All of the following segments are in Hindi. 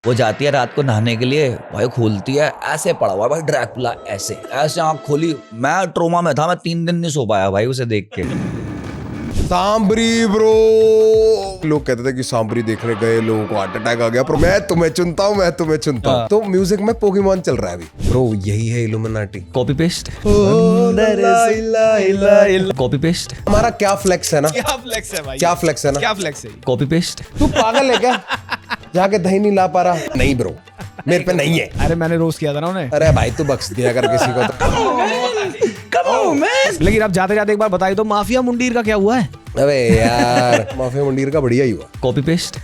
वो जाती है रात को नहाने के लिए, भाई खोलती है, ऐसे पड़ा हुआ है भाई ड्रैकुला, ऐसे ऐसे आँख खोली, मैं ट्रोमा में था, मैं 3 दिन नहीं सो पाया भाई उसे देख के। सांबरी ब्रो, लोग कहते थे कि सांबरी देखने गए लोगों को हार्ट अटैक आ गया, पर मैं तुम्हें चुनता हूँ, मैं तुम्हें चुनता हूँ। तो म्यूजिक में पोकेमॉन चल रहा है अभी ब्रो, यही है illuminati. Copy paste, copy paste. हमारा क्या फ्लेक्स है ना, क्या फ्लेक्स है भाई, क्या फ्लेक्स है ना, क्या फ्लेक्स है? Copy paste. तू पागल है क्या? जाके दही नहीं ला पा रहा? नहीं ब्रो, मेरे पे नहीं है। अरे मैंने रोस्ट किया था ना उन्हें। अरे भाई तू बख्श दिया कर किसी को तो। लेकिन अब जाते जाते एक बार बताई तो माफिया मुंडीर का क्या हुआ है? अबे यार माफिया मुंडीर का बढ़िया ही हुआ। Copy paste.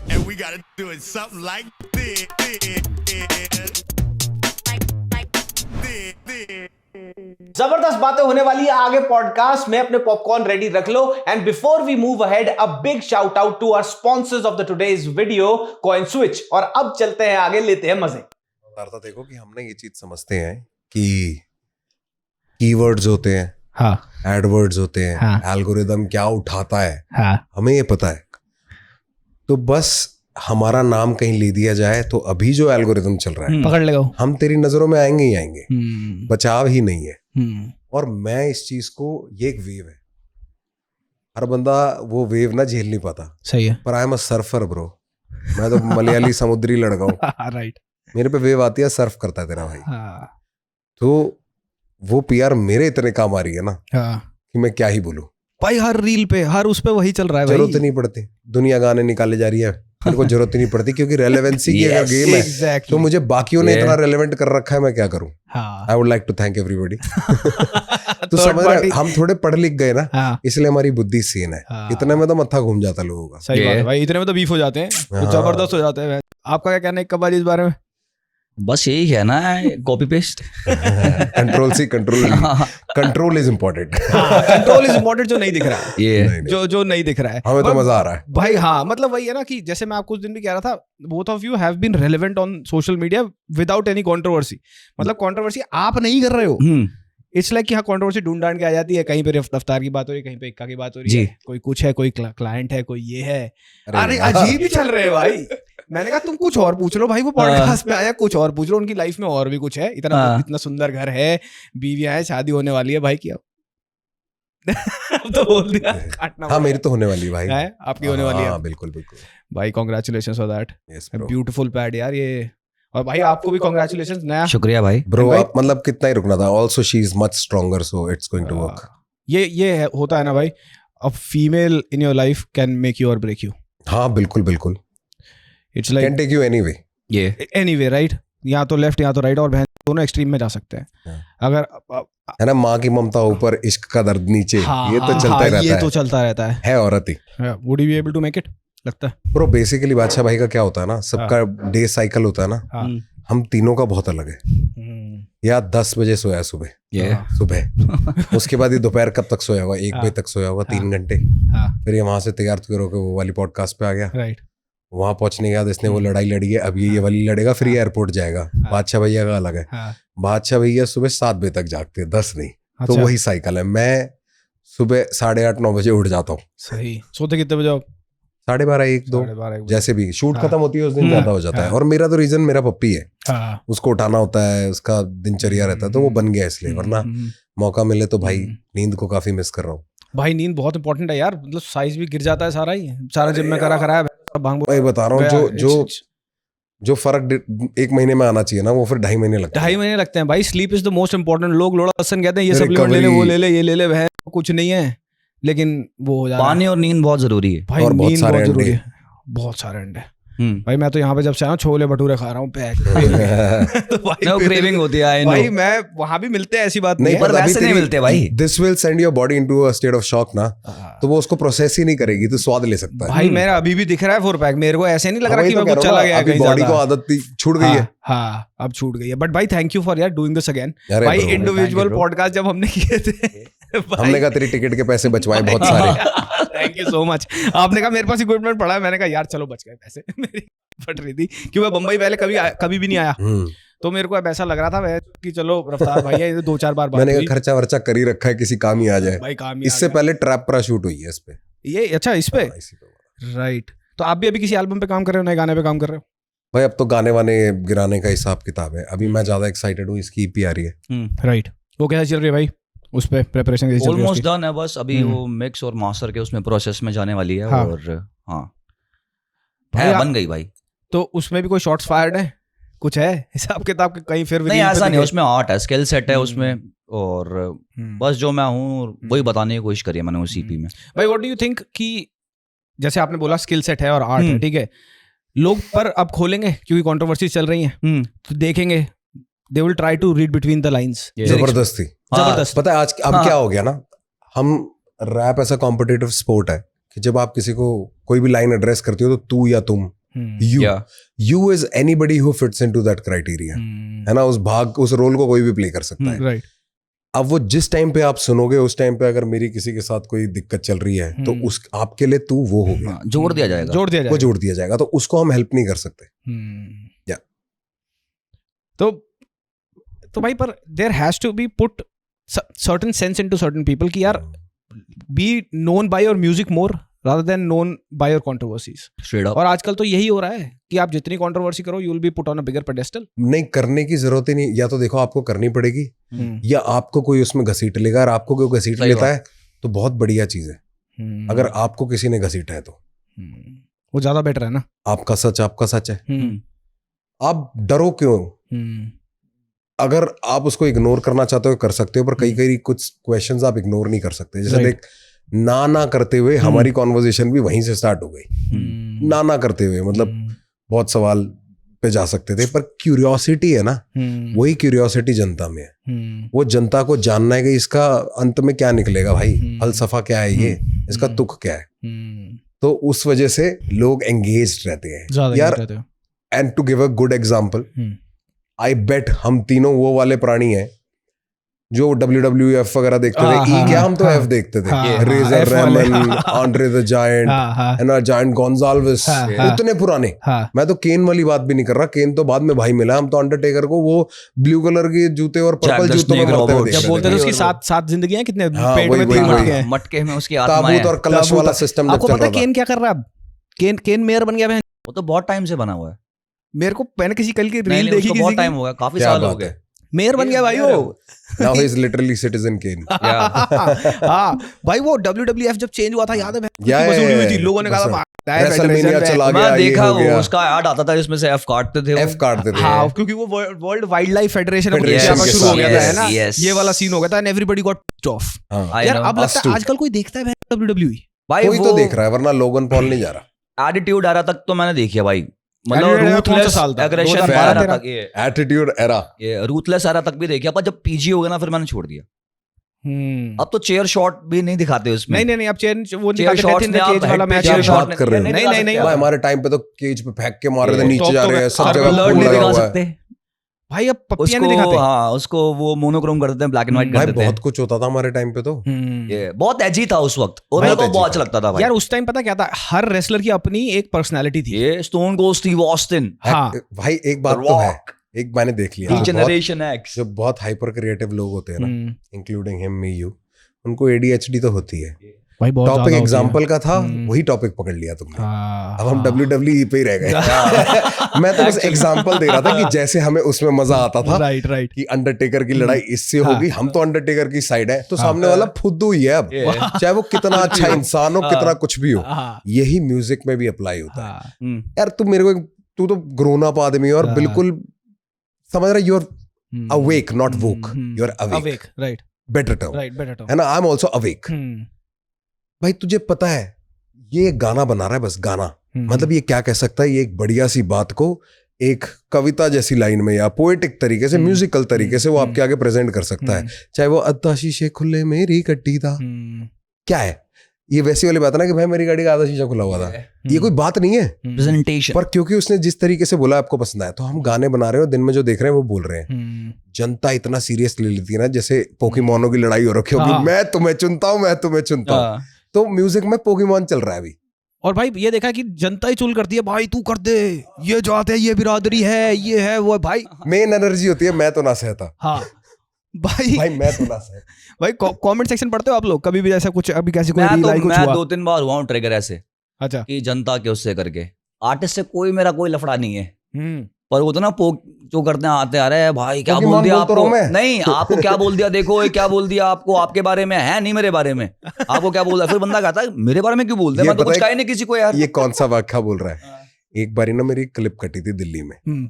जबरदस्त बातें होने वाली है आगे पॉडकास्ट में। अपने पॉपकॉर्न रेडी रख लो। And before we move ahead, a big shout out to our sponsors of the today's video, CoinSwitch. और अब चलते हैं आगे, लेते हैं मजे। देखो कि हमने ये चीज समझते हैं कि कीवर्ड्स होते हैं, हाँ एडवर्ड्स होते हैं, हाँ, एल्गोरिदम क्या उठाता है, हाँ, हमें ये पता है। तो बस हमारा नाम कहीं ले दिया जाए तो अभी जो एल्गोरिदम चल रहा है पकड़ ले गो, हम तेरी नजरों में आएंगे ही आएंगे, बचाव ही नहीं है। और मैं इस चीज को, ये एक वेव है, हर बंदा वो वेव ना झेल नहीं पाता। सही है। पर I am a surfer bro, मैं तो मलयाली समुद्री लड़का हूँ। राइट। मेरे पे वेव आती है, सर्फ करता है तेरा भाई। हाँ, तो वो पीआर मेरे इतने काम आ रही है ना हाँ कि मैं क्या ही बोलूं भाई। हर रील पे, हर उस पे वही चल रहा है भाई। जरूरत नहीं पड़ती, दुनिया गाने निकाले जा रही है, मेरे को जरूरत ही नहीं पड़ती, क्योंकि रेलेवेंसी की अगर गेम है exactly. तो मुझे बाकियों ने इतना रेलेवेंट कर रखा है, मैं क्या करूं। हाँ। I would like to thank everybody. तो समझ रहे, हम थोड़े पढ़ लिख गए ना, हाँ। इसलिए हमारी बुद्धि सीन है। हाँ। इतने में तो मत्था घूम जाता लोगों का। सही बात है भाई, इतने में तो बीफ हो जाते हैं, हाँ। जबरदस्त हो जाते हैं। आपका क्या कहना है कबाली इस बारे में? बस यही है ना, copy paste. Control C control is important. Control is important, जो नहीं दिख रहा है, ये जो नहीं दिख रहा है, हमें तो मजा आ रहा है भाई। हाँ मतलब वही है ना कि जैसे मैं आपको उस दिन भी कह रहा था, both of you have been relevant on social media without any controversy. मतलब कंट्रोवर्सी आप नहीं कर रहे हो, इट्स लाइक कि हाँ कंट्रोवर्सी ढूंढ ढांड के आ जाती है। कहीं पे रफ्तार की बात हो रही है, कहीं पे इक्का की बात हो रही है, कोई कुछ है, कोई क्लाइंट है, कोई ये है। अरे अजीब ही चल रहे हैं भाई। मैंने कहा तुम कुछ और पूछ लो भाई, वो पॉडकास्ट पे आया, कुछ और पूछ लो, उनकी लाइफ में और भी कुछ है। इतना सुंदर घर है, बीवियां है, शादी होने वाली है भाई की। अब तो बोल दिया, काटना। हाँ मेरी तो होने वाली है भाई। है आपकी होने वाली है? हाँ बिल्कुल बिल्कुल भाई, congratulations for that. Yes beautiful pad यार ये। और भाई आपको भी कांग्रेचुलेशंस, नया। शुक्रिया भाई। ब्रो आप मतलब कितना ही रुकना था। Also she is much stronger, so it's going to work. ये होता है ना भाई, a female in your life can make you or break you. हाँ बिल्कुल बिल्कुल, it's like can take you anyway, ये एनीवे, राइट। या तो लेफ्ट या तो राइट, और बहन दोनों एक्सट्रीम में जा सकते हैं। अगर है ना, माँ की ममता ऊपर, इश्क का दर्द नीचे। हाँ, ये तो चलता ही रहता ये है। तो चलता रहता है औरत ही। Would you be able to make it, लगता है ब्रो बेसिकली बादशाह भाई का क्या होता है ना, सबका डे साइकिल होता है ना, हम तीनों का बहुत अलग है। या 10 बजे सोया सुबह, उसके बाद ये दोपहर कब तक सोया हुआ, 1 बजे तक सोया हुआ, 3 घंटे। फिर ये वहां से तैयार होकर वो वाली पॉडकास्ट पे आ गया, राइट। वहां पहुंचने के बाद इसने वो लड़ाई लड़ी है, अब ये वाली लड़ेगा, फिर ये एयरपोर्ट जाएगा। बादशाह भैया का अलग है, बादशाह भैया सुबह 7 बजे तक जागते हैं, 10 नहीं। तो वही साइकिल है। मैं सुबह 8:30-9 बजे उठ जाता हूँ। सही। सोते कितने बजे? 12:30, 1-2, जैसे भी शूट खत्म होती है उस दिन ज्यादा हो जाता है। और मेरा तो रीजन मेरा पप्पी है, उसको उठाना होता है, उसका दिनचर्या रहता है, तो वो बन गया इसलिए। वरना मौका मिले तो भाई नींद को काफी मिस कर रहा हूँ भाई। नींद बहुत इंपॉर्टेंट है यार, मतलब साइज भी गिर जाता है सारा जिम में करा है। भाई बता रहा हूँ, जो फर्क 1 महीने में आना चाहिए ना, वो फिर 2.5 महीने लगते हैं। 2.5 महीने लगते हैं भाई। Sleep is the most important. लोग लोड़ा लसन कहते हैं, ये सप्लीमेंट ले ले, वो ले ले, ये ले ले, वह कुछ नहीं है, लेकिन वो हो जाता है। पानी और नींद बहुत जरूरी है भाई, और बहुत सारे अंडे, बहुत सारे अंडे। भाई मैं तो यहाँ पे जब से आया छोले भटूरे खा रहा हूँ तो भाई क्रेविंग होती है भाई। मैं वहां भी मिलते हैं, ऐसी बात नहीं, पर वैसे नहीं मिलते भाई। This will send your body into a state of shock ना, तो वो उसको प्रोसेस ही नहीं करेगी, तो स्वाद ले सकता है। भाई मेरा अभी भी दिख रहा है 4 पैक, मेरे को ऐसे नहीं लग रहा कि मैं कुछ चला गया कहीं। बॉडी को आदत छूट गई है। हाँ अब छूट गई है। बट भाई थैंक यू फॉर यार डूइंग दिस अगेन भाई। इंडिविजुअल पॉडकास्ट जब हमने किए थे, हमने कहा तेरी टिकट के पैसे बचवाए बहुत सारे। Thank you so much. आपने कहा मेरे पास इक्विपमेंट पड़ा है, मैंने कहा यार चलो बच गए पैसे। मेरी फट रही थी कि मैं बंबई पहले कभी भी नहीं आया, तो मेरे को अब ऐसा लग रहा था कि चलो रफ्तार भाई है, 2-4 बार मैंने खर्चा वर्चा कर ही रखा है, किसी काम ही आ जाए भाई। काम इससे पहले ट्रैप पर शूट हुई है इस पे, ये अच्छा इस पे, राइट। तो आप भी अभी किसी एल्बम पे काम कर रहे हो, नए गाने पे काम कर रहे हो? भाई अब तो गाने वाने गिराने का हिसाब किताब है। अभी मैं ज्यादा एक्साइटेड हूँ, इसकी ईपी आ रही है। राइट, वो कैसा चल रही है भाई? उस पे प्रिपरेशन कैसी चल रही है? ऑलमोस्ट डन है, बस अभी वो मिक्स और मास्टर के उसमें प्रोसेस में जाने वाली है। हाँ। और हाँ भाई है, बन गई भाई। तो उसमें भी कोई शॉट्स फायर्ड है, कुछ है हिसाब किताब के? कहीं फिर नहीं ऐसा नहीं, उसमें आर्ट है, स्किल सेट है हम्म। उसमें, और बस जो मैं हूँ वही बताने की कोशिश करी है मैंने उस ईपी में। भाई व्हाट डू यू थिंक कि जैसे आपने बोला स्किल सेट है और आर्ट है, ठीक है, लोग पर अब खोलेंगे क्योंकि कंट्रोवर्सी चल रही है, तो देखेंगे they will try to read between the lines. जबरदस्ती। जबरदस्त। पता है आज अब क्या हो गया ना, हम रैप ऐसा कॉम्पिटिटिव स्पोर्ट है कि जब आप किसी को कोई भी लाइन एड्रेस करते हो तो तू या तुम, you is anybody who fits into that criteria, है ना। उस रोल को कोई भी प्ले कर सकता है। राइट। अब वो जिस टाइम पे आप सुनोगे, उस टाइम पे अगर मेरी किसी के साथ कोई दिक्कत चल रही है तो उस आपके लिए तू वो हो गया, जोड़ दिया जाएगा, वो जोड़ दिया जाएगा, तो उसको हम हेल्प नहीं कर सकते। या तो भाई पर there has to be put certain sense into certain people कि यार be known by your music more rather than known by your controversies. Straight up. और आजकल तो यही हो रहा है कि आप जितनी कंट्रोवर्सी करो you will be put on a bigger pedestal. नहीं, करने की जरूरत ही नहीं। या तो देखो आपको करनी पड़ेगी या आपको कोई उसमें घसीट लेगा, और आपको कोई घसीट लेता है तो बहुत बढ़िया चीज है। अगर आपको किसी ने घसीटा है तो वो ज्यादा बेटर है ना। आपका सच है। आप डरो क्यों? अगर आप उसको इग्नोर करना चाहते हो कर सकते हो, पर कई कुछ क्वेश्चंस आप इग्नोर नहीं कर सकते। जैसे देख, ना करते हुए हमारी कॉन्वर्सेशन भी वहीं से स्टार्ट हो गई। ना करते हुए मतलब बहुत सवाल पे जा सकते थे, पर क्यूरियोसिटी है ना, वही क्यूरियोसिटी जनता में है। वो जनता को जानना है कि इसका अंत में क्या निकलेगा भाई, फलसफा क्या है, ये इसका तुक क्या है। तो उस वजह से लोग एंगेज्ड रहते हैं यार। And to give a good example, I bet हम तीनों वो वाले प्राणी हैं जो WWF वगैरह देखते थे। क्या हम तो F देखते थे, Razor Ramon, Andre the Giant, है ना, जायंट गोंजाल्विस, उतने पुराने। मैं तो केन वाली बात भी नहीं कर रहा, केन तो बाद में भाई मिला। हम तो अंडरटेकर को वो ब्लू कलर के जूते और पर्पल जूतों में मरते हुए जब बोलते थे उसकी सात जिंदगियां, कितने पेट में 3 मटके हैं, मटके में उसकी आत्मा है। ताबूत और कलश वाला सिस्टम। आपको पता है केन क्या कर रहा है अब? केन मेयर बन गया। वो तो बहुत टाइम से बना हुआ है। मेरे को मैंने किसी कल की रील देखी, बहुत टाइम हो गया, काफी साल हो गए। मेयर बन गया भाई वो। Now he is literally citizen Kane. हाँ भाई, वो WWF जब चेंज हुआ था याद है? वसूली हुई थी, लोगों ने कहा WrestleMania चला गया, मैं देखा वो उसका ऐड आता था जिसमें से F काटते थे। हाँ, क्योंकि वो वर्ल्ड वाइल्ड लाइफ फेडरेशन शुरू हो गया था, है ना। ये वाला सीन हो गया था, and everybody got pissed off. यार अब लगता है आजकल कोई देखता है WWE? भाई कोई तो देख रहा है, वरना लोगन पॉल नहीं जा रहा। एटीट्यूड एरा तक तो मैंने देखी है भाई, मतलब रूथलेस एग्रेशन एरा तक, ये एटीट्यूड एरा, ये रूथलेस एरा तक भी देखा, पर जब पीजी हो गया ना फिर मैंने छोड़ दिया। अब तो चेयर शॉट भी नहीं दिखाते उसमें। नहीं अब चेयर वो चेयर शॉट में केज वाला मैच शॉट कर रहे हैं। नहीं भाई हमारे टाइम पे तो केज पे फेंक के मार रहे थे, नीचे जा रहे हैं, सब जगह ब्लड नहीं दिखा सकते भाई। अब पप्पियां नहीं दिखाते। हाँ, उसको वो मोनोक्रोम कर देते हैं, ब्लैक एंड व्हाइट कर देते हैं। बहुत कुछ होता था हमारे टाइम पे तो। ये बहुत एजी था उस वक्त, और मेरे को बहुत अच्छा लगता था भाई। यार उस टाइम पता क्या था, हर रेसलर की अपनी एक पर्सनालिटी थी। ये स्टोन कोल्ड स्टीव ऑस्टिन। हाँ भाई एक बात तो है, एक मैंने देख लिया, जनरेशन एक्स, जो बहुत हाइपर क्रिएटिव लोग होते हैं ना, इंक्लूडिंग हिम, मी, यू, उनको ADHD तो होती है भाई। टॉपिक एग्जाम्पल का था, वही टॉपिक पकड़ लिया तुमने। अब हम WWE पे ही रह गए। मैं तो बस एग्जाम्पल दे रहा था कि जैसे हमें उसमें मजा आता था, राइट कि अंडरटेकर की लड़ाई इससे होगी, हम तो अंडरटेकर की साइड है, तो सामने वाला फुद्दू ही है। अब चाहे वो कितना अच्छा इंसान हो, कितना कुछ भी हो, यही म्यूजिक में भी अप्लाई होता है। यार तू तो ग्रोन अप आदमी है, और बिल्कुल समझ रहा, you are awake, not woke, you are awake, right, better term, है ना। I am also awake. भाई तुझे पता है ये गाना बना रहा है, बस गाना, मतलब ये क्या कह सकता है, ये एक बढ़िया सी बात को एक कविता जैसी लाइन में या पोएटिक तरीके से, म्यूजिकल तरीके से वो आपके आगे प्रेजेंट कर सकता है। चाहे वो अद्धा शीशे खुले मेरी गड्डी था, क्या है ये वैसी वाली बात है ना कि भाई मेरी गाड़ी का आधा शीशा खुला हुआ था, ये कोई बात नहीं है, प्रेजेंटेशन। पर क्योंकि उसने जिस तरीके से बोला आपको पसंद आया, तो हम गाने बना रहे हो, दिन में जो देख रहे हैं वो बोल रहे हैं। जनता इतना सीरियस ले लेती है ना, जैसे पोकेमोनों की लड़ाई हो रखी होगी, मैं तुम्हें चुनता हूँ, मैं तुम्हें चुनता हूँ। तो म्यूजिक में पोकेमोन चल रहा है अभी। और भाई ये देखा कि जनता ही चुल करती है, भाई तू कर दे, ये जात है, ये बिरादरी है, ये है वो है। भाई मेन एनर्जी होती है मैं तो ना सहता। हाँ भाई मैं तो ना सहता। भाई कमेंट सेक्शन पढ़ते हो आप लोग कभी भी, ऐसा कुछ अभी कैसे कोई रील आई, कुछ मैं हुआ? 2-3 बार हुआ हूँ ट्रिगर ऐसे, अच्छा, कि जनता के उससे करके। आर्टिस्ट से कोई मेरा कोई लफड़ा नहीं है, पर वो तो ना पोक जो करते हैं, आते आ रहे हैं भाई क्या क्योंकि बोल मन दिया बोल तो आपको, रहा हूं मैं। नहीं आपको क्या बोल दिया, देखो ये क्या बोल दिया आपको, आपके बारे में है नहीं मेरे बारे में, आपको क्या बोल रहा है। फिर बंदा कहता है मेरे बारे में क्यों बोलते हैं, ये मैं तो पता कुछ है कहा ही नहीं किसी को यार। ये कौन सा वाक्या बोल रहा है। एक बारी ना मेरी क्लिप कटी थी दिल्ली में,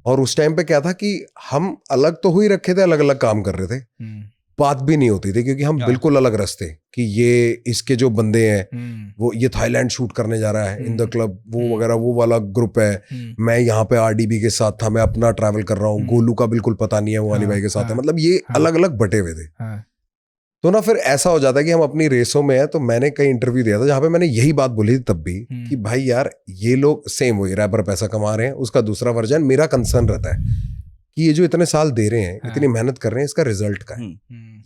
और उस टाइम पे क्या था कि हम अलग तो हो ही रखे थे, अलग अलग काम कर रहे थे, बात भी नहीं होती थी क्योंकि हम बिल्कुल अलग रास्ते कि ये इसके जो बंदे हैं वो ये थाईलैंड शूट करने जा रहा है इन द क्लब, वो वगैरह वो वाला ग्रुप है, मैं यहाँ पे आरडीबी के साथ था, मैं अपना ट्रैवल कर रहा हूँ, गोलू का बिल्कुल पता नहीं है वो अली भाई के साथ है, मतलब ये अलग अलग बटे हुए थे। तो ना फिर ऐसा हो जाता है कि हम अपनी रेसों में है। तो मैंने कई इंटरव्यू दिया था जहां पे मैंने यही बात बोली थी तब भी कि भाई यार ये लोग सेम वही रैपर पैसा कमा रहे हैं, उसका दूसरा वर्जन। मेरा कंसर्न रहता है कि ये जो इतने साल दे रहे हैं, इतनी मेहनत कर रहे हैं, इसका रिजल्ट का है।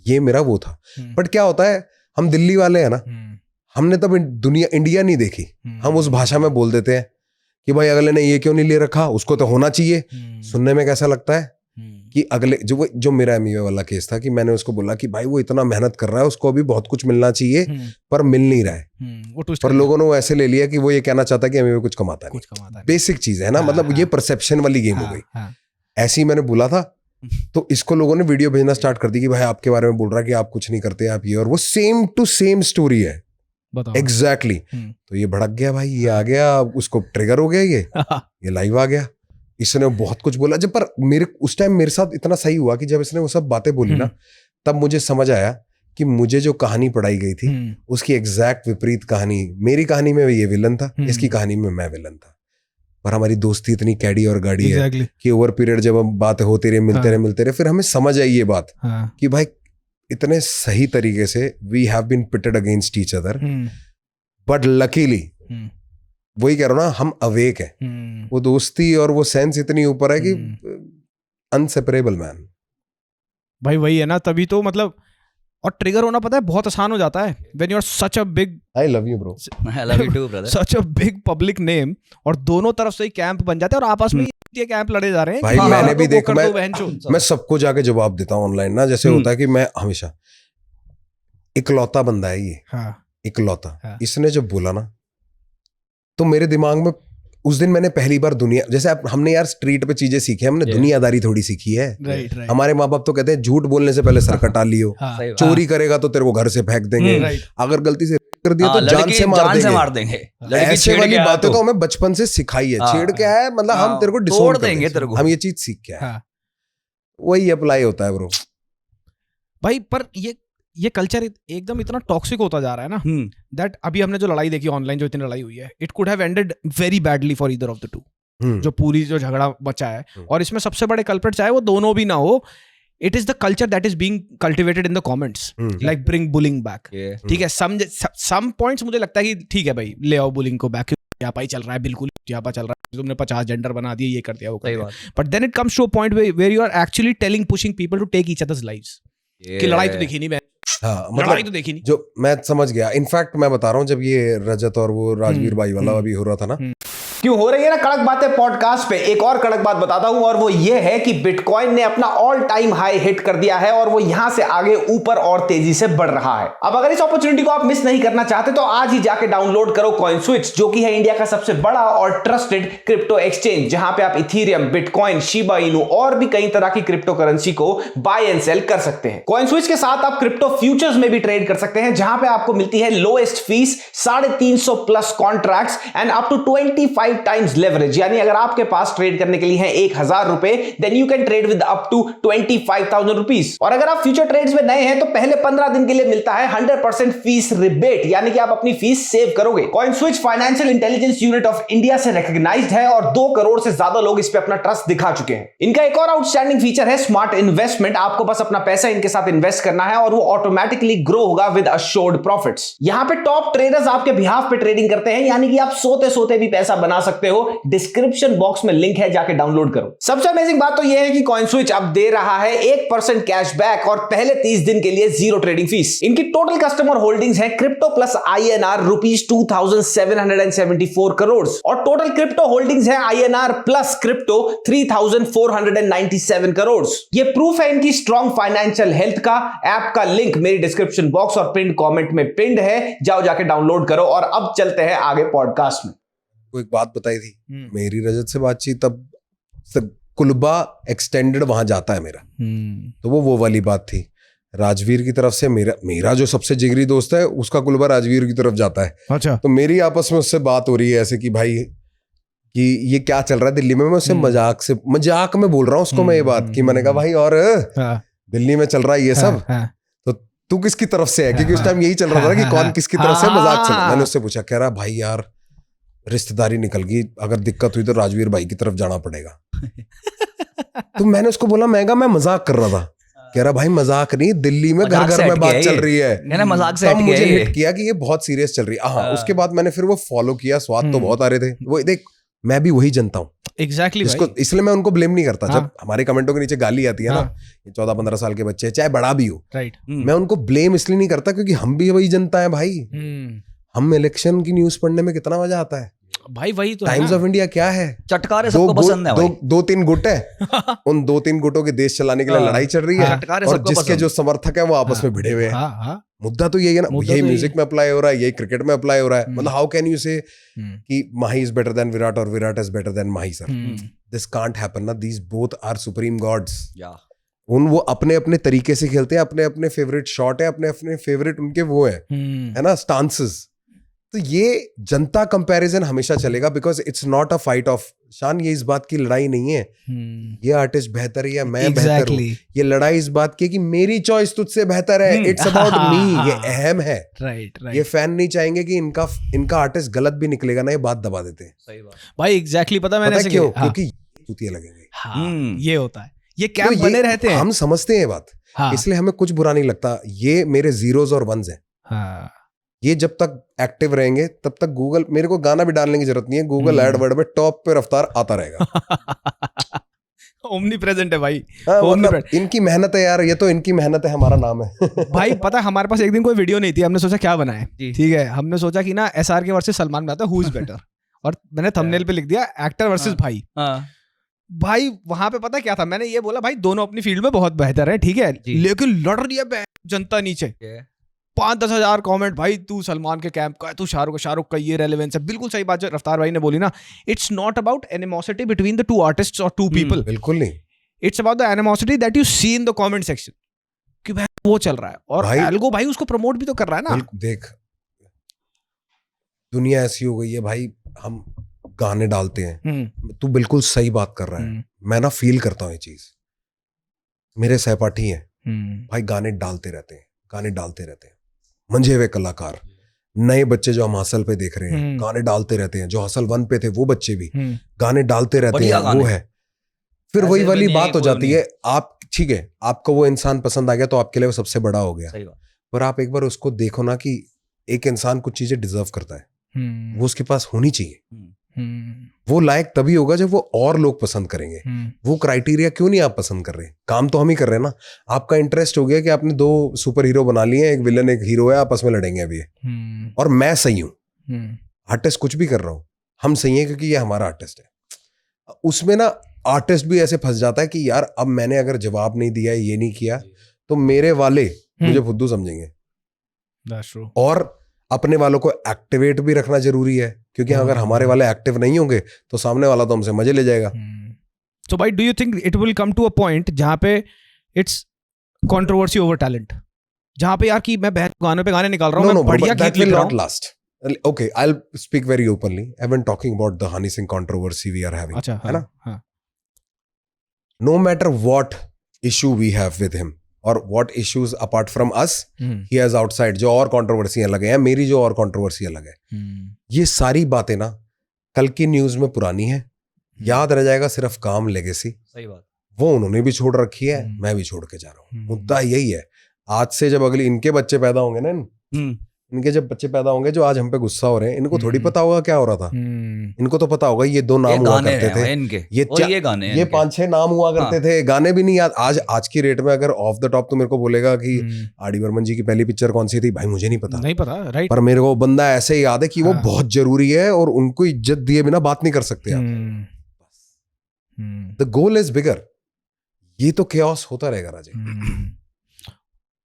ये मेरा वो था। बट क्या होता है, हम दिल्ली वाले हैं ना, हमने तब दुनिया इंडिया नहीं देखी, हम उस भाषा में बोल देते हैं कि भाई अगले ने ये क्यों नहीं ले रखा, उसको तो होना चाहिए। सुनने में कैसा लगता है कि अगले जो मेरा एमईए वाला केस था कि मैंने उसको बोला कि भाई वो इतना मेहनत कर रहा है, उसको अभी बहुत कुछ मिलना चाहिए पर मिल नहीं रहा है। पर लोगों ने वो ऐसे ले लिया कि वो ये कहना चाहता है कि एमईए कुछ कमाता नहीं। बेसिक चीज है ना, मतलब ये परसेप्शन वाली गेम हो गई। ऐसे ही मैंने बोला था, तो इसको लोगों ने वीडियो भेजना स्टार्ट कर दी कि भाई आपके बारे में बोल रहा है कि आप कुछ नहीं करते, आप ये, और वो सेम टू सेम स्टोरी है एग्जैक्टली। तो ये भड़क गया भाई, ये आ गया, उसको ट्रिगर हो गया, ये लाइव आ गया, इसने बहुत कुछ बोला। जब पर मेरे उस टाइम मेरे साथ इतना सही हुआ कि जब इसने वो सब बातें बोली ना, तब मुझे समझ आया कि मुझे जो कहानी पढ़ाई गई थी उसकी एग्जैक्ट विपरीत कहानी, मेरी कहानी में ये विलन था, इसकी कहानी में मैं विलन था। पर हमारी दोस्ती इतनी कैडी और गाड़ी है कि ओवर पीरियड जब हम बातें होती रहे, मिलते रहे, फिर हमें समझ आई ये बात कि भाई इतने सही तरीके से we have been pitted against each other, but luckily वही कह रहा हूं ना, हम अवेक है। वो दोस्ती और वो सेंस इतनी ऊपर है कि अनसेपरेबल मैन। भाई वही है ना, तभी तो मतलब, और ट्रिगर होना पता है बहुत आसान हो जाता है when you are such a big, I love you bro, I love you too brother, such a big public name, और दोनों तरफ से ही कैंप बन जाते हैं और आपस में ये कैंप लड़े जा रहे हैं। भाई मैंने भी देखा, मैं सबको जाके जवाब देता हूँ ऑनलाइन ना, जैसे होता है कि मैं हमेशा इकलौता बंदा है ये, इकलौता। इसने जब बोला ना तो मेरे दिमाग में उस दिन मैंने पहली बार दुनिया, जैसे हमने यार स्ट्रीट पे चीजें सीखी है, हमने दुनियादारी थोड़ी सीखी है। हमारे माँ बाप तो कहते हैं झूठ बोलने से पहले सर कटा लियो, चोरी करेगा तो तेरे को घर से फेंक देंगे, अगर गलती से कर दिया तो जान से मार देंगे। ऐसे वाली बातें तो हमें बचपन से सिखाई है। छेड़ क्या है मतलब, हम तेरे को डिसोन देंगे, तेरे को हम ये चीज सीख के आए, वही अप्लाई होता है ब्रो। भाई पर ये कल्चर एकदम इतना टॉक्सिक होता जा रहा है ना, दैट अभी हमने जो लड़ाई देखी ऑनलाइन, जो इतनी लड़ाई हुई है, it could have ended very badly for either of the two. जो पूरी जो झगड़ा बचा है, और इसमें सबसे बड़े कल्प्रिट चाहे वो दोनों भी ना हो, it is the culture that is being cultivated in the comments, like bring bullying back. ठीक है, सम पॉइंट्स मुझे लगता है कि ठीक है भाई, ले आओ बुलिंग को बैक, यहाँ चल रहा है, बिल्कुल यहाँ चल रहा है, तुमने 50 जेंडर बना दिए, ये कर दिया, वो कर दिया। But then it comes to a point where you are actually telling, pushing people to take each others lives, कि लड़ाई तो देखी नहीं मैं, हाँ, मतलब तो देखी नहीं। जो मैं समझ गया, इनफैक्ट मैं बता रहा हूँ, जब ये रजत और वो राजवीर भाई वाला अभी हो रहा था ना, क्यों हो रही है ना कड़क बातें पॉडकास्ट पे, एक और कड़क बात बताता हूं, और वो ये है कि बिटकॉइन ने अपना ऑल टाइम हाई हिट कर दिया है और वो यहां से आगे ऊपर और तेजी से बढ़ रहा है। अब अगर इस अपॉर्चुनिटी को आप मिस नहीं करना चाहते तो आज ही जाके डाउनलोड करो कॉइनस्विच, जो कि है इंडिया का सबसे बड़ा और ट्रस्टेड क्रिप्टो एक्सचेंज, जहां पे आप इथेरियम, बिटकॉइन, शिबा इनू और भी कई तरह की क्रिप्टो करेंसी को बाय एंड सेल कर सकते हैं। कॉइनस्विच के साथ आप क्रिप्टो फ्यूचर्स में भी ट्रेड कर सकते हैं, जहां पे आपको मिलती है lowest fees, 350 plus contracts and up to 25 times leverage. यानी अगर आपके पास ट्रेड करने के लिए है 1000 रुपए, then you can trade with up to 25,000 rupees. और अगर आप फ्यूचर ट्रेड्स में नए हैं तो पहले 15 दिन के लिए मिलता है 100% फीस रिबेट, यानी कि आप अपनी फीस सेव करोगे। CoinSwitch financial intelligence unit of India से रिकॉग्नाइज्ड है और 2 करोड़ से ज्यादा लोग इस पे अपना ट्रस्ट दिखा चुके हैं। इनका एक और आउटस्टैंडिंग फीचर है स्मार्ट इन्वेस्टमेंट। आपको बस अपना पैसा इनके साथ इन्वेस्ट करना है और वो ऑटोमेटिकली ग्रो होगा विद अश्योर्ड प्रॉफिट्स। यहां पे टॉप ट्रेडर्स आपके बिहाफ पे ट्रेडिंग करते हैं, यानी कि आप सोते सोते भी पैसा बना सकते हो। डिस्क्रिप्शन बॉक्स में लिंक है, जाके डाउनलोड करो। सबसे अमेजिंग बात तो यह है कि कॉइनस्विच अब दे रहा है 1% कैशबैक और पहले 30 दिन के लिए 0 ट्रेडिंग फीस। इनकी टोटल कस्टमर होल्डिंग्स है crypto plus INR rupees 2774 crore और टोटल क्रिप्टो होल्डिंग्स है INR प्लस क्रिप्टो 3497 करोड़। ये प्रूफ है इनकी स्ट्रॉन्ग फाइनेंशियल हेल्थ का। ऐप का लिंक मेरी डिस्क्रिप्शन बॉक्स और पिन कमेंट में पिंड है, जाओ जाके डाउनलोड करो। और अब चलते हैं आगे पॉडकास्ट में। को एक बात बताई थी, मेरी रजत से बातचीत, तब कुलबा एक्सटेंडेड वहां जाता है मेरा, तो वो वाली बात थी। राजवीर की तरफ से मेरा जो सबसे जिगरी दोस्त है उसका कुलबा राजवीर की तरफ जाता है। अच्छा। तो मेरी आपस में उससे बात हो रही है ऐसे कि भाई कि ये क्या चल रहा है दिल्ली में। मैं उससे मजाक में बोल रहा हूँ उसको मैं ये बात कि मैंने कहा भाई और दिल्ली में चल रहा है ये सब, तो तू किसकी तरफ से है? क्योंकि उस टाइम यही चल रहा था कि कौन किसकी तरफ से मजाक चल रहा है। मैंने उससे पूछा, कह रहा भाई यार रिश्तेदारी निकल गई, अगर दिक्कत हुई तो राजवीर भाई की तरफ जाना पड़ेगा। तो मैंने उसको बोला, मैं मजाक कर रहा था। कह रहा भाई मजाक नहीं, दिल्ली में घर घर में बात चल रही है। मजाक से तब मुझे हिट किया कि ये बहुत सीरियस चल रही है। हाँ, उसके बाद मैंने फिर वो फॉलो किया, स्वाद तो बहुत आ रहे थे वो। देख मैं भी वही जनता हूँ एग्जैक्टली इसको, इसलिए मैं उनको ब्लेम नहीं करता। जब हमारे कमेंटों के नीचे गाली आती है ना, 14-15 साल के बच्चे चाहे बड़ा भी हो, राइट, मैं उनको ब्लेम इसलिए नहीं करता क्योंकि हम भी वही जनता है भाई। हम इलेक्शन की न्यूज पढ़ने में कितना मजा आता है भाई, वही तो टाइम्स ऑफ इंडिया क्या है, चटकारे सबको पसंद है भाई। 2-3 गुट है, उन 2-3 गुटों के देश चलाने के लिए लड़ाई चल रही है, और जिसके जो समर्थक है वो आपस में भिड़े हुए हैं। मुद्दा तो यही है ना, यही म्यूजिक में अप्लाई हो रहा है, यही क्रिकेट में अप्लाई हो रहा है। मतलब हाउ कैन यू से कि Mahi is better than Virat और Virat is better than Mahi? Sir this can't happen ना, these both are supreme gods. वो अपने अपने तरीके से खेलते हैं, अपने अपने फेवरेट शॉट है, अपने अपने फेवरेट उनके वो है ना स्टांसेस। तो ये जनता कंपैरिजन हमेशा चलेगा because it's not a fight of शान। ये इस बात की लड़ाई नहीं है ये आर्टिस्ट बेहतर है या मैं बेहतर हूँ। ये लड़ाई इस बात की है कि मेरी चॉइस तुझसे बेहतर है। It's about me. ये अहम है। राइट। ये फैन नहीं चाहेंगे कि इनका आर्टिस्ट गलत भी निकलेगा ना, ये बात दबा देते हैं। सही बात भाई, एग्जैक्टली पता मैंने ऐसे क्यों? क्योंकि चूतिया लगेंगे। ये होता है, ये कैंप बने रहते हैं। हम समझते हैं ये बात, इसलिए हमें कुछ बुरा नहीं लगता। ये मेरे जीरोज और वंस है। ये जब तक एक्टिव रहेंगे तब तक गूगल, मेरे को गाना भी डालने की जरूरत नहीं है, गूगल एडवर्ड में टॉप पे रफ्तार आता रहेगा। ओमनी प्रेजेंट है भाई। मतलब इनकी मेहनत है यार, ये तो इनकी मेहनत है, हमारा नाम है। भाई पता है हमारे पास एक दिन कोई वीडियो नहीं थी, हमने सोचा क्या बनाए, ठीक है, हमने सोचा कि ना SRK वर्सेस सलमान बनाता है, हु इज बेटर, और मैंने थंबनेल पे लिख दिया एक्टर वर्सेस भाई। भाई वहां पे पता क्या था, मैंने ये बोला भाई दोनों अपनी फील्ड में बहुत बेहतर है, ठीक है, लेकिन लड़ रही है जनता नीचे। 5-10 हजार कमेंट, भाई तू सलमान के कैंप का है, तू शाहरुख का, ये रेलेवेंस है। बिल्कुल सही बात जो रफ्तार भाई ने बोली ना, it's not about animosity between the 2 artists और 2 पीपल। बिल्कुल नहीं। It's about the animosity that you see in the comment section कि भाई वो चल रहा है, और एल्गो भाई उसको प्रमोट भी तो कर रहा है ना। देख दुनिया ऐसी हो गई है भाई, हम गाने डालते हैं, तू बिल्कुल सही बात कर रहा है, मैं ना फील करता हूँ ये चीज। मेरे सहपाठी हैं भाई, गाने डालते रहते हैं, मंझे हुए कलाकार, नए बच्चे जो हम हसल पे देख रहे हैं गाने डालते रहते हैं, जो हसल 1 पे थे वो बच्चे भी गाने डालते रहते हैं। वो है फिर वही वाली बात हो जाती है। आप ठीक है, आपको वो इंसान पसंद आ गया तो आपके लिए वो सबसे बड़ा हो गया, पर आप एक बार उसको देखो ना कि एक इंसान कुछ चीजें डिजर्व करता है, वो उसके पास होनी चाहिए। वो लायक तभी होगा जब वो और लोग पसंद करेंगे। वो क्राइटेरिया क्यों नहीं आप पसंद कर रहे? काम तो हम ही कर रहे हैं ना। आपका इंटरेस्ट हो गया कि आपने 2 सुपर हीरो बना लिए, एक विलन एक हीरो है, आपस में लड़ेंगे अभी, और मैं सही हूं, आर्टिस्ट कुछ भी कर रहा हूं, हम सही हैं क्योंकि ये हमारा आर्टिस्ट है। उसमें ना आर्टिस्ट भी ऐसे फंस जाता है कि यार अब मैंने अगर जवाब नहीं दिया, ये नहीं किया, तो मेरे वाले मुझे फुद्दू समझेंगे। और अपने वालों को एक्टिवेट भी रखना जरूरी है, क्योंकि अगर हमारे वाले एक्टिव नहीं होंगे तो सामने वाला तो हमसे मजे ले जाएगा। So भाई, do you think it will come to a point जहाँ पे it's controversy over talent, जहाँ पे यार कि मैं गानों पे गाने निकाल रहा हूँ, मैं बढ़िया गीत लिख रहा हूँ। Last. Okay, I'll speak very openly. I've been talking about the Honey Singh controversy we are having. अच्छा, है ना? No matter what issue we have with him, और what issues apart from us he has outside, जो और कंट्रोवर्सी अलग है, मेरी जो और कंट्रोवर्सी अलग है, ये सारी बातें ना कल की न्यूज में पुरानी है, याद रह जाएगा सिर्फ काम लेगेसी। सही बात। वो उन्होंने भी छोड़ रखी है, मैं भी छोड़ के जा रहा हूँ। मुद्दा यही है, आज से जब अगली इनके बच्चे पैदा होंगे ना, इनके जब बच्चे पैदा होंगे जो आज हम पे गुस्सा हो रहे हैं, इनको थोड़ी पता होगा क्या हो रहा था। इनको तो पता होगा ये 2 नाम हुआ करते थे, ये गाने, ये 5-6 नाम हुआ करते थे, गाने भी नहीं याद। आज की रेट में अगर ऑफ द टॉप तो मेरे को बोलेगा कि आर.डी. बर्मन जी की पहली पिक्चर कौन सी थी, भाई मुझे नहीं पता, राइट, पर मेरे को बंदा ऐसे ही याद है कि वो बहुत जरूरी है और उनको इज्जत दिए बिना बात नहीं कर सकते आप। The goal is bigger. ये तो केओस होता रहेगा राजे।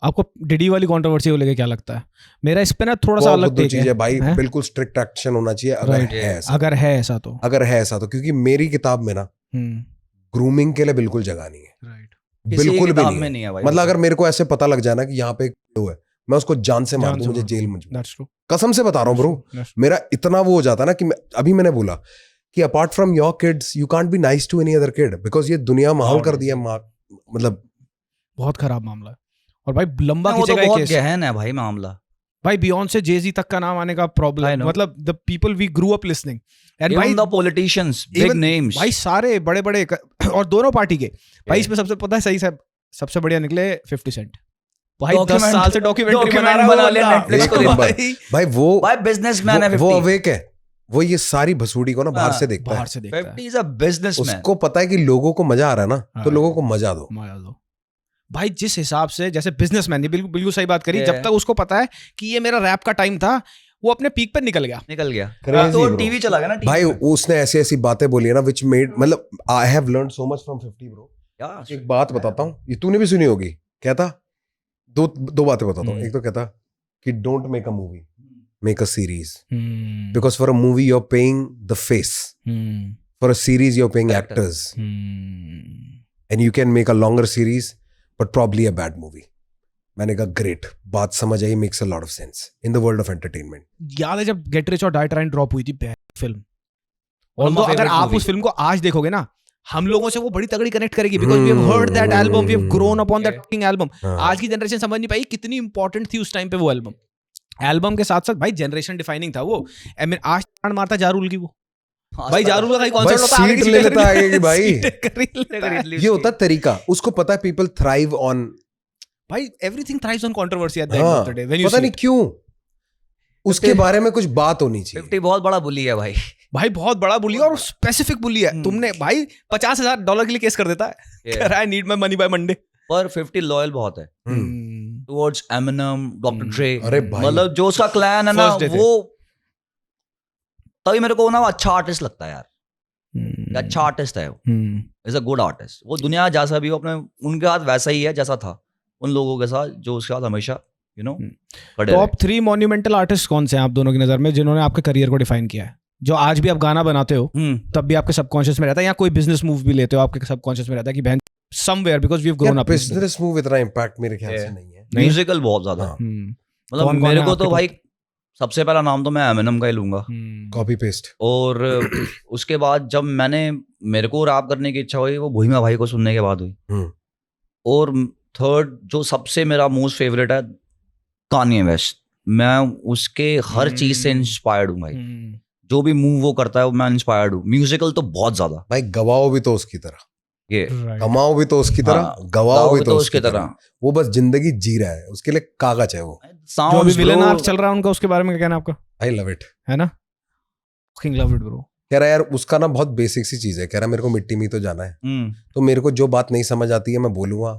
आपको डिडी वाली कंट्रोवर्सी को लेके क्या लगता है? मेरा इस पे ना थोड़ा सा अलग टेक चीज है भाई, हैं? बिल्कुल स्ट्रिक्ट एक्शन होना चाहिए अगर Right. है ऐसा। अगर है ऐसा तो अगर है ऐसा तो, क्योंकि मेरी किताब में ना ग्रूमिंग के लिए बिल्कुल जगह नहीं है, राइट, बिल्कुल भी किताब नहीं में है। नहीं है भाई। मतलब अगर मेरे को ऐसे पता लग जाए ना कि यहाँ पे एक वो है, मैं उसको जान से मार दूं, मुझे जेल में दैट्स ट्रू, कसम से बता रहा हूँ ब्रो। मेरा इतना वो हो जाता ना कि अभी मैंने बोला कि apart from your kids you can't be nice to any other kid, because ये दुनिया माहौल कर दिया मतलब बहुत खराब मामला है। और भाई लंबा वो तो खींचेगा बहुत केस गहन है भाई मामला। भाई, बियॉन्ड से जे-ज़ी तक का नाम आने का प्रॉब्लम, मतलब the people we grew up listening and भाई Even the politicians, big even names. भाई सारे बड़े बड़े और दोनों पार्टी के भाई, इसमें सबसे पता है सही से सबसे बढ़िया निकले 50 सेंट भाई। 10 साल से डॉक्यूमेंट्री बना रहा है बना लिया Netflix एक को। नंबर। भाई वो भाई बिजनेसमैन है वो 50। अवेक है, वो ये सारी भसूड़ी को ना बाहर हाँ, से देखता है। बाहर से देखता है, 50 is a businessman. उसको पता है कि लोगों को मजा आ रहा है ना, तो हाँ। लोगों को मजा दो। मजा दो भाई। जिस हिसाब से जैसे बिजनेसमैन ने बिल्कुल बिल्कुल सही बात करी, Yeah. जब तक उसको पता है कि ये मेरा रैप का टाइम था, वो अपने पीक पे निकल गया। निकल गया। Crazy तो bro. टीवी चला गया ना। TV भाई में। उसने ऐसी ऐसी बातें बोली है ना विच मेड, मतलब I have learned so much from 50 bro. Yeah, एक बात बताता हूँ, ये तूने भी सुनी होगी। कहता दो बातें बताता हूँ। एक तो कहता कि don't make a movie, make a series, because for a movie you are paying the face, for a series you are paying actors, and you can make a longer series but probably a bad movie. मैंने कहा ग्रेट, बात समझ आई, makes a lot of sense in the world of entertainment. याद है जब गेट रिच और डाई ट्राइन ड्रॉप हुई थी फिल्म, One of my और अगर favorite आप movie. उस फिल्म को आज देखोगे ना, हम लोगों से वो बड़ी तगड़ी कनेक्ट करेगी, because we have heard that album, we have grown up on that fucking album. आज की जनरेशन समझ नहीं पाई कितनी इंपॉर्टेंट थी उस टाइम पे वो एल्बम। एल्बम के साथ साथ भाई जनरेशन डिफाइनिंग था वो। आई मीन आज ताड़ मारता जारूल की वो भाई, जारूल का कहीं कॉन्सर्ट होता है, आगे सीट की ले सीटें लेता खरीद- आगे की भाई। सीटें खरीद लेता है। ये होता है तरीका, उसको पता है पीपल थ्राइव ऑन। भाई everything thrives on controversy at the end of the day, when you पता नहीं क्यों उसके बारे में कुछ बात होनी चाहिए। 50 बहुत बड़ा बुली है भाई। भाई बहुत बड़ा बुली है और स्पेसिफिक बुली है। तुमने भाई $50,000 के लिए केस कर देता है, कह रहा है need my money by Monday. पर 50 लॉयल बहुत है टुवर्ड्स एमिनम, डॉक्टर ड्रे। अरे भाई। मतलब जो उसका क्लैन है ना, First day थे। वो तभी मेरे को ना वो अच्छा आर्टिस्ट लगता है यार। अच्छा आर्टिस्ट है वो, इज अ गुड आर्टिस्ट। वो दुनिया जैसा भी हो, अपने उनके साथ वैसा ही है जैसा था उन लोगों के साथ जो उसके साथ हमेशा खड़े रहे। टॉप 3 मॉन्यूमेंटल आर्टिस्ट कौन से हैं आप दोनों की नजर में, जिन्होंने आपके करियर को डिफाइन किया है, जो आज भी आप गाना बनाते हो तब भी आपके सबकॉन्शियस में रहता है, या कोई बिजनेस मूव भी लेते हो आपके सबकॉन्शियस में रहता है कि बहन somewhere because we have grown up. Business move इतना इम्पैक्ट मेरे ख्याल से नहीं है। म्यूजिकल बहुत ज्यादा हाँ। मतलब कौन-कौन मेरे है को तो आपके भाई सबसे पहला नाम तो मैं एमिनम का ही लूंगा। Copy paste. और उसके बाद जब मेरे को रैप करने की इच्छा हुई वो भूमिया भाई को सुनने के बाद हुई। और थर्ड जो सबसे मेरा मोस्ट फेवरेट है कान्ये वेस्ट। मैं उसके हर चीज से इंस्पायर्ड हूँ भाई। जो भी मूव वो करता है वो मैं इंस्पायर्ड हूँ। म्यूजिकल तो बहुत ज्यादा। भाई गवाओ भी तो उसकी तरह, ये कमाओ भी तो उसकी तरह, हाँ, गवाओ भी तो उसकी तरह। वो बस जिंदगी जी रहा है, उसके लिए कागज है वो। जो अभी Sounds विलेन bro, आर्क चल रहा है उनका, उसके बारे में क्या कहना है आपका? आई लव इट, है ना, फकिंग लव इट ब्रो। कह रहा है यार उसका ना बहुत बेसिक सी चीज है। कह रहा है मेरे को मिट्टी में तो जाना है, तो मेरे को जो बात नहीं समझ आती है मैं बोलूंगा।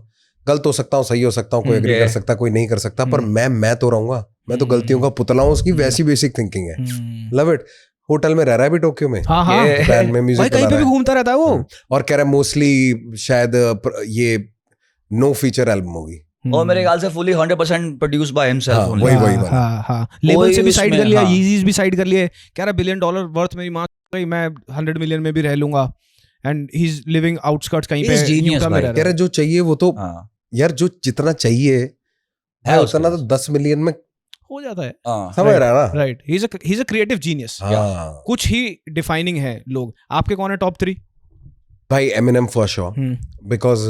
गलत हो सकता हूँ, सही हो सकता हूँ, कोई एग्री कर सकता, कोई नहीं कर सकता, पर मैं तो रहूंगा। मैं तो गलतियों का पुतला हूँ उसकी, वैसी बेसिक थिंकिंग है। Love it. होटल में रह रहा है भी टोक्यो में, हाँ हाँ बैंड में म्यूजिक भाई कहीं पे भी घूमता रहता है वो। और कह रहा है मोस्टली शायद ये नो फीचर एल्बम होगी, और मेरे ख्याल से फुली 100% प्रोड्यूस बाय हिमसेल्फ हाँ, ओनली। वही बात। हाँ लेवल से भी साइड कर उसमें, लिया, हाँ। Yeezys भी साइड कर लिए। कह रहा $1 बिलियन वर्थ मेरी माँ गई, मैं 100 मिलियन में भी रह लूंगा। And he is living outskirts कहीं पे, He is genius यूटा में भाई। रह कह रहा रहे है। जो चाहिए वो तो हाँ, यार जो जितना चाहिए है उतना तो 10 मिलियन में हो जाता है। हाँ। समझ रहा है ना। Right, he is a creative genius. हाँ कुछ ही डिफाइनिंग है लोग। आपके कौन है टॉप 3? भाई एमिनेम फॉर श्योर, बिकॉज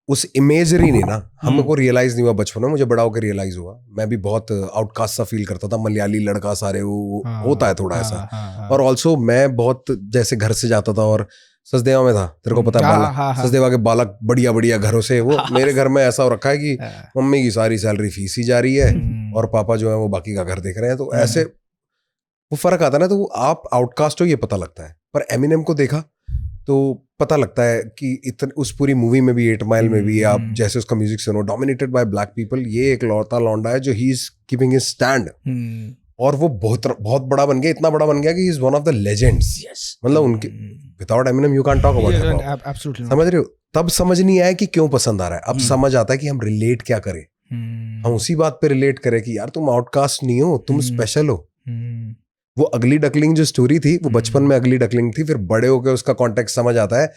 उस इमेजरी ने ना हम को रियलाइज नहीं हुआ बचपन में, मुझे बड़ा होकर रियलाइज हुआ। मैं भी बहुत आउटकास्ट सा फील करता था, मलयाली लड़का सारे वो होता है थोड़ा ऐसा। और ऑल्सो मैं बहुत जैसे घर से जाता था और सचदेवा में था, तेरे को पता है बालक, सचदेवा के बालक बढ़िया बढ़िया घरों से। वो मेरे घर में ऐसा हो रखा है कि मम्मी की सारी सैलरी फीस ही जा रही है और पापा जो है वो बाकी का घर देख रहे हैं। तो ऐसे वो फर्क आता है ना, तो आप आउटकास्ट हो ये पता लगता है। पर एमिनेम को देखा तो पता लगता है कि इतने उस पूरी मूवी में भी 8 माइल में भी आप जैसे उसका म्यूजिक सुनो, डोमिनेटेड बाय ब्लैक पीपल, ये एक लौटा लौंडा है जो he is keeping his stand. और वो बहुत बहुत बड़ा बन गया, इतना बड़ा बन गया कि he is one of the legends. मतलब उनके without Eminem you can't talk about hip hop, absolutely. समझ रहे हो? तब समझ नहीं आया कि क्यों पसंद आ रहा है, अब समझ आता है कि हम रिलेट क्या करें, हम उसी बात पे रिलेट करें कि यार तुम आउटकास्ट नहीं हो, तुम स्पेशल हो। वो अगली डकलिंग जो स्टोरी थी वो बचपन में अगली डकलिंग थी, फिर बड़े होकर उसका कॉन्टेक्स्ट समझ आता है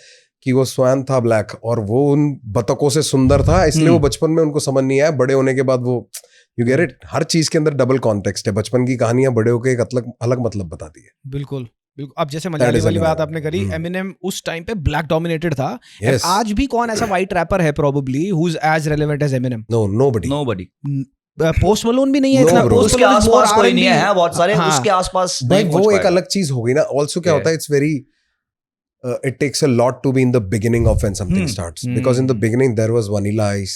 कि वो स्वयं था ब्लैक और वो उन बतखों से सुंदर था, इसलिए वो बचपन में उनको समझ नहीं आया, बड़े होने के बाद वो यू गेट इट। हर चीज के अंदर डबल कॉन्टेक्स्ट है, बचपन की कहानियां बड़े होकर एक अलग मतलब बताती है। बिल्कुल बिल्कुल। अब जैसे मलयाली वाली बात आपने करी, एमिनेम उस टाइम पे ब्लैक डोमिनेटेड था। Yes. आज भी कौन ऐसा व्हाइट रैपर है probably who is as relevant as Eminem? No, nobody. Post Malone भी नहीं है No, इतना, bro. पोस्ट उसके आसपास कोई नहीं है, बहुत सारे हाँ। उसके आसपास भाई नहीं वो पहुंच एक पाए। अलग चीज हो गई ना। ऑल्सो क्या होता है, it's very it takes a lot to be in the beginning of when something starts, because in the beginning there was Vanilla Ice,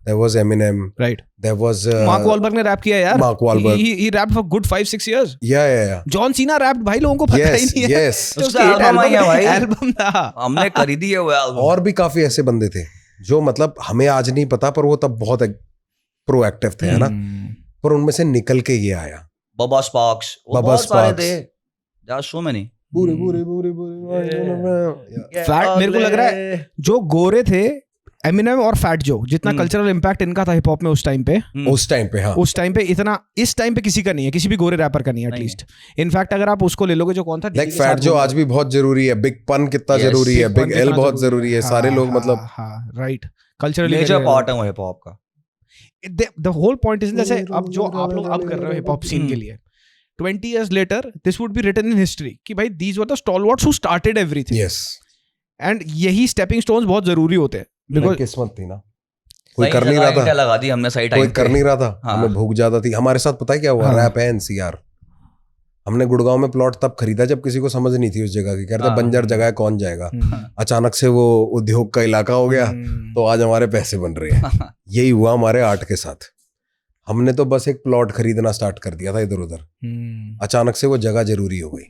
there was Eminem, right. there was Mark Wahlberg ने रैप किया यार, Mark Wahlberg. he rapped for good 5-6 years। yeah John Cena wrapped, भाई लोगों को पता ही yes नहीं है। yes उसका एल्बम आई है भाई, एल्बम था, हमने खरीदी है वो एल्बम। और भी काफी ऐसे बंदे थे जो मतलब हमें आज नहीं पता, पर वो तब बहुत प्रोएक्टिव थे, है ना, पर उनमें से निकल के ये आया। बबा स्पार्क्स, वो Bubba बहुत सारे Sparks. थे, there are so many। पूरे फैट मेरे को लग रहा है जो गोरे थे एमिनेम और फैट जो, जितना कल्चरल इम्पैक्ट इनका था हिप हॉप में उस टाइम पे, उस टाइम पे, हाँ, उस टाइम पे इतना इस टाइम पे किसी का नहीं है, किसी भी गोरे रैपर का नहीं है एटलीस्ट। इनफैक्ट अगर आप उसको ले लोगे जो कौन था लाइक फैट जो आज भी बहुत जरूरी है, बिग पन कितना जरूरी है, बिग एल बहुत जरूरी है, सारे लोग मतलब राइट कल्चरली मेजर पार्ट है वो हिप हॉप का। द होल पॉइंट इज जैसे अब जो आप लोग अब कर रहे हो हिप हॉप सीन के लिए, 20 years later this would be written in history कि भाई these were the stalwarts who started everything। yes, and यही stepping stones बहुत जरूरी होते हैं, because किस्मत थी ना, कोई कर नहीं रहा था, लगा दी हमने सही टाइम कोई पे। कर नहीं रहा था, हाँ। हमें भूख ज्यादा थी। हमारे साथ पता है क्या हुआ, रैप है एनसीआर, हमने गुड़गांव में प्लॉट तब खरीदा जब किसी को समझ नहीं थी उस जगह की, कहते बंजर जगह है कौन जाएगा, अचानक से वो उद्योग का इलाका हो गया, तो आज हमारे पैसे बन रहे हैं। यही हुआ हमारे आर्ट के साथ, हमने तो बस एक प्लॉट खरीदना स्टार्ट कर दिया था इधर उधर, अचानक से वो जगह जरूरी हो गई,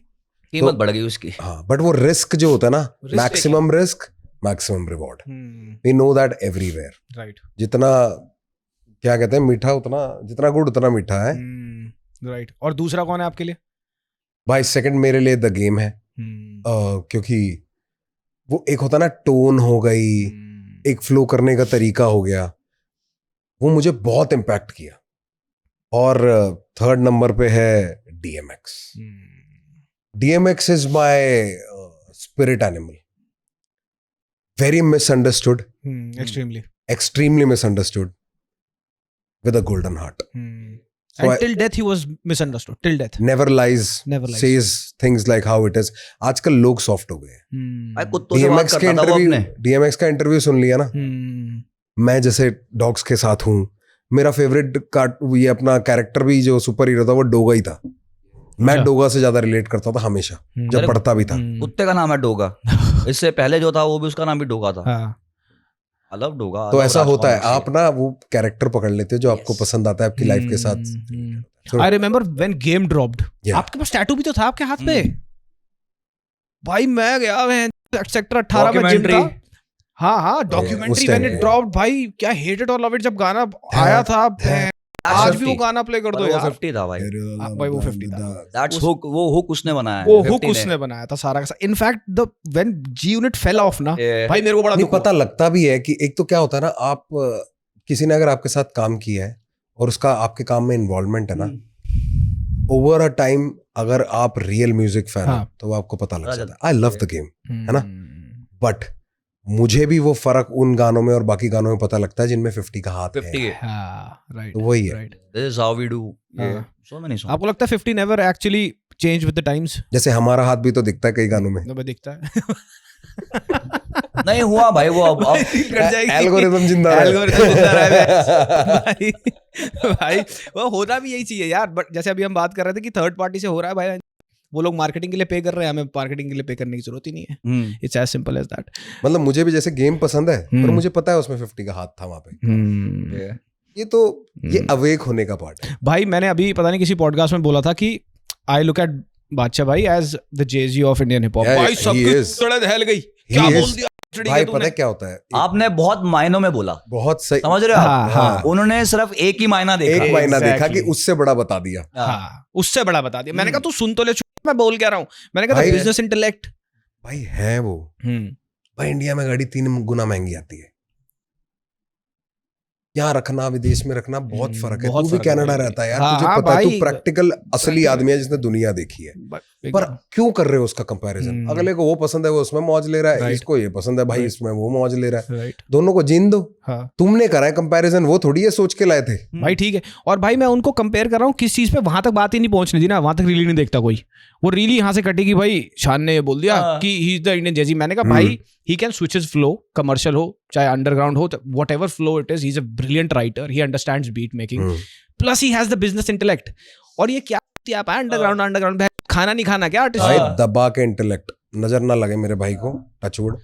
कीमत बढ़ गई उसकी। हाँ, बट वो रिस्क जो होता है ना, maximum risk maximum reward, we know that everywhere. Right जितना क्या कहते हैं मीठा उतना, जितना गुड़ उतना मीठा है। राइट। और दूसरा कौन है आपके लिए? भाई सेकंड मेरे लिए द गेम है, क्योंकि वो एक होता ना टोन हो गई, एक फ्लो करने का तरीका हो गया, वो मुझे बहुत इम्पैक्ट किया। और थर्ड नंबर पे है DMX। DMX is my spirit animal, very misunderstood, extremely misunderstood, with a golden heart. And till death he was misunderstood, till death. Never lies, Never lies. says things like how it is. आजकल लोग सॉफ्ट हो गए। भाई कुत्तों से बात करता था वो अपने। DMX का इंटरव्यू सुन लिया ना, मैं जैसे डॉग्स के साथ हूँ, मेरा फेवरेट ये अपना कैरेक्टर भी जो सुपर हीरो था वो डोगा ही था, मैं डोगा से ज्यादा रिलेट करता था हमेशा जब पढ़ता भी था। कुत्ते का नाम है डोगा, इससे पहले जो था वो भी उसका नाम भी डोगा था। I love Doga. तो ऐसा होता है, आप ना वो कैरेक्टर पकड़ लेते हो जो आपको पसंद आता है आपकी लाइफ के साथ। I remember when game dropped, आपके पास टैटू भी तो था आपके हाथ पे। भाई मैं गया सेक्टर 18 में जिम था, हाँ डॉक्यूमेंट्री व्हेन इट ड्रॉप्ड, भाई क्या हेट इट और लव इट, जब गाना आया था आज भी वो गाना प्ले कर दो यार। 50 था भाई, भाई वो 50 था। दैट्स हुक, वो हुक उसने बनाया है, वो हुक उसने बनाया था सारा का सारा। In fact the when G unit fell off ना, भाई मेरे को बड़ा नहीं दुख पता लगता भी है कि एक तो क्या होता है ना, आप किसी ने अगर आपके साथ काम किया है और उसका आपके काम में इन्वॉल्वमेंट है ना, ओवर अ टाइम अगर आप रियल म्यूजिक फैन हो तो आपको पता लग जाता है। आई लव द गेम, है ना, बट मुझे भी वो फर्क उन गानों में और बाकी गानों में पता लगता है जिनमें 50 का हाथ 50 है। राइट, तो वही है, this is how we do so many songs. आपको लगता है 50 never actually change with the times? जैसे हमारा हाथ भी तो दिखता है कई गानों में, तो दिखता है नहीं हुआ भाई, वो अब एल्गोरिथम जिंदा भाई भाई वो होना भी यही चाहिए यार। बट जैसे अभी हम बात कर रहे थे कि थर्ड पार्टी से हो रहा है भाई, वो लोग मार्केटिंग के लिए पे कर रहे हैं, हमें मार्केटिंग के लिए पे करने की जरूरत ही नहीं है। It's as simple as that. मतलब मुझे भी जैसे गेम पसंद है, पर मुझे पता है उसमें 50 का हाथ था वहां पे। ये तो ये अवेक होने का पार्ट है भाई। मैंने अभी पता नहीं किसी पॉडकास्ट में बोला था कि आई लुक एट बादशाह भाई as the JG of Indian hip hop. भाई सबकी सड़क हिल गई, क्या बोल दिया भाई। पता है क्या होता है, आपने बहुत मायनों में बोला, बहुत सही, समझ रहे हो आप? हाँ। उन्होंने सिर्फ एक ही मायना देखा, एक मायना देखा कि उससे बड़ा बता दिया। हाँ, उससे बड़ा बता दिया। मैंने कहा तू सुन तो ले, मैं बोल क्या रहा हूँ, मैंने कहा बिजनेस इंटेलेक्ट भाई है वो, भाई इंडिया में गाड़ी 3 गुना महंगी आती है, यहाँ रखना विदेश में रखना बहुत फर्क है। तू भी कनाडा रहता है यार, तुझे पता है, तू प्रैक्टिकल असली आदमी है जिसने दुनिया देखी है। पर क्यों कर रहे हो उसका कंपैरिजन? अगले को वो पसंद है वो उसमें मौज ले रहा है, इसको ये पसंद है भाई इसमें वो मौज ले रहा है, दोनों को जीन दो। तुमने करा है कंपैरिजन, वो थोड़ी ये सोच के लाए थे भाई। ठीक है, और भाई मैं उनको कंपेयर कर रहा हूँ किस चीज पे, वहां तक बात ही नहीं पहुंचनी थी ना, वहां तक रीली नहीं देखता कोई, वो रीली यहाँ से कटेगी। भाई शान ने ये बोल दिया कि he is the Indian jazzy, मैंने कहा भाई he can switch his flow, commercial हो चाहे अंडरग्राउंड हो, whatever flow it is, he's a brilliant writer, he understands beat making, plus he has the business intellect। और ये क्या आप अंडरग्राउंड खाना नहीं खाना क्या आर्टिस्ट? भाई दबा के इंटेलेक्ट, नजर ना लगे मेरे भाई को, टचवुड,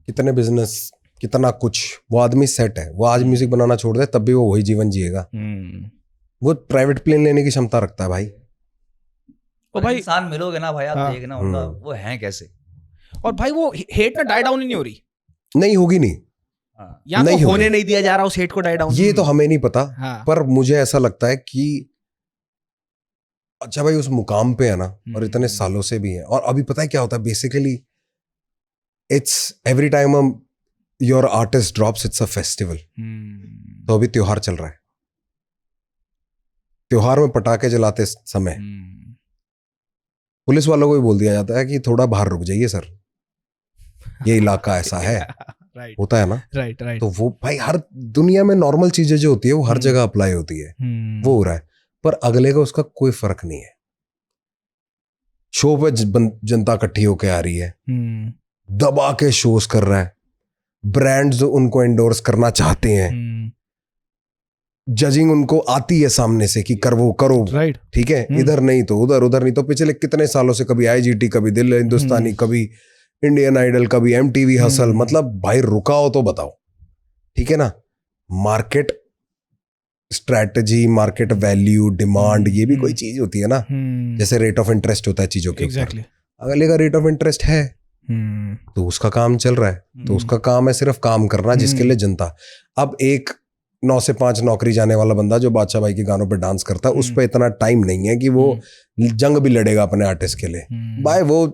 कितने बिजनेस कितना कुछ, वो आदमी सेट है, वो आज म्यूजिक बनाना छोड़ दे तब भी वो वही जीवन जिएगा। वो प्राइवेट प्लेन लेने की क्षमता रखता है भाई। और भाई इंसान मिलोगे ना भाई, आप देखना वो है कैसे। और भाई वो हेट ना डाई डाउन ही नहीं हो रही, नहीं होगी नहीं, या तो होने नहीं दिया जा रहा उस हेट को डाई डाउन, ये तो हमें नहीं पता। पर मुझे ऐसा लगता है कि अच्छा भाई उस मुकाम पे है ना, और इतने सालों से भी है। और अभी पता है क्या होता है basically, it's every time your artist drops it's a festival. तो अभी त्योहार चल रहा है, त्योहार में पटाखे जलाते समय पुलिस वालों को भी बोल दिया जाता है कि थोड़ा बाहर रुक जाइए सर, ये इलाका ऐसा है। right. होता है ना, राइट राइट। तो वो भाई हर दुनिया में नॉर्मल चीजें जो होती है वो हर जगह अप्लाई होती है, वो हो रहा है। पर अगले का उसका कोई फर्क नहीं है। शो पे जनता इकट्ठी होके आ रही है, दबा के शोज कर रहा है, ब्रांड्स उनको एंडोर्स करना चाहते हैं, जजिंग उनको आती है सामने से कि कर वो करो, राइट ठीक है, इधर नहीं तो उधर, उधर नहीं तो पिछले कितने सालों से कभी IGT, कभी दिल हिंदुस्तानी, कभी इंडियन आइडल, कभी MTV हसल। मतलब भाई रुका हो तो बताओ, ठीक है ना। Market strategy, market value, demand, ये भी कोई चीज होती है ना, जैसे रेट ऑफ इंटरेस्ट होता है चीजों के ऊपर। अगले का रेट ऑफ इंटरेस्ट है तो उसका काम चल रहा है, तो उसका काम है सिर्फ काम करना जिसके लिए जनता। अब एक 9 से 5 नौकरी जाने वाला बंदा जो बादशाह भाई के गानों पे डांस करता है, उस पर इतना टाइम नहीं है कि वो जंग भी लड़ेगा अपने आर्टिस्ट के लिए। भाई वो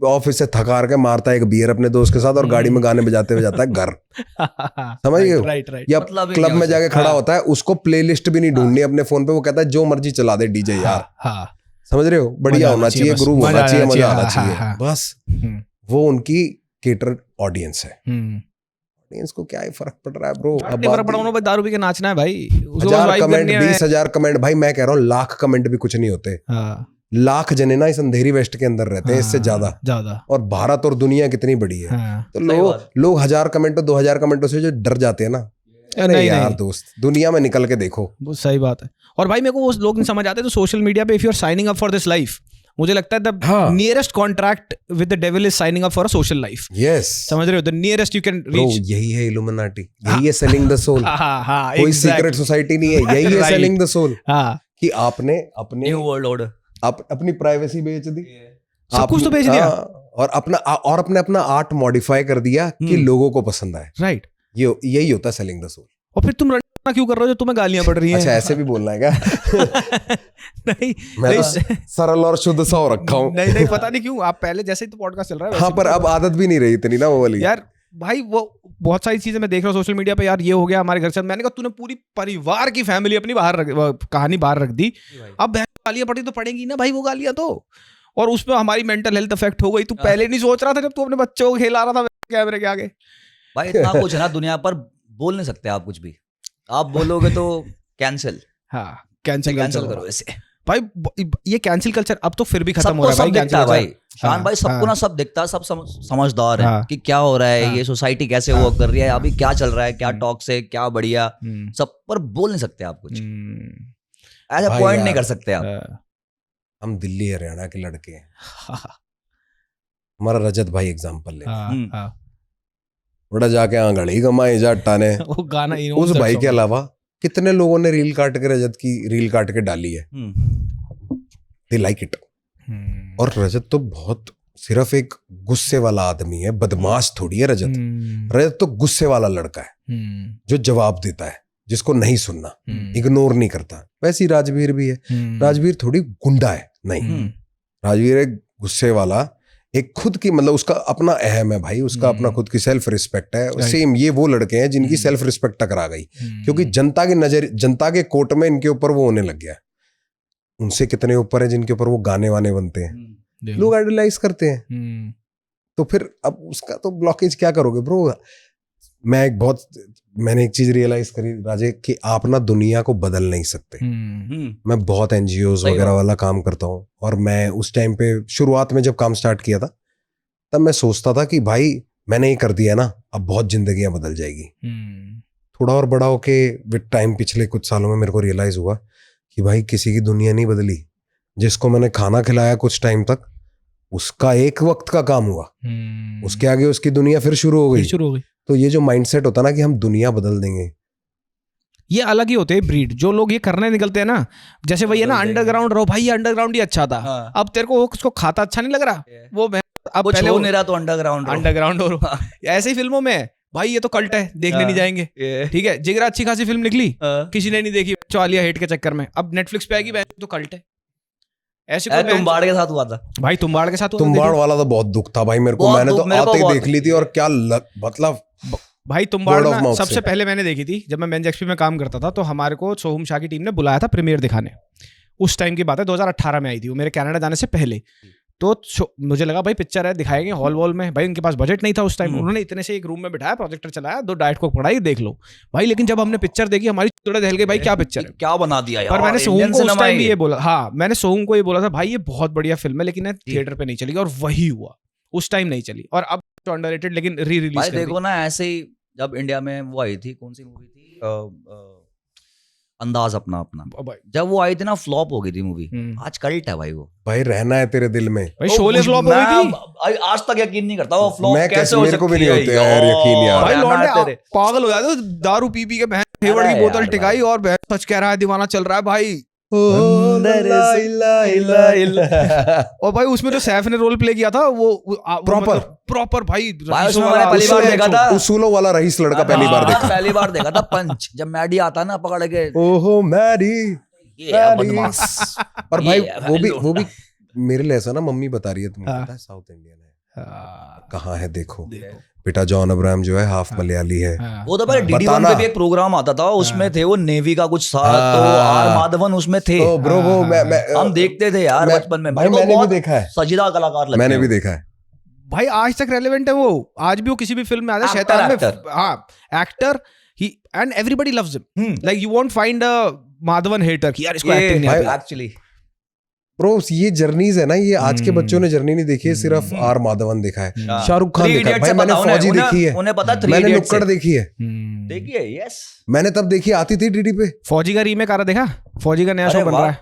ऑफिस से थकार के मारता है एक बियर अपने दोस्त के साथ और गाड़ी में गाने बजाते हुए जाता है घर, समझ गए? या क्लब में जाके खड़ा होता है, उसको प्लेलिस्ट भी नहीं ढूंढनी अपने फोन पे, वो कहता है जो मर्जी चला दे डीजे यार, समझ रहे हो, बढ़िया होना चाहिए, ग्रूव होना चाहिए, मजा आना चाहिए, बस। वो उनकी केटर ऑडियंस है। ऑडियंस को क्या ही फर्क पड़ रहा है ब्रो? अब फर्क दारू पी के नाचना है भाई। 1000 कमेंट, 20,000 कमेंट, भाई मैं कह रहा हूँ लाख कमेंट भी कुछ नहीं होते। लाख जने ना इस अंधेरी वेस्ट के अंदर रहते हैं, इससे ज्यादा। और भारत और दुनिया कितनी बड़ी है, तो लोग 1000 कमेंटों 2000 कमेंटों से जो डर जाते हैं ना, अरे यार दोस्त दुनिया में निकल के देखो। वो सही बात है। और भाई मेरे को वो लोग नहीं समझ आते, तो सोशल मीडिया पे if you are signing up for this life, मुझे लगता है the nearest contract with the devil is signing up for a social life. Yes, समझ रहे हो, the nearest you can reach. यही है इल्यूमिनाटी, यही है सेलिंग द सोल। कोई सीक्रेट सोसाइटी नहीं है, यही है सेलिंग द सोल। कि आपने अपने न्यू वर्ल्ड ऑर्डर, आप अपनी प्राइवेसी बेच दी, सब कुछ तो बेच दिया, और अपने अपना आर्ट मॉडिफाई कर दिया कि लोगों को पसंद आए। राइट, यही होता है सेलिंग द सोल। और फिर तुम रटना क्यों कर रहे हो जो तुम्हें गालियां पड़ रही हैं? अच्छा ऐसे भी बोलना है क्या? नहीं, मैं तो सरल और शुद्ध सा हो रखा हूँ। नहीं पता नहीं क्यों, आप पहले जैसे ही तो पॉडकास्ट चल रहा है। हाँ, पर अब आदत भी नहीं रही इतनी ना वो वाली यार। भाई वो बहुत सारी चीजें मैं देख रहा हूँ सोशल मीडिया पे, यार ये हो गया हमारे घर से। मैंने कहा तूने पूरी परिवार की फैमिली अपनी कहानी बाहर रख दी, अब गालियां पड़ी तो पड़ेंगी ना भाई वो गालियां तो। और उसमें हमारी मेंटल हेल्थ अफेक्ट हो गई। तू पहले नहीं सोच रहा था जब तू अपने बच्चों को खेला रहा था कैमरे के आगे? भाई इतना कुछ है ना दुनिया पर, बोल नहीं सकते आप कुछ भी। आप बोलोगे तो कैंसिल, हाँ कैंसिल करो ऐसे। भाई ये कैंसिल कल्चर अब तो फिर भी खत्म हो रहा है भाई। शान भाई सबको ना सब दिखता है, सब समझदार है कि क्या हो रहा है, ये सोसाइटी कैसे वर्क कर रही है, अभी क्या चल रहा है, क्या टॉक्स है, क्या बढ़िया, सब पर बोल नहीं सकते आप कुछ, ऐसा पॉइंट नहीं कर सकते आप। हम दिल्ली हरियाणा के लड़के हैं, हमारा रजत भाई एग्जाम्पल ले, बड़ा जाके आंगड़ी कमाई जाटा ने वो गाना। उस भाई के अलावा कितने लोगों ने रील काट के रजत की रील काट के डाली है, दे लाइक इट। और रजत तो बहुत सिर्फ एक गुस्से वाला आदमी है, बदमाश थोड़ी है रजत। रजत तो गुस्से वाला लड़का है जो जवाब देता है, जिसको नहीं सुनना, इग्नोर नहीं करता। वैसे ही राजवीर भी है। राजवीर थोड़ी गुंडा है, नहीं, राजवीर एक गुस्से वाला, एक खुद की मतलब उसका अपना अहम है भाई, उसका अपना खुद की सेल्फ रिस्पेक्ट है। सेम ये वो लड़के हैं जिनकी सेल्फ रिस्पेक्ट टकरा गई, क्योंकि जनता की नजर, जनता के कोर्ट में इनके ऊपर वो होने लग गया। उनसे कितने ऊपर है जिनके ऊपर वो गाने वाने बनते हैं, लोग आइडलाइज करते हैं। तो फिर अब उसका तो ब्लॉकेज क्या करोगे ब्रो। मैंने एक चीज रियलाइज करी राजे कि आप ना दुनिया को बदल नहीं सकते। मैं बहुत एनजीओज वगैरह वाला काम करता हूँ, और मैं उस टाइम पे शुरुआत में जब काम स्टार्ट किया था तब मैं सोचता था कि भाई मैंने ये कर दिया ना, अब बहुत जिंदगियां बदल जाएगी। थोड़ा और बड़ा होके विद टाइम पिछले कुछ सालों में मेरे को रियलाइज हुआ कि भाई किसी की दुनिया नहीं बदली। जिसको मैंने खाना खिलाया कुछ टाइम तक, उसका एक वक्त का काम हुआ, उसके आगे उसकी दुनिया फिर शुरू हो गई। तो ये जो माइंडसेट होता है ना कि हम दुनिया बदल देंगे, ये अलग ही होते हैं ब्रीड। जो लोग ये करने निकलते हैं ना, जैसे वही है ना, अंडरग्राउंड रहो भाई, ये अंडरग्राउंड ही अच्छा था। अब तेरे को उसको खाता अच्छा नहीं लग रहा, वो अब वो पहले छोड़ नहीं रहा तो अंडरग्राउंड हो ऐसे ही फिल्मों में भाई ये तो कल्ट है, देखने नहीं जाएंगे। ठीक है, जिगरा अच्छी खासी फिल्म निकली, किसी ने नहीं देखी, चालिया हिट के चक्कर में अब नेटफ्लिक्स पे आएगी, तो कल्ट है। ऐसे कोई तुम्बाड़ के साथ हुआ था भाई, तुम्बाड़ के साथ तुम्बाड़ वाला तो बहुत दुख था भाई मेरे को। मैंने तो आते ही देख ली थी, और क्या मतलब भाई तुम्बाड़ ना सबसे पहले मैंने देखी थी जब मैं मेंस एक्सपी में काम करता था। तो हमारे को सोहम शाह की टीम ने बुलाया था प्रीमियर दिखाने। उस टाइम की बात है, 2018 में आई थी वो, मेरे कनाडा जाने से पहले। तो मुझे लगा भाई पिक्चर है, दिखाएंगे हॉल वॉल में। भाई उनके पास बजट नहीं था उस टाइम, उन्होंने इतने से एक रूम में बिठाया, प्रोजेक्टर चलाया, 2 डाइट को पढ़ाई, देख लो भाई। लेकिन जब हमने पिक्चर देखी हमारी चुड़े दहल गई भाई, क्या पिक्चर है, क्या बना दिया यार। पर मैंने सोहम को उस टाइम भी ये बोला, हाँ मैंने सोहम को ये बोला था भाई ये बहुत बढ़िया फिल्म है, लेकिन थिएटर पे नहीं चलेगी। और वही हुआ, उस टाइम नहीं चली, और अब तो अंडररेटेड, लेकिन री रिलीज देखो ना। ऐसे ही जब इंडिया में वो आई थी, कौन सी मूवी थी, अंदाज अपना, जब वो आई थी ना, फ्लॉप हो गई थी मूवी। आज कल्ट है भाई वो। भाई रहना है तेरे दिल में। भाई शोले फ्लॉप हो गई थी, आज तक यकीन नहीं करता वो फ्लॉप कैसे हो सकती है। मेरे को भी नहीं होते यार यकीन यार। भाई लौंडे पागल हो जाते, दारू पी के बहन फेवड़ की बोतल टिकाई और बहन सच कह रहा है, दीवाना चल रहा है भाई। और भाई उसमें जो सैफ ने रोल प्ले किया था वो प्रॉपर भाई पहली बार देखा था, उसूलों वाला रईस लड़का पहली बार देखा, पहली बार देखा था पंच, जब मैडी आता ना पकड़ के, ओहो मैडी। और भाई वो भी मेरे लिए ऐसा ना, मम्मी बता रही है तुम्हें पता है साउथ इंडियन है, कहाँ है देखो बेटा, जॉन अब्राहम जो है हाफ मलयाली है। वो तो भाई DD1 पे भी एक प्रोग्राम आता था, उसमें थे वो नेवी का कुछ साथ, तो आर माधवन उसमें थे। ब्रो वो हम देखते थे यार बचपन में। भाई मैंने भी देखा है, सजीदा कलाकार लगते हैं, मैंने भी देखा है भाई। आज तक रेलेवेंट है वो, आज भी वो किसी भी फिल्म में आता है, शैतान में। हाँ एक्टर ही, and everybody loves him. Like you won't find a Madhavan hater कि यार इसको एक्टिंग नहीं आती। एक्चुअली ब्रो ये जर्नीज है ना, ये आज के बच्चों ने जर्नी नहीं देखी है, सिर्फ आर माधवन देखा है, शाहरुख खान देखा है भाई, मैंने फौजी देखी है, उन्हें पता, मैंने नुक्कड़ देखी है, देखी है, यस मैंने तब देखी, आती थी डीडी पे। फौजी का रीमेक आ रहा, देखा? फौजी का नया शो बन रहा है,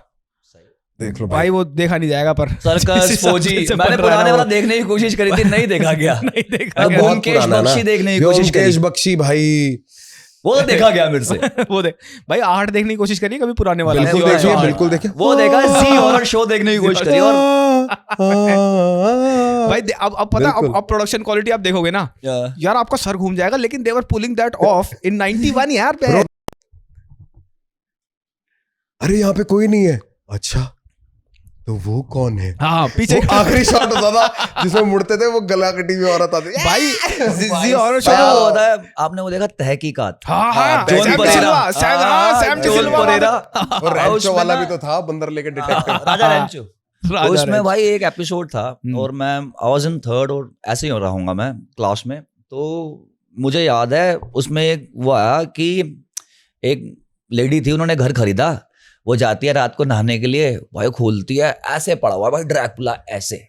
देख लो भाई। वो देखा नहीं जाएगा, पर सर्कस फौजी मैंने पुराने वाला देखने की कोशिश करी थी, नहीं देखा गया। नहीं देखा गया। ब्योमकेश बख्शी देखने की कोशिश करी, ब्योमकेश बख्शी भाई वो तो देखा गया मेरे से। वो देख भाई, 8 देखने की कोशिश करिए कभी पुराने वाला। बिल्कुल देखिए वो देखा, जी हॉरर शो देखने की कोशिश करी। और भाई अब पता, अब प्रोडक्शन क्वालिटी आप देखोगे ना यार, आपका सर घूम जाएगा। लेकिन दे वर पुलिंग दैट ऑफ इन 91 यार। अरे यहाँ पे कोई नहीं है, अच्छा तो वो कौन है? हाँ पीछे आखिरी शॉट होता था जिसमें मुड़ते थे, वो गला कटी हुई औरत आती भाई। जी हॉरर शो होता है, आपने वो देखा तहकीकात? हाँ John Pereira, Sam John Pereira, और रैंचो वाला भी तो था, बंदर लेके डिटेक्टिव, राजा रैंचो। उसमें भाई एक एपिसोड था, और मैं आई वाज इन 3rd और ऐसे ही हो रहा हूँ मैं क्लास में। तो मुझे याद है उसमें एक वो आया कि एक लेडी थी, उन्होंने घर खरीदा, वो जाती है रात को नहाने के लिए, भाई खोलती है, ऐसे पड़ा हुआ भाई ड्रैकुला, ऐसे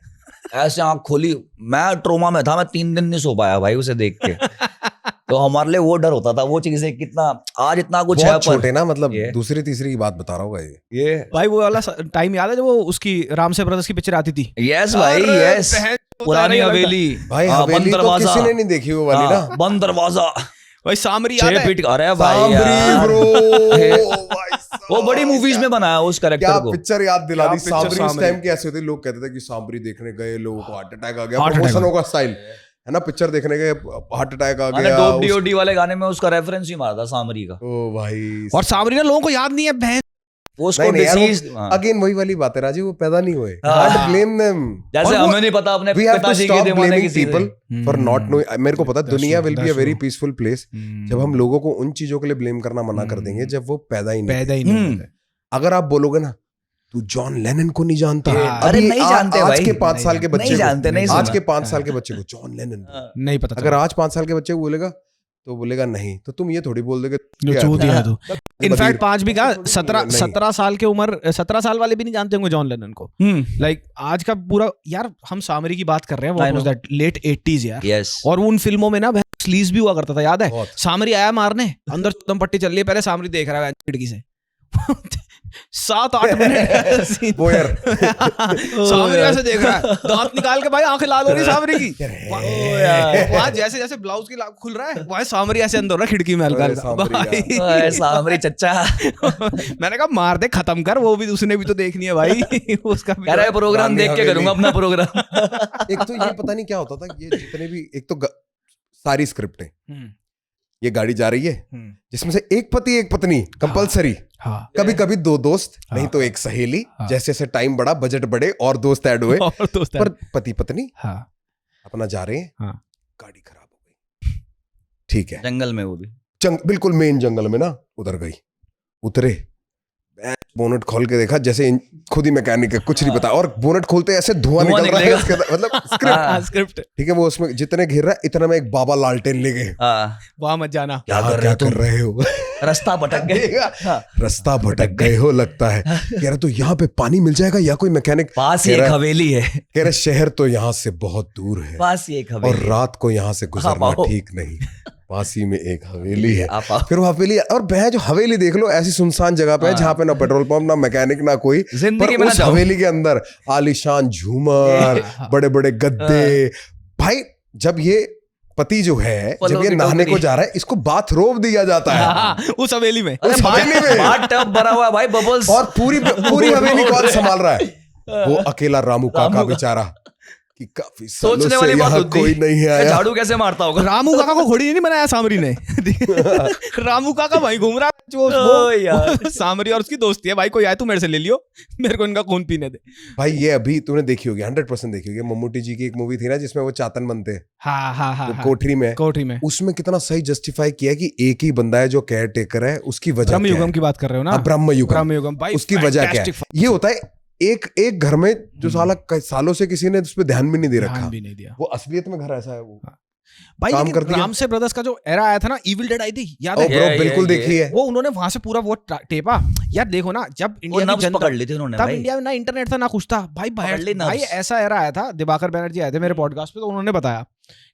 आंख खोली, मैं ट्रोमा में था, मैं 3 दिन नहीं सो पाया भाई उसे देख के। तो हमारे लिए वो डर होता था, वो चीजें कितना आज इतना कुछ है, छोटे ना, मतलब दूसरी तीसरी की बात बता रहा होगा ये भाई। वो वाला टाइम याद है जब वो उसकी राम से ब्रदर्स की पिक्चर आती थी? यस भाई, यस, पुरानी हवेली भाई, हवेली तो किसी ने नहीं देखी वो वाली ना, बंद दरवाजा भाई, सामरी याद है? पीट अरे भाई ब्रो, वो बड़ी मूवीज में बनाया उस कैरेक्टर को। पिक्चर याद दिला दी सामरी। उस टाइम की ऐसे होती, लोग कहते थे कि सामरी देखने गए, लोगों को हार्ट अटैक आ गया, प्रमोशनों का स्टाइल है ना, पिक्चर देखने गए हार्ट अटैक आ गया। डोडी वाले गाने में उसका रेफरेंस ही मारा था सामरी का। ओ भाई, और सामरी ना लोगों को याद नहीं है बहन, उसको नहीं यार, डिसीज अगेन वही वाली बात है राजीव, वो पैदा नहीं हुए, हाँ। can't blame them। जैसे हमें नहीं पता अपने We have to पिताजी के stop जमाने blaming की चीजें। people for not knowing। मेरे को पता दुनिया will be a that's very true। Peaceful place जब हम लोगों को उन चीजों के लिए ब्लेम करना मना कर देंगे जब वो पैदा ही नहीं पैदा ही थे। नहीं होते। अगर आप बोलोगे ना तू जॉन लेनन को नहीं जानता, अरे अभी नहीं जानते आज भाई, के 5 साल के नहीं बच्चे जानते, नहीं आज सुना। के 5 साल के बच्चे को जॉन लेनन नहीं पता अगर आज 5 साल के बच्चे को बोलेगा तो बोलेगा नहीं, तो तुम ये थोड़ी बोल दोगे जो क्या चूतिया है तू। बधिर। इनफैक्ट 5 भी कहा, नहीं। 17 साल के उम्र, 17 साल वाले भी नहीं जानते होंगे जॉन लेनन को। लाइक आज का पूरा यार, हम सामरी की बात कर रहे हैं, I what know। Was that, late 80s यार। यस और वो उन फिल्मों में ना स्लीज भी हुआ करता था, याद है? बहुत। सामरी आया मारने, अंदर दम पट्टी चल रही है, पहले सामरी देख रहा है खिड़की से 7-8 मिनट वो यार सामरी ऐसे देख रहा है, दांत निकाल के भाई आंखें लाल हो रही सामरी की। वहाँ जैसे जैसे ब्लाउज की खुल रहा है, वहाँ सामरी ऐसे अंदर हो रहा है खिड़की में हल्का अरे हल्का सामरी भाई। सामरी चच्चा मैंने कहा मार दे, खत्म कर, वो भी उसने भी तो देखनी है भाई। उसका भी कह रहा है प्रोग्राम देख के करूंगा अपना प्रोग्राम। एक तो ये पता नहीं क्या होता था, ये जितने भी एक तो सारी स्क्रिप्ट है, ये गाड़ी जा रही है जिसमें से एक पति एक पत्नी कंपलसरी, हाँ। कभी कभी 2 दोस्त, नहीं तो एक सहेली, जैसे जैसे टाइम बढ़ा बजट बढ़े और दोस्त ऐड हुए, और दोस्त पर पति पत्नी हाँ। अपना जा रहे हैं, हाँ। गाड़ी खराब हो गई, ठीक है, जंगल में वो भी बिल्कुल मेन जंगल में ना उधर गई, उतरे, बोनट खोल के देखा, जैसे खुद ही मैकेनिक है, कुछ नहीं पता, और बोनट खोलते ऐसे धुआं निकल रहा है उसके अंदर, मतलब स्क्रिप्ट ठीक है, वो उसमें जितने घिर रहा है इतना में एक बाबा लालटेन ले गए, वहां मत जाना, क्या कर क्या रहे कर रहे हो, रास्ता भटक गए। रास्ता भटक गए हो लगता है, कह रहे तो यहाँ पे पानी मिल जाएगा या कोई मैकेनिक, पास ही एक हवेली है, कह रहे शहर तो यहाँ से बहुत दूर है, पास ही एक और हवेली रात को यहाँ से गुजरना आओ। ठीक नहीं, पास ही में एक हवेली है, आप आओ। फिर वो हवेली, और भैया जो हवेली देख लो ऐसी सुनसान जगह पे है जहाँ पे ना पेट्रोल पंप ना मैकेनिक ना कोई, जिंदगी पर में ना उस जाओ। हवेली के अंदर आलीशान झूमर, बड़े बड़े गद्दे, भाई जब ये पति जो है फलों जब ये की नहाने को टोकरी। जा रहा है, इसको बाथरोब दिया जाता है, हाँ, उस हवेली में। अरे उस हवेली में। बाथ टब भरा हुआ है भाई, बबल्स। और पूरी हवेली कौन संभाल रहा है, वो अकेला रामू काका बेचारा, कि काफी सालों सोचने से वाली बात यहाँ होती कोई नहीं आया, झाड़ू कैसे मारता होगा। रामू काका को घोड़ी नहीं बनाया सामरी ने। रामू काका भाई घूम रहा है, ओ यार। वो सामरी और उसकी दोस्ती है भाई, कोई आए तो मेरे से ले लियो, मेरे को इनका खून पीने दे। भाई ये अभी तूने देखी होगी, 100% देखी होगी, मम्मूटी जी की एक मूवी थी ना जिसमें वो चातन बनते हैं, हाँ हाँ हाँ, जो कोठरी में, कोठरी में उसमें कितना सही जस्टिफाई किया कि एक ही बंदा है जो केयर टेकर है, उसकी वजह ब्रह्म क्या युगम है? की बात कर रहे हो ना? हाँ, ब्रह्म युगम भाई, उसकी वजह क्या है? fantastic ये होता है एक घर में जो सालों से किसी ने उस पर ध्यान भी नहीं दे ध्यान रखा, भी नहीं दिया वो असलियत में घर ऐसा है, वो भाई। काम लेकिन कर दिया। राम से ब्रदर्स का जो एरा आया था ना, इविल डेड आई थी, याद ओ है? ब्रो ये- बिल्कुल ये- देखी है, वो उन्होंने वहां से पूरा वो टेपा यार, देखो ना, जब वो इंडिया की नब्ज जनता, पकड़ ली थी उन्होंने तब भाई। इंडिया में ना इंटरनेट था ना कुछ था भाई, पकड़ ली भाई नब्ज। ऐसा एरा आया था, दिवाकर बैनर्जी आए थे मेरे पॉडकास्ट पे, तो उन्होंने बताया,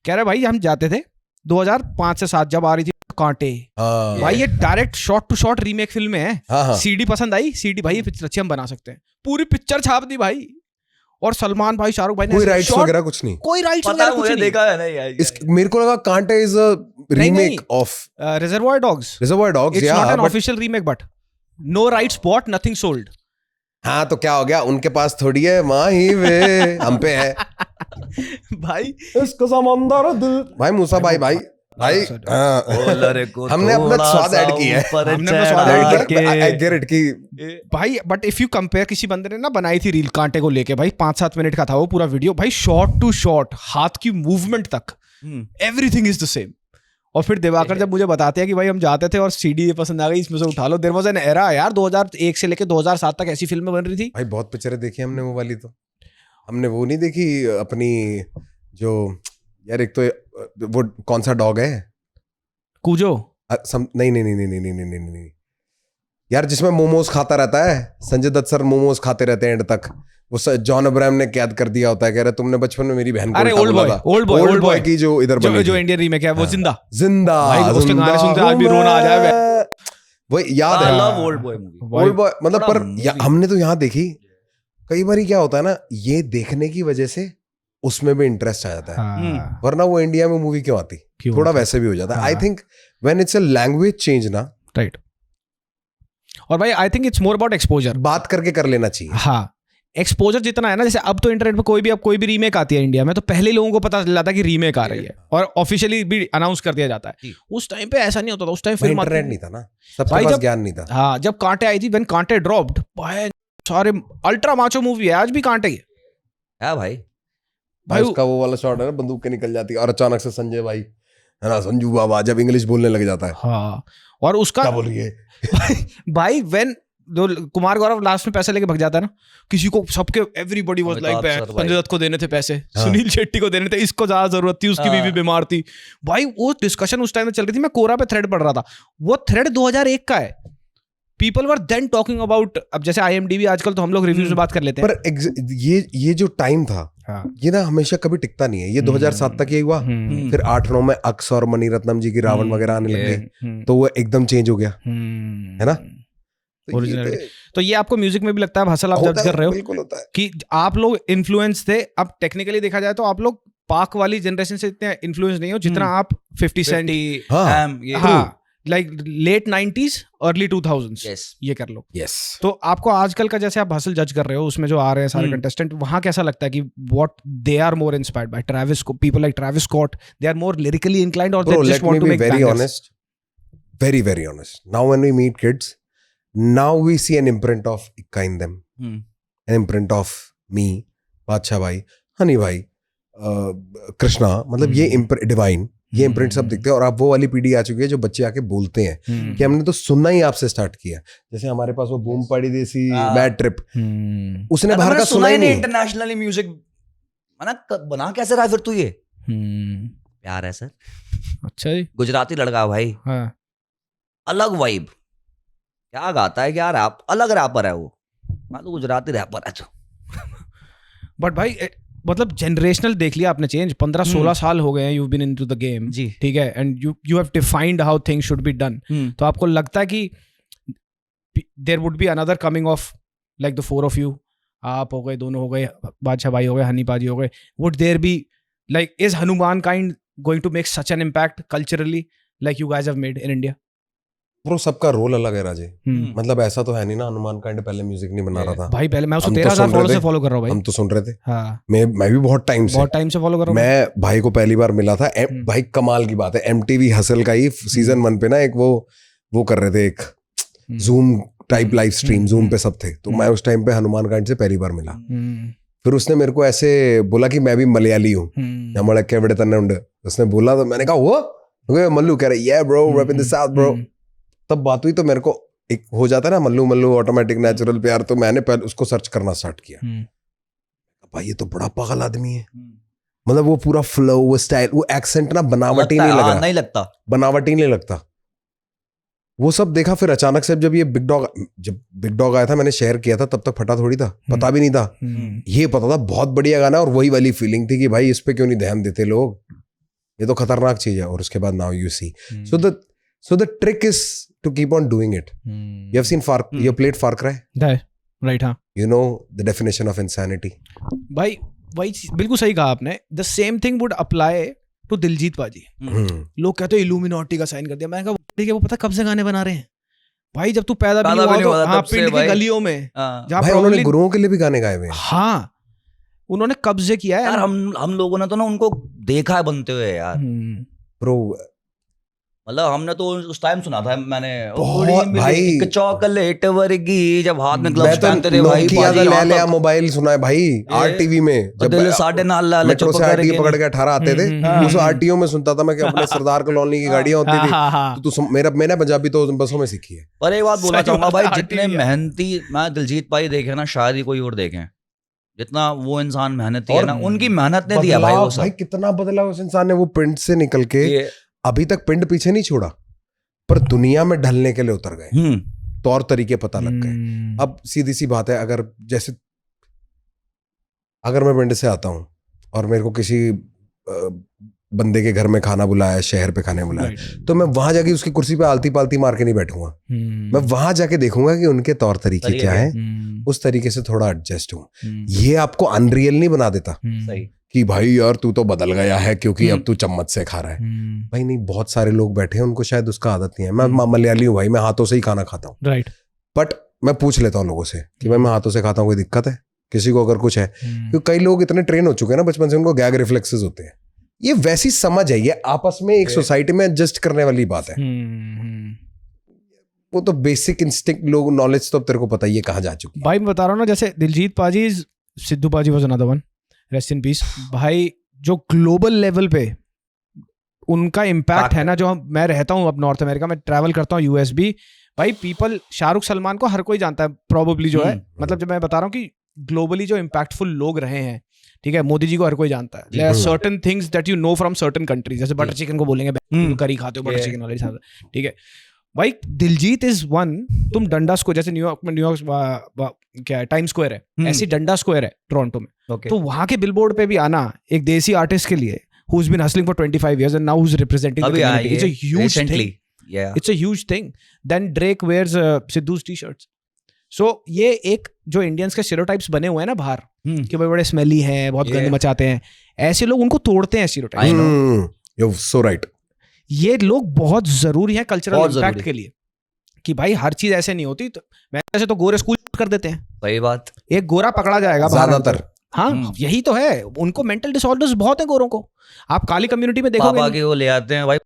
कह रहे भाई हम जाते थे 2005 से 7 जब आ रही थी कांटे, हाँ भाई ये direct shot to shot remake film है, हाँ, सीडी पसंद आई, सीडी भाई ये पिक्चर अच्छी हम बना सकते हैं, पूरी पिक्चर छाप दी भाई, और सलमान भाई शाहरुख भाई ने कोई ऐसे राइट्स shot- वगैरह कुछ नहीं, कोई राइट्स पता वगैरह है, कुछ मुझे नहीं। देखा है नहीं इस मेरे को लगा Kaante is a remake of Reservoir Dogs, Reservoir Dogs, it's not an या official remake, but no rights bought, nothing sold. हाँ तो क्या हो गया, उनके पास थोड़ी है, माही वे हम पे है, भाई इसको समंदर दिल, भाई मूसा भाई भाई भाई हाँ। हमने अपना स्वाद ऐड किया है, हमने अपना स्वाद ऐड किया I get it कि भाई, बट इफ यू कंपेयर, किसी बंदे ने ना बनाई थी रील कांटे को लेके भाई, 5-7 मिनट का था वो पूरा वीडियो भाई, शॉट टू शॉट, हाथ की मूवमेंट तक एवरीथिंग इज द सेम। और फिर दिवाकर जब मुझे बताते हैं कि भाई हम जाते थे और सीडी पसंद आ गई, इसमें से उठा लो, देयर वाज एन एरा यार, 2001 से लेके 2007 तक ऐसी फिल्में बन रही थी भाई, बहुत पिक्चरें देखी हमने वो वाली, तो हमने वो नहीं देखी अपनी जो यार, एक तो वो कौन सा डॉग है, कूजो, नहीं नहीं नहीं नहीं नहीं नहीं नहीं नहीं यार, जिसमें मोमोज खाता रहता है, संजय दत्त सर मोमोज खाते रहते हैं एंड तक, वो जॉन अब्राहम ने कैद कर दिया होता है, कह रहे तुमने बचपन में मेरी बहन को अरे उल्टा ओल्ड बोला बॉय, था। ओल्ड बॉय की जो इधर बनी जो थी। इंडियन रीमेक है वो, जिंदा जिंदा भाई, उसके जिंदा गाने सुनते आज भी हूं रोना आ जाए मैं। वो याद है love old boy movie. Old boy, मतलब बड़ा पर movie। हमने तो यहाँ देखी, कई बार क्या होता है ना, ये देखने की वजह से उसमें भी इंटरेस्ट आ जाता है, वरना वो इंडिया में मूवी क्यों आती, थोड़ा वैसे भी हो जाता है। I think when it's a language change ना, राइट। और भाई I think it's more about exposure, बात करके कर लेना चाहिए। हाँ, एक्सपोजर जितना है ना, जैसे अब तो इंटरनेट पे कोई भी रीमेक आती है इंडिया में, तो पहले लोगों को पता चल जाता है कि रीमेक आ रही है और ऑफिशियली भी अनाउंस कर दिया जाता है। उस टाइम पे ऐसा नहीं होता था, उस टाइम फिल्म इंटरनेट नहीं था ना, सबके पास ज्ञान नहीं था। हाँ, जब कांटे आई थी, व्हेन कांटे ड्रॉप्ड, सारे अल्ट्रा माचो मूवी है, आज भी कांटे है भाई। भाई उसका वो वाला शॉट है ना, बंदूक के निकल जाती है और अचानक से संजय भाई है ना, संजू बाबा जब इंग्लिश बोलने लग जाता है। हाँ, और उसका क्या बोल रही है भाई व्हेन जो कुमार गौरव लास्ट में पैसे लेके भग जाता है ना, किसी को सबके everybody was like that, Sanjay Dutt को देने थे पैसे, सुनील शेट्टी को देने थे, इसको ज्यादा जरूरत थी, उसकी बीवी बीमार थी। भाई वो डिस्कशन उस टाइम में चल रही थी, मैं कोरा पे थ्रेड पढ़ रहा था, वो थ्रेड 2001 का है। People were then talking about, अब जैसे IMDb आजकल तो हम लोग रिव्यूज में बात कर लेते हैं, पर ये जो टाइम था, ये ना हमेशा कभी टिकता नहीं है। ये 2007 तक ये हुआ, फिर 8-9 में अक्स और मणिरत्नम जी की रावण वगैरह आने लग गए, तो वो एकदम चेंज हो गया, है ना। तो ये आपको म्यूजिक में भी लगता है, हसल आप जज कर रहे हो? बिल्कुल होता है कि आप लोग इन्फ्लुएंस थे। अब टेक्निकली देखा जाए तो आप लोग पाक वाली जनरेशन से इतने इन्फ्लुएंस नहीं हो जितना आप 50 सेंट, हाँ, like late 90s early 2000s, ये कर लो। तो आपको आजकल का जैसे आप हसल जज कर रहे हो, उसमें जो आ रहे हैं सारे कंटेस्टेंट, वहां कैसा लगता है कि what they are more inspired by Travis, people like Travis Scott, they are more lyrically inclined, और they just want to make very honest, very honest. Now when we meet kids, now we see an imprint of Ikka in them, an imprint of me, बादशाह भाई, हनी भाई, कृष्णा, मतलब ये डिवाइन, ये इम्प्रिंट सब दिखते हैं। और अब वो वाली पीढ़ी आ चुकी है जो बच्चे आके बोलते हैं कि हमने तो सुनना ही आपसे स्टार्ट किया। जैसे हमारे पास वो बूम पड़ी देसी बैड ट्रिप, उसने बाहर का सुना ही नहीं। इंटरनेशनली म्यूजिक बना कैसे रहा फिर तू? ये प्यार है सर। अच्छा जी, गुजराती लड़का भाई, अलग वाइब, क्या गाता है, क्या रैप, अलग रैपर है वो, मैं तो गुजराती रैपर है तो। बट भाई मतलब जनरेशनल देख लिया आपने चेंज, 15-16 साल हो गए हैं, you been into the game, ठीक है, and you have defined how things should be done. तो आपको लगता है कि there would be another coming of like the four of you, आप हो गए, दोनों हो गए, बादशाह भाई हो गए, हनी पाजी हो गए, would there be like, is Hanumankind going to make such an impact culturally like you guys have made in India? Bro सबका रोल अलग है राजे, मतलब ऐसा तो है नहीं ना, हनुमान काइंड पहले म्यूजिक नहीं बना रहा था भाई, पहले मैं उसको 13,000 फॉलोअर्स से फॉलो कर रहा हूं भाई। हम तो सुन रहे थे, हाँ, मैं भी बहुत टाइम से फॉलो कर रहा हूं। मैं भाई को पहली बार मिला था, भाई कमाल की बात है, MTV हसल का ही सीजन 1 पे ना एक वो कर रहे थे, एक zoom type live stream, zoom पे सब थे, तो मैं उस टाइम पे हनुमान काइंड से पहली बार मिला। फिर उसने मेरे को ऐसे बोला कि मैं भी मलयाली हूँ, उसने बोला, तो मैंने कहा वो मल्लू कह रहे, yeah bro, rep in the south bro। तब बात हुई तो मेरे को एक हो जाता है ना मल्लू मल्लू ऑटोमेटिक नेचुरल प्यार, तो मैंने पहले उसको सर्च करना स्टार्ट किया। भाई ये तो बड़ा पागल आदमी है, मतलब वो पूरा फ्लो, वो स्टाइल, वो एक्सेंट ना बनावटी नहीं लग रहा, नहीं लगता, बनावटी नहीं लगता, वो सब देखा। फिर अचानक से जब बिग डॉग आया था, मैंने शेयर किया था, तब तक फटा थोड़ी था, पता भी नहीं था, ये पता था बहुत बढ़िया गाना, और वही वाली फीलिंग थी कि भाई इस पे क्यों नहीं ध्यान देते लोग, ये तो खतरनाक चीज है। और उसके बाद now you see, so the trick is to keep on doing it. You have seen you played Far Cry, right? हाँ, you know the definition of insanity. भाई वही बिल्कुल सही कहा आपने। The same thing would apply to Diljit पाजी। लोग कहते हैं इल्यूमिनाटी का साइन कर दिया, मैंने कहा ठीक है, वो पता कब से गाने बना रहे हैं भाई, जब तू पैदा भी नहीं हुआ, हाँ, पिंड की गलियों में, भाई उन्होंने गुरुओं के लिए भी गाने गाए हुए हैं। हाँ, उन्होंने कब्जे किया है यार, हम लोगों ने तो ना उनको देखा है बनते हुए यार ब्रो, मतलब हमने तो उस टाइम सुना था, मैंने भाई चॉकलेट वर्गी, जब हाथ में ग्लव्स पहनते थे भाई, नया मोबाइल सुना है भाई RTV में, जब मेट्रो से RTO पकड़ के 18 आते थे, उस RTO में सुनता था मैं कि अपने सरदार कॉलोनी की गाड़ियां होती थी, तो मैंने पंजाबी तो बसों में सीखी है। पर एक बात बोलना चाहूंगा भाई, जितने मेहनती मैं दिलजीत भाई देखे ना, शायद ही कोई और देखे, जितना वो इंसान मेहनती है ना, उनकी मेहनत ने दिया भाई वो सब। भाई कितना बदला उस इंसान ने, वो पिंड से निकल के अभी तक पिंड पीछे नहीं छोड़ा, पर दुनिया में ढलने के लिए उतर गए, तौर तरीके पता लग गए। अब सीधी सी बात है, अगर मैं पिंड से आता हूं और मेरे को किसी बंदे के घर में खाना बुलाया, शहर पे खाने बुलाया, तो मैं वहां जाके उसकी कुर्सी पे आलती पालती मार के नहीं बैठूंगा, मैं वहां जाके देखूंगा कि उनके तौर तरीके क्या है, उस तरीके से थोड़ा एडजस्ट हूँ। ये आपको अनरियल नहीं बना देता कि भाई यार तू तो बदल गया है क्योंकि अब तू चम्मच से खा रहा है। भाई नहीं, बहुत सारे लोग बैठे हैं, उनको शायद उसका आदत नहीं है। मैं मलयाली हूँ भाई, मैं हाथों से ही खाना खाता हूँ, राइट, बट मैं पूछ लेता हूँ लोगों से कि भाई मैं हाथों से खाता हूँ, कोई दिक्कत है? किसी को अगर कुछ है, क्योंकि कई लोग इतने ट्रेन हो चुके हैं ना बचपन से, उनको गैग रिफ्लेक्सेस होते हैं। ये वैसी समझ है, ये आपस में एक सोसाइटी में एडजस्ट करने वाली बात है। वो तो बेसिक इंस्टिंक्ट लोग, नॉलेज तो अब तेरे को पता ही है कहाँ जा चुकी है। भाई मैं बता रहा हूँ ना, जैसे दिलजीत पाजी, Sidhu paaji was another one, rest in peace. भाई जो ग्लोबल लेवल पे उनका इम्पैक्ट है ना, जो मैं रहता हूँ अब नॉर्थ अमेरिका में, ट्रैवल करता हूँ यूएस भी, भाई पीपल, शाहरुख सलमान को हर कोई जानता है प्रोबेबली, जो है मतलब जब मैं बता रहा हूँ कि ग्लोबली जो इम्पैक्टफुल लोग रहे हैं, ठीक है, मोदी जी को हर कोई जानता है। There are certain things that you know from certain countries, जैसे बटर चिकन को बोलेंगे करी खाते हो, बटर चिकन वाले साथ, ठीक है। भाई दिलजीत इज वन, तुम डंडा स्क्वायर, जैसे न्यूयॉर्क में क्या है, टाइम स्क्वायर है, ऐसी डंडा स्क्वायर है टोरंटो में, तो वहां के बिलबोर्ड पे भी आना एक देसी आर्टिस्ट के लिए who's been hustling for 25 years and now who's representing the community, it's a huge thing. It's a huge thing. Then Drake wears Sidhu's t-shirts. So ये एक जो इंडियंस के स्टीरियोटाइप्स बने हुए हैं ना बाहर, कि भाई बड़े स्मेली हैं, बहुत गंद मचाते हैं, ऐसे लोग उनको तोड़ते हैं स्टीरियोटाइप्स। You're so right. ये लोग बहुत जरूरी हैं कल्चरल इम्पैक्ट के लिए, कि भाई हर चीज ऐसे नहीं होती। तो वैसे तो गोरे स्कूल कर देते हैं, सही बात, एक गोरा पकड़ा जाएगा ज्यादातर। हाँ यही तो है, उनको मेंटल डिसऑर्डर्स बहुत है गोरों को। आप काली कम्युनिटी में देखोगे, पापा के वो ले आते हैं भाई,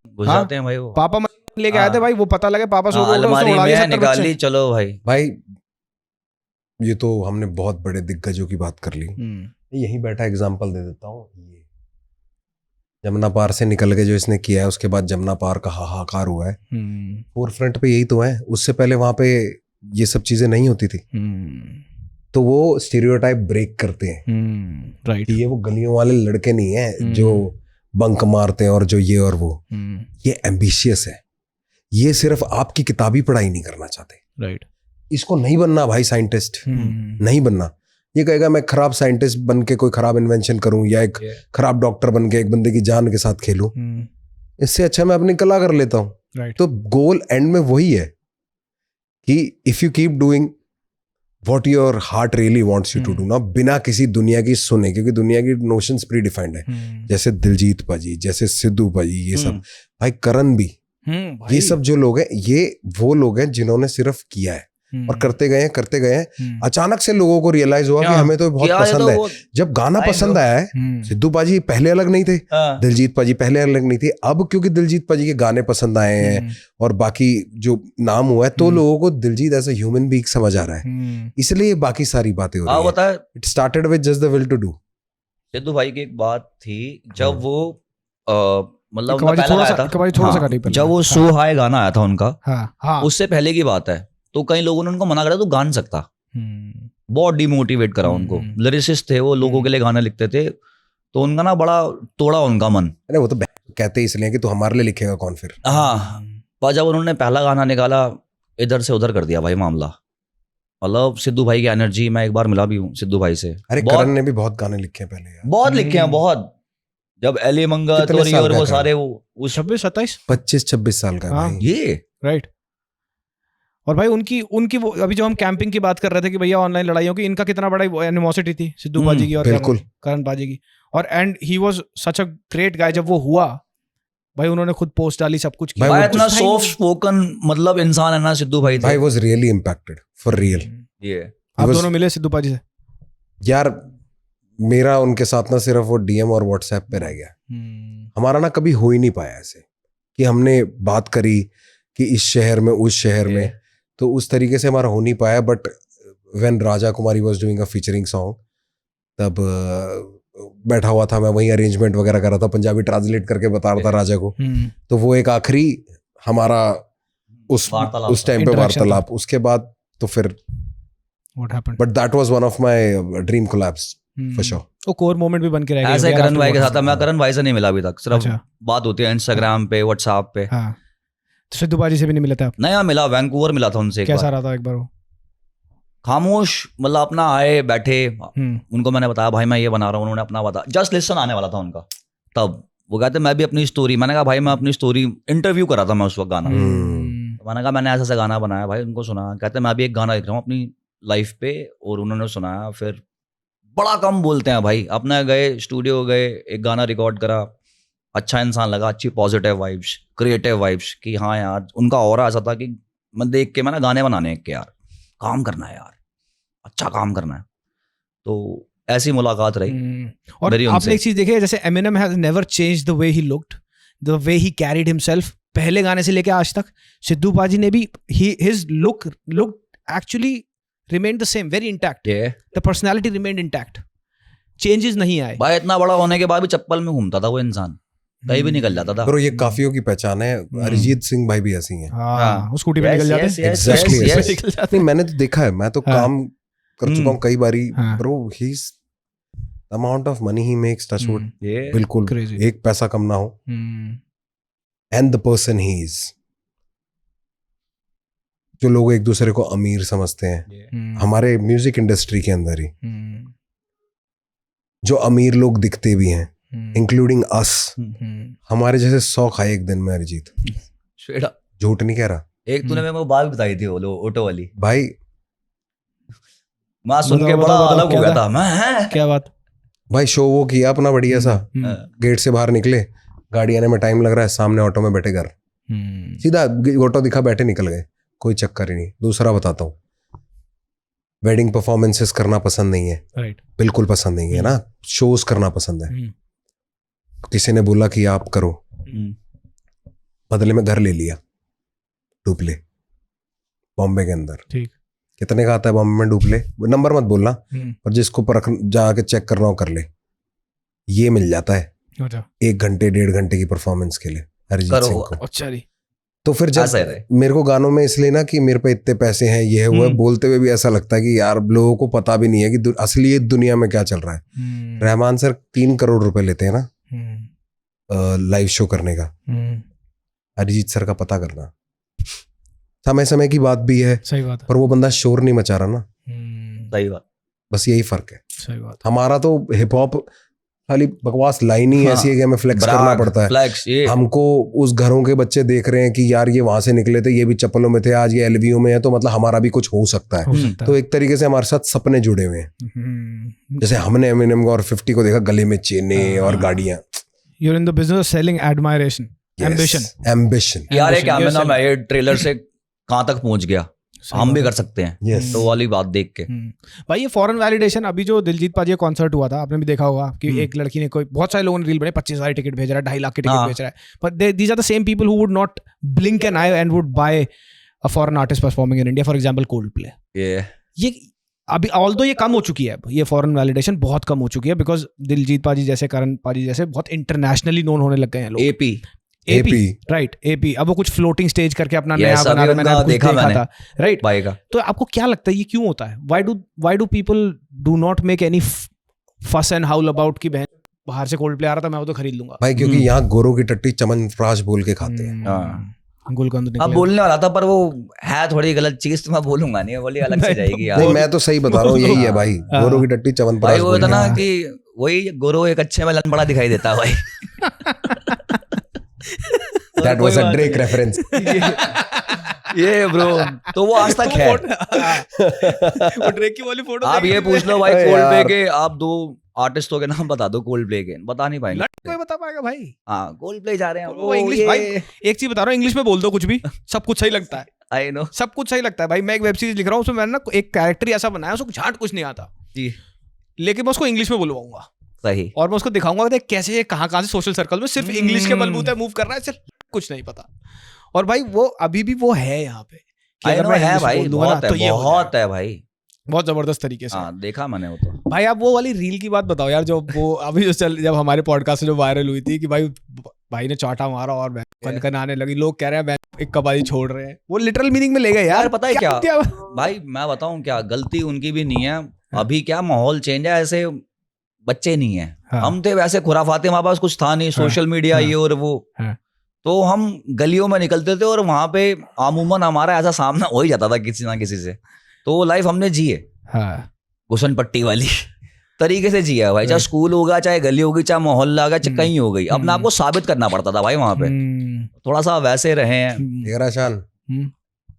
घुसाते हैं भाई, वो पापा लेके आए थे भाई, वो पता लगे पापा सो अलमारी में निकाल ली, चलो भाई। ये तो हमने बहुत बड़े दिग्गजों की बात कर ली, यही बैठा एग्जांपल दे देता हूँ। ये जमुना पार से निकल के जो इसने किया है, उसके बाद जमुना पार का हाहाकार हुआ है, फोर फ्रंट पे यही तो है। उससे पहले वहां पे ये सब चीजें नहीं होती थी, तो वो स्टीरियोटाइप ब्रेक करते हैं, राइट। ये वो गलियों वाले लड़के नहीं है जो बंक मारते हैं और जो ये और वो, ये एम्बिशियस है, ये सिर्फ आपकी किताबी पढ़ाई नहीं करना चाहते, राइट। इसको नहीं बनना भाई साइंटिस्ट, नहीं बनना। ये कहेगा मैं खराब साइंटिस्ट बन के कोई खराब इन्वेंशन करूं, या एक खराब डॉक्टर बन के एक बंदे की जान के साथ खेलूं, इससे अच्छा मैं अपनी कला कर लेता हूं, राइट। तो गोल एंड में वही है कि if you keep doing what your heart really wants you to do ना, बिना किसी दुनिया की सुने, क्योंकि दुनिया की नोशंस प्री डिफाइंड है, जैसे दिलजीत पाजी, जैसे सिद्धू पाजी, ये सब भाई, करण भी, ये सब जो लोग हैं, ये वो लोग हैं जिन्होंने सिर्फ किया है और करते गए हैं। अचानक से लोगों को रियलाइज हुआ कि हमें तो बहुत पसंद है। जब गाना पसंद आया है, सिद्धू पाजी पहले अलग नहीं थे, दिलजीत पाजी पहले अलग नहीं थे, अब क्योंकि दिलजीत पाजी के गाने पसंद आए हैं और बाकी जो नाम हुआ है, तो लोगों को Diljit as a human being समझ आ रहा है, इसलिए बाकी सारी बातें हो रही है। It started with just the will to do. Sidhu भाई की एक बात थी, जब वो मतलब जब वो सो हाई गाना आया था उनका, उससे पहले की बात है, तो कई लोगों ने उनको मना करा तू गा नहीं सकता, बहुत डिमोटिवेट करा उनको। लिरिसिस्ट थे वो, लोगों के लिए गाने लिखते थे, तो उनका ना बड़ा तोड़ा उनका मन। अरे वो तो कहते इसलिए कि तू हमारे लिए लिखेगा कौन फिर। हाँ, पर जब उन्होंने पहला गाना निकाला, इधर से उधर कर दिया भाई मामला। मतलब सिद्धू भाई की एनर्जी, मैं एक बार मिला भी हूँ सिद्धू भाई से। अरे करण ने भी बहुत गाने लिखे हैं पहले यार, बहुत लिखे हैं, बहुत। जब एली मंगा तोरी और वो सारे, वो 26-27 25-26 साल का भाई ये, राइट। और भाई उनकी वो अभी जो हम कैंपिंग की बात कर रहे थे कि भैया ऑनलाइन लड़ाइयों की, इनका कितना बड़ा एनिमोसिटी थी सिद्धू बाजी की और करण बाजी की, और and he was such a great guy. जब वो हुआ भाई, उन्होंने खुद पोस्ट डाली, सब कुछ किया भाई, इतना सॉफ्ट स्पोकन मतलब इंसान है ना सिद्धू भाई। भाई was really impacted for real. ये आप दोनों मिले सिद्धू बाजी से? यार मेरा उनके साथ ना सिर्फ वो डीएम और व्हाट्सएप पे रह गया, हमारा ना कभी हो ही नहीं पाया ऐसे कि हमने बात करी कि इस शहर में उस शहर में, तो उस तरीके से हमारा हो नहीं पाया। But when Raja Kumari was doing a featuring song, तब बैठा हुआ था मैं, वहीं अरेंजमेंट वगैरह कर रहा था, पंजाबी ट्रांसलेट करके बता रहा था राजा को। तो वो एक आखिरी हमारा उस टाइम पे वार्तालाप, उसके बाद तो फिर what happened, but that was one of my dream collabs for sure. वो कोर मोमेंट भी बन के रह गया। ऐसे करण भाई के साथ मैं करण भाई से नहीं मिला अभी तक, सिर्फ बात होती है इंस्टाग्राम पे, व्हाट्सएप पे। तो सिद्धू बाजी से भी नहीं मिला था? नहीं, मिला, वैंकूवर मिला था उनसे। कैसा रहा था एक बार वो? खामोश, मतलब अपना आए बैठे, उनको मैंने बताया भाई मैं ये बना रहा हूँ, उन्होंने अपना बताया, जस्ट लिसन आने वाला था उनका, तब वो कहते मैं भी अपनी स्टोरी, मैंने कहा भाई मैं अपनी स्टोरी इंटरव्यू करा था मैं उस वक्त गाना, तो मैंने कहा मैंने ऐसा ऐसा गाना बनाया भाई, उनको सुना, कहते मैं भी एक गाना लिख रहा हूँ अपनी लाइफ पे, और उन्होंने सुनाया। फिर बड़ा कम बोलते हैं भाई, अपने गए स्टूडियो गए, एक गाना रिकॉर्ड करा, अच्छा इंसान लगा, अच्छी पॉजिटिव वाइब्स, क्रिएटिव वाइब्स, कि हाँ यार उनका ऑरा ऐसा था कि मैं देख के, मैंने गाने बनाने के यार काम करना है यार, अच्छा काम करना है। तो ऐसी मुलाकात रही और मेरी आपने उनसे। एक चीज देखी है, जैसे Eminem has never changed the way he looked, the way he carried himself, पहले गाने से लेके आज तक। सिद्धू पाजी ने भी his look actually remained the same, very intact. The personality remained intact. Changes नहीं आए। भाई इतना बड़ा होने के बाद भी चप्पल में घूमता था वो इंसान, कहीं भी निकल जाता था। ब्रो ये काफियों की पहचान है। अरिजीत सिंह भाई भी ऐसी हैं। हाँ, वो स्कूटी पे निकल जाते हैं। Exactly, yes. निकल जाते नहीं मैंने तो देखा है, मैं तो काम कर चुका हूँ कई बारी। हाँ। Bro he amount of money he makes touch wood, बिल्कुल Crazy. एक पैसा कम ना हो। And the person he is, जो लोग एक दूसरे को अमीर समझते हैं हमारे म्यूजिक इंडस्ट्री के अंदर ही, जो अमीर लोग दिखते भी हैं इंक्लूडिंग अस, हमारे जैसे 100 खाए एक दिन में अरिजीत, शेड़ा। झूठ नहीं कह रहा। एक तूने मेरे को बात बताई थी वो ऑटो वाली, भाई मैं सुन के बड़ा अलग हो गया था मैं। क्या बात? भाई शो वो किया अपना बढ़िया सा, गेट से बाहर निकले, गाड़ी आने में टाइम लग रहा है, सामने ऑटो में बैठे घर, सीधा ऑटो दिखा बैठे निकल गए, कोई चक्कर ही नहीं। दूसरा बताता हूँ, वेडिंग परफॉर्मेंसेस करना पसंद नहीं है, राइट, बिल्कुल पसंद नहीं है ना, शोज करना पसंद है। किसी ने बोला कि आप करो, बदले में घर ले लिया डुप्ले बॉम्बे के अंदर। ठीक, कितने का आता है बॉम्बे में डुप्ले, नंबर मत बोलना, पर जिसको परख जाके चेक करना हो कर ले, ये मिल जाता है 1 घंटे 1.5 घंटे की परफॉर्मेंस के लिए अरिजीत सिंह को। अच्छा जी। तो फिर जब मेरे को गानों में इसलिए ना कि मेरे पे इतने पैसे हैं, ये हुआ, बोलते हुए भी ऐसा लगता है कि यार लोगों को पता भी नहीं है कि असली दुनिया में क्या चल रहा है। रहमान सर 3 करोड़ रुपए लेते हैं ना लाइव शो करने का, अरिजीत सर का पता करना। समय समय की बात भी है, सही बात है, पर वो बंदा शोर नहीं मचा रहा ना। सही बात, बस यही फर्क है। सही बात। हमारा तो हिप हॉप खाली बकवास लाइन ही ऐसी है कि हमें फ्लेक्स करना पड़ता है। फ्लेक्स, ये हमको उस घरों के बच्चे देख रहे हैं कि यार ये वहां से निकले थे, ये भी चप्पलों में थे, आज ये एलवीओ में है, तो मतलब हमारा भी कुछ हो सकता है। तो एक तरीके से हमारे साथ सपने जुड़े हुए हैं। जैसे हमने एमिनेम और 50 को देखा, गले में चेने और गाड़ियां। You're in the business of selling admiration, ambition। यार क्या नाम है, ये ट्रेलर से कहाँ तक पहुंच गया, हम भी कर सकते हैं। तो वाली बात देख के भाई ये फॉरेन वैलिडेशन, अभी जो दिलजीत पाजी का कॉन्सर्ट हुआ था, आपने भी देखा होगा कि एक लड़की ने, कोई बहुत सारे लोगों ने रील बनाए, 25,000 टिकट भेज रहा है, 2.5 लाख के टिकट भेज रहा है, पर these are the same people who would not blink an eye and would buy a foreign artist performing in India, for example Coldplay. ये अभी ऑल्दो ये कम हो चुकी है, ये फॉरेन वैलिडेशन बहुत कम हो चुकी है, बिकॉज दिलजीत पाजी जैसे, करण पाजी जैसे बहुत इंटरनेशनली नोन होने लग गए हैं लोग। एपी राइट, एपी अब वो कुछ फ्लोटिंग स्टेज करके अपना नया बना रहे, मैंने देखा था, राइट। तो आपको क्या लगता है ये क्यों होता है? Why do people do not make any फस एंड हाउल अबाउट कि बहन बाहर से कोल्डप्ले आ रहा था, मैं वो तो खरीद लूंगा भाई, क्योंकि यहाँ गोरों की टट्टी च्यवनप्राश बोल के खाते हैं। गुलकंद अब बोलने वाला था, पर वो है थोड़ी गलत चीज, तो मैं बोलूंगा नहीं, बोली अलग से जाएगी यार। नहीं, मैं तो सही बता रहा हूँ, यही है भाई, गोरों की टट्टी च्यवनप्राश। वो था ना कि वही गोरो एक अच्छे में लन बड़ा दिखाई देता है भाई। That was a Drake reference. ये ब्रो, तो वो आज तक है। वो ड्रेक की वाली फोटो आप ये पूछ लो भाई, कोल्डप्ले के आप 2 आर्टिस्टों के नाम बता दो, कोल्डप्ले के बता नहीं पाएंगे, कोई बता पाएगा भाई। हाँ, कोल्डप्ले जा रहे हैं वो इंग्लिश भाई, एक चीज बता रहा हूँ, इंग्लिश में बोल दो कुछ भी, सब कुछ सही लगता है। आई नो, सब कुछ सही लगता है भाई। मैं एक वेब सीरीज लिख रहा हूँ, उसमें मैंने ना एक कैरेक्टर ऐसा बनाया, उसको झाट कुछ नहीं आता जी, लेकिन मैं उसको इंग्लिश में बोलवाऊंगा, सही, और मैं उसको दिखाऊंगा कैसे ये कहाँ से सोशल सर्कल में सिर्फ इंग्लिश के बलबूते मूव कर रहा है, सिर्फ कुछ नहीं पता। और भाई वो अभी भी वो है यहाँ पे, है भाई, बहुत है भाई, बहुत जबरदस्त तरीके से। देखा मैंने वो तो। भाई आप वो वाली रील की बात बताओ यार, जो वो अभी जब हमारे पॉडकास्ट से जो वायरल हुई थी कि भाई ने चाटा मारा और कनकन आने लगी, लोग कह रहे हैं एक कबाड़ी छोड़ रहे हैं, वो लिटरल मीनिंग में ले गए यार। पता है क्या भाई, मैं बताऊं क्या, गलती उनकी भी नहीं है। अभी क्या माहौल चेंज है, ऐसे बच्चे नहीं है, हम थे वैसे खुराफाते, हमारे पास कुछ था नहीं, सोशल मीडिया ये और वो, तो हम गलियों में निकलते थे और वहां पे अमूमन हमारा ऐसा सामना हो ही जाता था किसी ना किसी से। तो वो लाइफ हमने जी है घुसन पट्टी वाली तरीके से जिया भाई, चाहे स्कूल होगा, चाहे गली होगी, चाहे मोहल्ला होगा, चाहे कहीं हो गई, अपने आपको साबित करना पड़ता था भाई वहां पे। थोड़ा सा वैसे रहे हैं। शान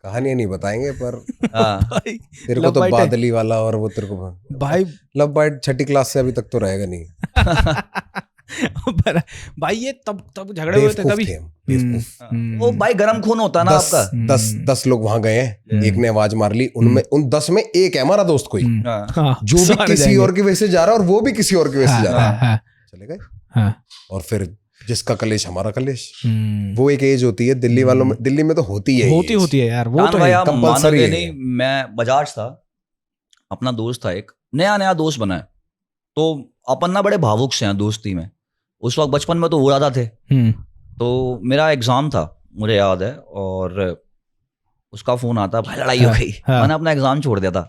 कहानी नहीं बताएंगे, पर तेरे को तो बादली वाला और वो तेरे को भाई लव बाइट 6ठी क्लास से अभी तक तो रहेगा नहीं। पर भाई ये तब झगड़े हुए थे बेवकूफ कभी? थे हम, बेवकूफ। वो भाई गरम खून होता है ना आपका। 10 लोग वहां गए हैं, एक ने आवाज मार ली, उनमें उन 10 में एक है हमारा दोस्त कोई हाँ, जो भी सारे किसी जाएंगे। और की वजह से जा रहा है और वो भी किसी और की वजह से जा रहा है, हाँ, चले गए। हाँ, और फिर जिसका कलेश हमारा कलेश, हम्म, वो एक एज होती है दिल्ली वालों में, दिल्ली में तो होती है, होती है यार, वो कान तो भाई है। आप compulsory मानोगे है। नहीं, मैं बजाज था, अपना दोस्त था, एक नया दोस्त बना है, तो अपन ना बड़े भावुक से हैं दोस्ती में। उस वक्त बचपन में तो वो ज्यादा थे। तो मेरा एग्जाम था, मुझे याद है, और उसका फोन आता, भाई लड़ाई हो गई। हाँ। मैंने अपना एग्जाम छोड़ दिया था,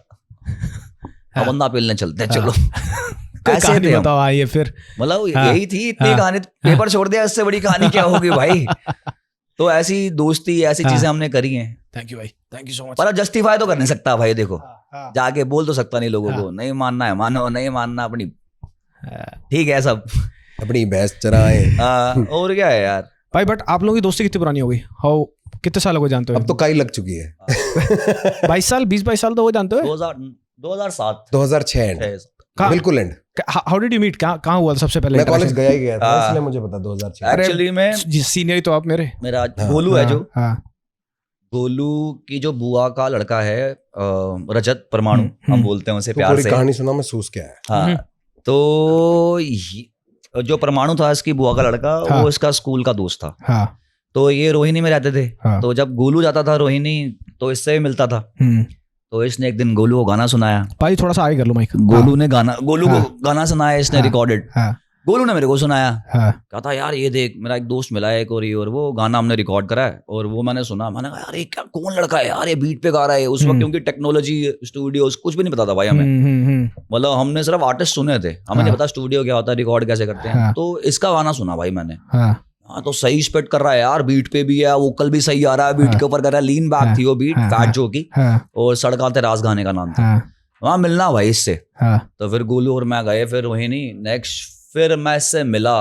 अब बंदा पेलने चलते हैं, चलो। ऐसे कहानी थे हम। बताओ आइए फिर। मतलब हाँ। यही थी इतनी हाँ। कहानी, पेपर छोड़ दिया, इससे बड़ी कहानी क्या होगी भाई। तो ऐसी दोस्ती, ऐसी हाँ। चीजें हमने करी हैं। थैंक यू भाई, थैंक यू सो मच। पर जस्टिफाई तो कर नहीं सकता भाई, देखो हाँ, जाके बोल तो सकता नहीं लोगों हाँ। को, नहीं मानना है मानो, नहीं मानना अपनी, ठीक है सब। अपनी भैंस चराए। और क्या है यार। भाई बट आप लोगों की दोस्ती कितनी पुरानी हो गई? हाउ, कितने साल हो गए जानते हो? अब तो काई लग चुकी है। 22 साल, 20-22 साल तो हो जानते हो? 2007 2006 एंड, कहाँ? बिल्कुल end. How did you meet? कहाँ हुआ था सबसे पहले? मैं कॉलेज गया ही गया था, हाँ। इसलिए मुझे पता 2006। एक्चुअली में सीनियर ही तो आप मेरे। मेरा हाँ। गोलू है जो, हाँ, गोलू की जो बुआ का लड़का है, रजत परमाणु हम बोलते हैं उसे तो प्यार पूरी से। कहानी सुना, महसूस क्या है। हाँ, तो जो परमाणु था इसकी बुआ का लड़का, हाँ। वो इसका स्कूल का दोस्त था। हाँ, तो ये रोहिणी में रहते थे। हाँ। तो जब गोलू जाता था रोहिणी, तो इससे भी मिलता था। तो इसने एक दिन गोलू को गाना सुनाया। भाई थोड़ा सा आगे कर लो माइक। गोलू ने गोलू हाँ। को गाना सुनाया, इसने हाँ। रिकॉर्डेड। हाँ, गोलू ने मेरे को सुनाया, हाँ, कहता यार ये देख, मेरा एक दोस्त मिला है एक, और वो गाना हमने रिकॉर्ड करा है। और वो मैंने सुना, मैंने कहा यार ये क्या, कौन लड़का है यार, ये बीट पे गा रहा है। उस वक्त क्योंकि टेक्नोलॉजी, स्टूडियोज कुछ भी नहीं पता था भाई हमें। मतलब हमने सिर्फ आर्टिस्ट सुने थे, हमें नहीं पता स्टूडियो क्या होता है, रिकॉर्ड कैसे करते हैं। हाँ। तो इसका गाना सुना भाई मैंने, हाँ, हाँ तो सही स्पेट कर रहा है यार, बीट पे भी है, वोकल भी सही आ रहा है, बीट के ऊपर कर रहा है, लीन बैक थी वो बीट, फैट जो की, और सड़काते राज गाने का नाम था। वहां मिलना भाई इससे। तो फिर गोलू और मैं गए, फिर वही नहीं नेक्स्ट, फिर मैं इससे मिला,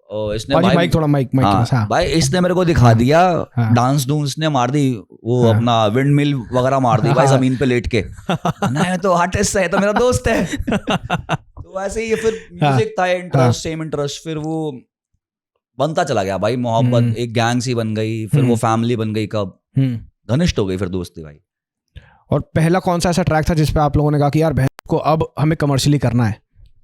और इसने भाई माइक थोड़ा माइक हाँ, भाई इसने मेरे को दिखा दिया, हाँ। डांस डूंस ने मार दी, वो हाँ। अपना विंड मिल वगैरह मार दी भाई, हाँ। जमीन पे लेट के। नहीं तो आर्टिस्ट है, तो मेरा दोस्त है। तो वैसे ही फिर म्यूजिक था, इंटरेस्ट, सेम इंटरेस्ट, फिर वो बनता चला गया भाई, मोहब्बत एक गैंग सी बन गई, फिर वो फैमिली बन गई, कब घनिष्ठ हो गई फिर दोस्ती भाई। और पहला कौन सा ऐसा ट्रैक था जिसपे आप लोगों ने कहा कि यार बहन को अब हमें कमर्शियली करना है?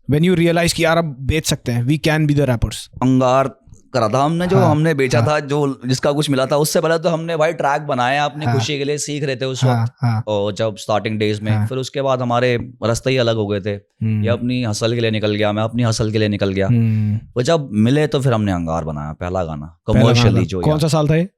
When you realize कि यार अब बेच सकते हैं, we can be the rappers। अंगार करा था हमने, जो हाँ, हमने बेचा हाँ। था, जो जिसका कुछ मिला था। उससे पहले तो हमने भाई ट्रैक बनाया अपनी हाँ। खुशी के लिए, सीख रहे थे उस हाँ, वक्त, हाँ, और जब स्टार्टिंग डेज में। हाँ। फिर उसके बाद हमारे रास्ते ही अलग हो गए थे, ये अपनी हसल के लिए निकल गया, मैं अपनी हसल के लिए निकल गया। वो जब मिले तो फिर हमने अंगार बनाया, पहला गाना कमर्शियली। जो कौन सा साल था ये?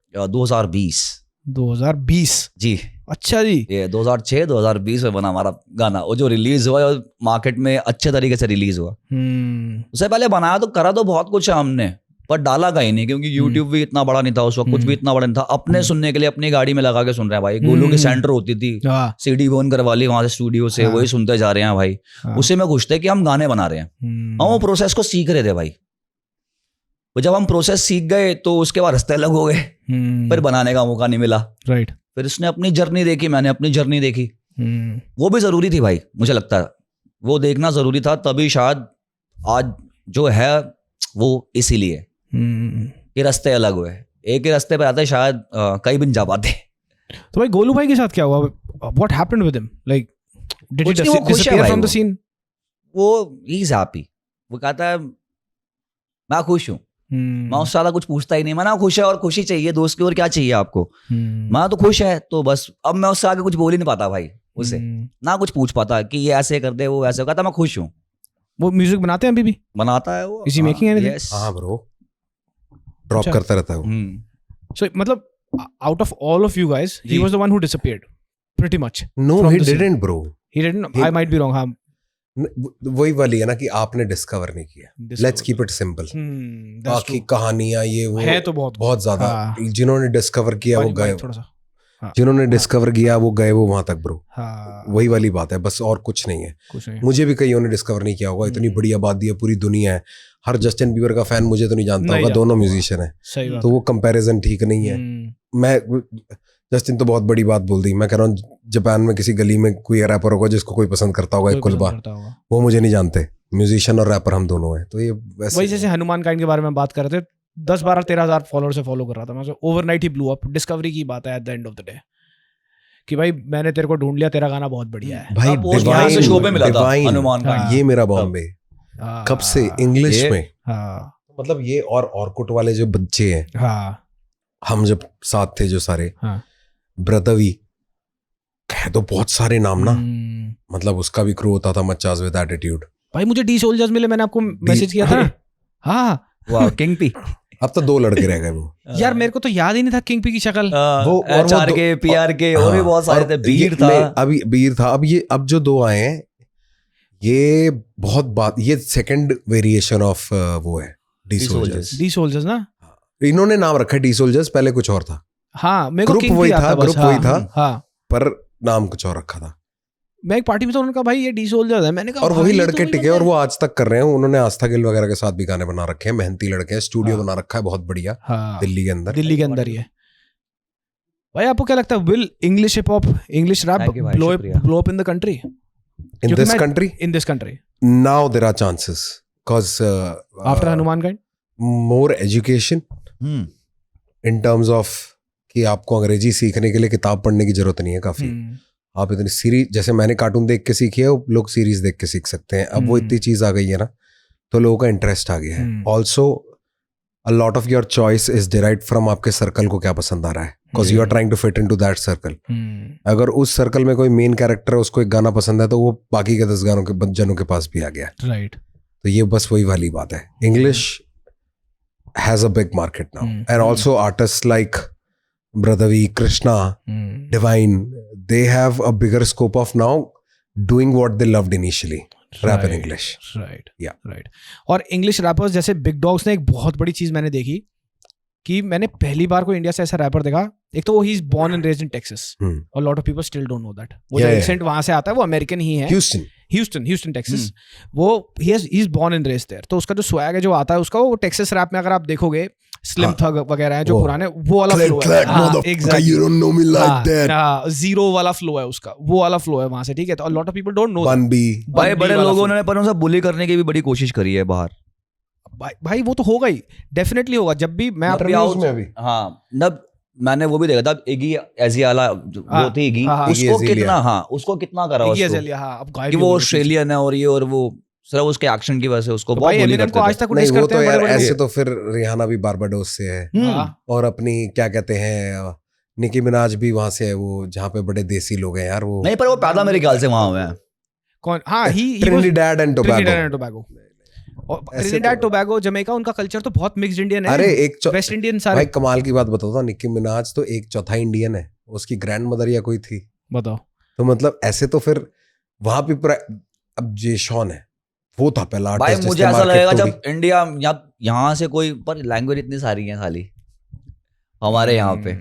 2020 जी। अच्छा जी। ये 2006-2020 में बना हमारा गाना, वो जो रिलीज हुआ मार्केट में अच्छे तरीके से रिलीज हुआ। उससे पहले बनाया तो करा तो बहुत कुछ है हमने, पर डाला कहीं नहीं, क्योंकि यूट्यूब भी इतना बड़ा नहीं था उस वक्त, कुछ भी इतना बड़ा नहीं था। अपने सुनने के लिए अपनी गाड़ी में लगा के सुन रहे हैं भाई। गोलू की सेंटर होती थी, सीडी बोन करवा ली वहां से स्टूडियो से, वही सुनते जा रहे हैं भाई। उसी में खुश थे कि हम गाने बना रहे हैं, हम वो प्रोसेस को सीख रहे थे भाई। वो जब हम प्रोसेस सीख गए तो उसके बाद रास्ते अलग हो गए, फिर बनाने का मौका नहीं मिला। राइट। फिर उसने अपनी जर्नी देखी, मैंने अपनी जर्नी देखी। वो भी जरूरी थी भाई, मुझे लगता है वो देखना जरूरी था, तभी शायद आज जो है वो इसीलिए कि रास्ते अलग हुए। एक ही रास्ते पे आते शायद कहीं भी नहीं जा पाते। तो भाई गोलू भाई के साथ क्या हुआ? What happened with him? Like did he disappear from the scene? वो ही इज हैप्पी। वो कहता है मैं खुश हूँ, मैं उससे ज्यादा कुछ पूछता ही नहीं। मैं ना खुश है, और खुशी चाहिए दोस्त की, और क्या चाहिए आपको? मैं तो खुश है, तो बस अब मैं उससे आगे कुछ बोल ही नहीं पाता भाई, उसे ना कुछ पूछ पाता कि ये ऐसे कर दे, वो ऐसे। कहता मैं खुश हूँ। वो म्यूजिक बनाते हैं अभी भी? बनाता है वो। Is he making anything? Yes. हाँ ब्रो, ड्रॉप करता रहता है वो। So मतलब out of all of you guys, he was the one who disappeared pretty much. No, from he the scene. didn't bro. He didn't. I might be wrong. हाँ. वही वाली है ना कि आपने डिस्कवर नहीं किया। Let's keep it simple. बाकी कहानियां ये वो है तो बहुत ज्यादा। जिन्होंने डिस्कवर किया वो गए, थोड़ा सा। जिन्होंने डिस्कवर किया वो गए वो वहां तक ब्रो। हाँ, वही वाली बात है, बस और कुछ नहीं है। कुछ नहीं। मुझे भी कईयों ने डिस्कवर नहीं किया होगा। इतनी बड़ी आबादी है, पूरी दुनिया है। हर जस्टिन बीबर का फैन मुझे तो नहीं जानता होगा, दोनों म्यूजिशियन है, सही बात। तो वो कंपैरिजन ठीक नहीं है। मैं जस्टिन तो बहुत बड़ी बात बोल दी। मैं कह रहा हूँ जापान में किसी गली में कोई रैपर होगा जिसको कोई पसंद करता होगा, एक कुलबा, वो मुझे नहीं जानते। म्यूजिशियन और रैपर हम दोनों हैं, तो ये वैसे वही जैसे हनुमान काइंड के बारे में बात कर रहे थे, 10-12-13,000 फॉलोअर से फॉलो कर रहा था मैं, ओवरनाइट ही ब्लू अप। डिस्कवरी की बात है at the end of the day कि भाई मैंने तेरे को ढूंढ लिया, तेरा गाना बहुत बढ़िया है भाई यहाँ से शो पे मिला था हनुमान का। ये मेरा बॉम्बे कब से इंग्लिश में, हाँ मतलब ये और ऑर्कुट वाले जो बच्चे हैं, हाँ हम जब साथ थे जो सारे, हाँ ब्रदवी है तो बहुत सारे नाम ना, मतलब उसका भी क्रू होता था मचास विद एटीट्यूड। भाई मुझे डी सोल्जर्स मिले, मैंने आपको मैसेज किया था। हाँ वाह किंग पी। अब तो 2 लड़के रह गए वो। यार मेरे को तो याद ही नहीं था किंग पी की शक्ल। वो एचआर के पीआर के और भी बहुत सारे थे, बीर था अभी बीर था। अब जो 2 आए हैं ये बहुत बात, ये सेकंड वेरिएशन ऑफ वो है डी सोल्जर्स। डी सोल्जर्स ना, इन्होंने नाम रखा डी सोल्जर्स, पहले कुछ और था। हाँ मेरे को ग्रुप किंग वही पी आता था, बस। ग्रुप हाँ, वही था, हाँ पर नाम कुछ और रखा था। मैं एक पार्टी में था, उन्होंने कहा भाई ये डी सोल्जर्स है, मैंने कहा और भाई, वही ये तो लड़के वही टिके बंदे और हैं। वो आज तक कर रहे हैं। उन्होंने आस्था गिल वगैरह के साथ भी गाने बना रखे हैं, मेहनती लड़के हैं, स्टूडियो बना रखा है बहुत बढ़िया हाँ, दिल्ली के अंदर। दिल्ली के अंदर ही है। भाई आपको क्या लगता है, will English hip hop, English rap Thank you भाई, शुक्रिया। Blow up in the country? In this country, in this country now there are chances because after Hanumankind, more education in terms of कि आपको अंग्रेजी सीखने के लिए किताब पढ़ने की जरूरत नहीं है काफी। आप इतनी सीरीज, जैसे मैंने कार्टून देख के सीखी है, लोग सीरीज देख के सीख सकते हैं। अब वो इतनी चीज आ गई है ना, तो लोगों का इंटरेस्ट आ गया है। Also a lot of your choice is derived from आपके सर्कल को क्या पसंद आ रहा है, because you are trying to fit into that circle. अगर उस सर्कल में कोई मेन कैरेक्टर है, उसको एक गाना पसंद है, तो वो बाकी के 10 गानों के जनों के पास भी आ गया। राइट। तो ये बस वही वाली बात है। English has a big market now, and also artist like Brodha V, Krishna, Divine, they have a bigger scope of now doing what they loved initially, rap in English. Right. Yeah. Right. और इंग्लिश रैपर्स जैसे बिग डॉग्स ने एक बहुत बड़ी चीज मैंने देखी कि मैंने पहली बार कोई इंडिया से ऐसा रैपर देखा। एक तो वो ही is born and raised in Texas, और lot of people still don't know that. वो जो एक्सेंट वहां से आता है वो अमेरिकन ही है। Houston Texas. वो ही is born and raised there. तो उसका जो स्वैग है जो आता है उसका, वो टेक्सास रैप में अगर आप देखोगे स्लिम थग वगैरह है जो पुराने, वो वाला फ्लो है। You don't know me like that. Zero वाला फ्लो है उसका, वो वाला फ्लो है वहां से, ठीक है। तो lot of people don't know. भाई बड़े लोगों ने पर उनसे बुली करने की भी बड़ी कोशिश करी है बाहर। भाई वो तो होगा ही, डेफिनेटली होगा। जब भी मैं हाँ, जब मैंने वो भी देखा था, इगी एज़ियाला वो थी इगी, उसको कितना करा उसको कि वो ऑस्ट्रेलियन है और ये और वो सिर्फ उसके एक्शन की वजह से उसको बहुत बुली करते थे। आज तक नहीं, वो तो यार ऐसे तो फिर रिहाना भी बारबाडोस से है, और अपनी क्या कहते हैं निकी मिनाज भी वहां से है, वो जहाँ पे बड़े देसी लोग हैं यार। वो नहीं, पर वो पैदा मेरे ख्याल से वहां हुए हैं। कौन? हाँ, Trinidad and Tobago. Trinidad Tobago, Jamaica, उनका कल्चर तो बहुत मिक्स्ड इंडियन है। अरे एक वेस्ट इंडियन सारे। भाई कमाल की बात बताता हूँ, निकी मिनाज तो 1/4 इंडियन है, उसकी ग्रैंड मदर या कोई थी, बताओ। तो मतलब ऐसे तो फिर वहां पे अब जेशॉन है, वो था पहला आर्टिस्ट। भाई मुझे ऐसा लगेगा जब इंडिया यहाँ से कोई, पर लैंग्वेज इतनी सारी है साली हमारे यहाँ पे,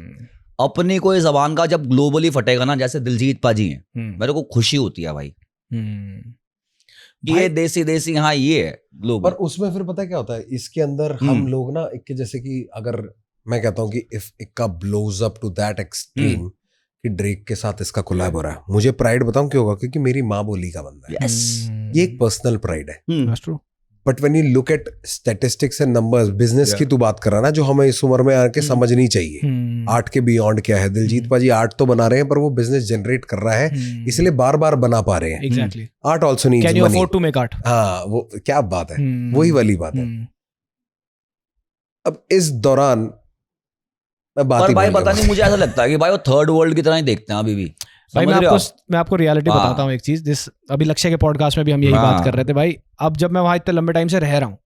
अपनी कोई जबान का जब ग्लोबली फटेगा ना, जैसे दिलजीत पाजी हैं, मेरे को खुशी होती है भाई कि ये देसी यहाँ ये है ग्लोबल। पर उसमें फिर पता है क्या होता है, इसके अंदर हम लोग ना एक, जैसे कि अगर मैं कहता हूँ कि if Ikka blows up to that extreme कि ड्रेक के साथ इसका कोलैब हो रहा है, मुझे प्राइड बताऊं क्यों होगा, क्योंकि मेरी माँ बोली का बंदा है। ये एक पर्सनल प्राइड है। But when you look at statistics and numbers, business की तू बात कर रहा ना, जो हमें इस उम्र में आके समझनी चाहिए, आर्ट के बियॉन्ड क्या है। दिलजीत पाजी आर्ट तो बना रहे हैं, पर वो बिजनेस जनरेट कर रहा है, इसलिए बार बार बना पा रहे हैं। Exactly. Art also needs money. Can you afford to make art? हाँ, वो क्या बात है, वही वाली बात है। अब इस दौरान पर भाई पता नहीं, मुझे ऐसा लगता है कि भाई वो थर्ड वर्ल्ड की तरह ही देखते हैं अभी भी। भाई मैं आपको रियलिटी बताता हूँ एक चीज, जिस अभी लक्ष्य के पॉडकास्ट में भी हम यही बात कर रहे थे भाई। अब जब मैं वहां इतने लंबे टाइम से रह रहा हूँ,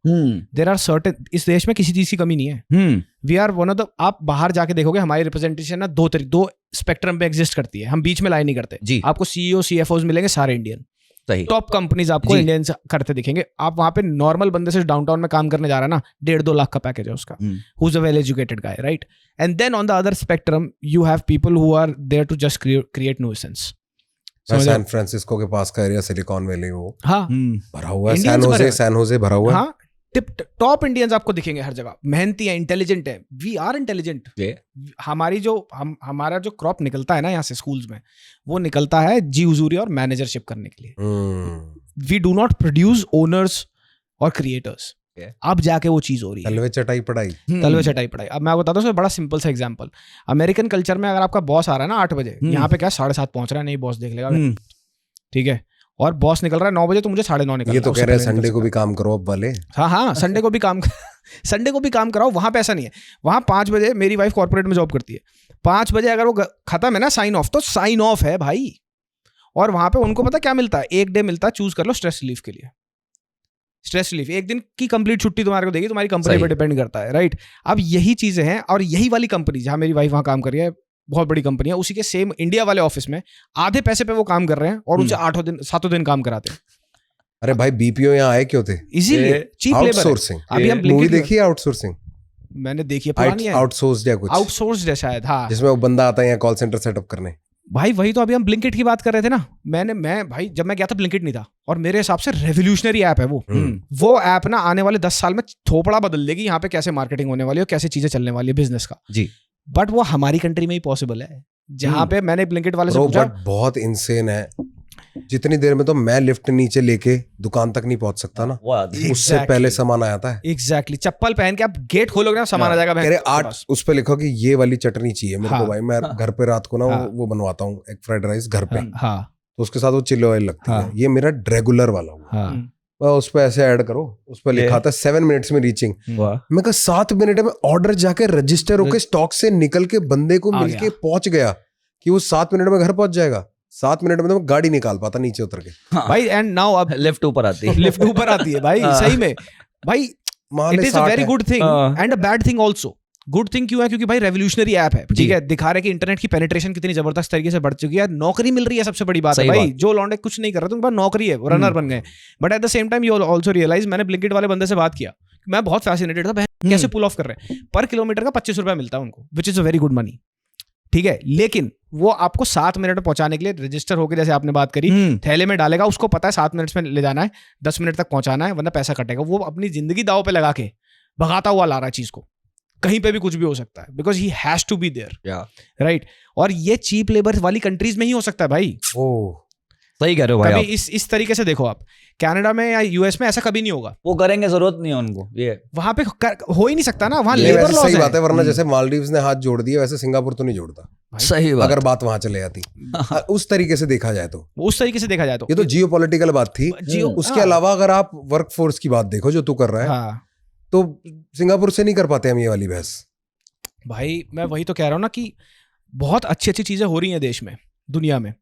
देयर आर सर्टेन, इस देश में किसी चीज की कमी नहीं है। We are one of the, आप बाहर जाके देखोगे हमारी रिप्रेजेंटेशन ना दो स्पेक्ट्रम पे एग्जिस्ट करती है, हम बीच में लाई नहीं करते। आपको सीईओ सीएफओ मिलेंगे सारे इंडियन, टॉप कंपनीज आपको इंडियन करते दिखेंगे। आप वहां पे नॉर्मल बंदे से डाउनटाउन में काम करने जा रहा है ना, 1.5-2 लाख का पैकेज है उसका, who is a well educated guy, right? And then on the other spectrum you have people who are there to just create nuisance. San Francisco के पास का एरिया, सिलिकॉन वैली, वो हाँ भरा हुआ है, सैन होजे भरा हुआ है। हाँ, टॉप इंडियंस आपको दिखेंगे हर जगह, मेहनती है, इंटेलिजेंट है। We are intelligent. हमारा जो क्रॉप निकलता है ना यहाँ से स्कूल्स में, वो निकलता है जी हुजूरी और मैनेजरशिप करने के लिए। We do not produce owners और क्रिएटर्स। अब जाके वो चीज हो रही है, तलवे चटाई पढ़ाई। तलवे चटाई पढ़ाई। अब मैं आपको बताता हूँ बड़ा सिंपल सा एग्जांपल। अमेरिकन कल्चर में अगर आपका बॉस आ रहा है ना 8 बजे, यहाँ पे क्या 7:30 पहुंच रहा है, नहीं बॉस देख लेगा, ठीक है, और बॉस निकल रहा है 9 बजे, तो मुझे 9:30 निकल। ये तो कह रहे हैं संडे को भी काम करो अब वाले। हाँ, संडे को भी काम संडे को भी काम कराओ। वहां पे ऐसा नहीं है। वहां 5 बजे, मेरी वाइफ कॉर्पोरेट में जॉब करती है, 5 बजे अगर वो खत्म है ना साइन ऑफ, तो साइन ऑफ है भाई। और वहां पे उनको पता क्या मिलता है, 1 डे मिलता है, चूज कर लो स्ट्रेस रिलीफ के लिए। स्ट्रेस रिलीफ 1 दिन की कंप्लीट छुट्टी तुम्हारे को देगी, तुम्हारी कंपनी पे डिपेंड करता है, राइट। अब यही चीजें हैं, और यही वाली कंपनी जहां मेरी वाइफ वहां काम कर रही है, बहुत बड़ी कंपनी है, उसी के सेम इंडिया वाले ऑफिस में आधे पैसे पे वो काम कर रहे हैं, और उनसे 7 दिन काम कराते हैं। अरे भाई बीपीओ यहाँ आए क्यों थे? Easily cheap labour. आउटसोर्सिंग। अभी हम मूवी देखी है आउटसोर्सिंग? मैंने देखी है, पुरानी है, आउटसोर्स्ड या कुछ आउटसोर्स्ड है शायद, हाँ, जिसमें वो बंदा आता है यहाँ कॉल सेंटर सेटअप करने। भाई वही तो अभी हम ब्लिंकिट की बात कर रहे थे ना। मैं भाई जब मैं गया था ब्लिंकिट नहीं था, और मेरे हिसाब से रेवोल्यूशनरी ऐप है वो ऐप ना आने वाले 10 साल में थोपड़ा बदल देगी यहाँ पे, कैसे मार्केटिंग होने वाली है, कैसे चीजें चलने वाली है बिजनेस का जी। बट वो हमारी कंट्री में ही पॉसिबल है, जहाँ पे मैंने ब्लिंकिट वाले से पूछा, बहुत इनसेन है। जितनी देर में तो मैं लिफ्ट नीचे लेके दुकान तक नहीं पहुंच सकता ना, उससे पहले सामान आ जाता है। एग्जैक्टली, चप्पल पहन के आप गेट खोलोगे ना, सामान आ जाएगा। मेरे 8 उस पे लिखो कि ये वाली चटनी चाहिए मेरे को भाई, मैं घर पे रात को ना वो बनवाता हूँ, एक फ्राइड राइस घर पे, तो उसके साथ वो चिली ऑयल लगती है, ये मेरा रेगुलर वाला हुआ। उस पे ऐसे ऐड करो, उस पे लिखा था 7 मिनट्स में रीचिंग। मैं कहा 7 मिनट में ऑर्डर जाके रजिस्टर होके स्टॉक से निकल के बंदे को मिलके पहुंच गया, कि वो 7 मिनट में घर पहुंच जाएगा। 7 मिनट में तो मैं गाड़ी निकाल पाता नीचे उतर के भाई। एंड नाउ अब लिफ्ट ऊपर आती है, लिफ्ट ऊपर आती है भाई, सही में भाई। It is a very good thing and a bad thing also. Good thing क्यों है? क्योंकि भाई रेवोल्यूशनरी ऐप है, ठीक है, दिखा रहे कि इंटरनेट की पेनिट्रेशन कितनी जबरदस्त तरीके से बढ़ चुकी है, नौकरी मिल रही है, सबसे बड़ी बात है भाई। जो लौंडे कुछ नहीं कर रहे, तो उनके पास नौकरी है, रनर बन गए। But at the same time you also realise, मैंने ब्लिंकिट वाले बंदे से बात किया, मैं बहुत फैसिनेटेड था, कैसे पुल ऑफ कर रहे हैं। पर किलोमीटर का 25 रुपया मिलता है उनको, which is a very good money, ठीक है। लेकिन वो आपको 7 मिनट में पहुंचाने के लिए रजिस्टर होकर, जैसे आपने बात करी, थैले में डालेगा, उसको पता है 7 मिनट में ले जाना है, 10 मिनट तक पहुंचाना है, वरना पैसा कटेगा। वो अपनी जिंदगी दाव पे लगा के भगाता हुआ ला रहा है चीज को, कहीं पे भी कुछ भी हो सकता है, because he has to be there, right. और ये चीप लेबर वाली कंट्रीज में ही हो सकता है भाई। सही कह रहे हो भाई। कभी इस तरीके से देखो आप, कनाडा में या यूएस में ऐसा कभी नहीं होगा। वो करेंगे, जरूरत नहीं है उनको, ये वहां पे हो ही नहीं सकता ना, वहां लेबर लॉज है। सही बात है, वरना जैसे मालदीव्स ने हाथ जोड़ दिए, वैसे सिंगापुर तो नहीं जोड़ता। सही बात, अगर बात वहां चले जाती उस तरीके से देखा जाए तो, ये तो जियोपॉलिटिकल बात थी। उसके अलावा अगर आप वर्क फोर्स की बात देखो जो तू कर रहा है, तो सिंगापुर से नहीं कर पाते हम ये वाली बहस भाई। मैं वही तो कह रहा हूँ ना कि बहुत अच्छी अच्छी चीजें हो रही हैं देश में, दुनिया में।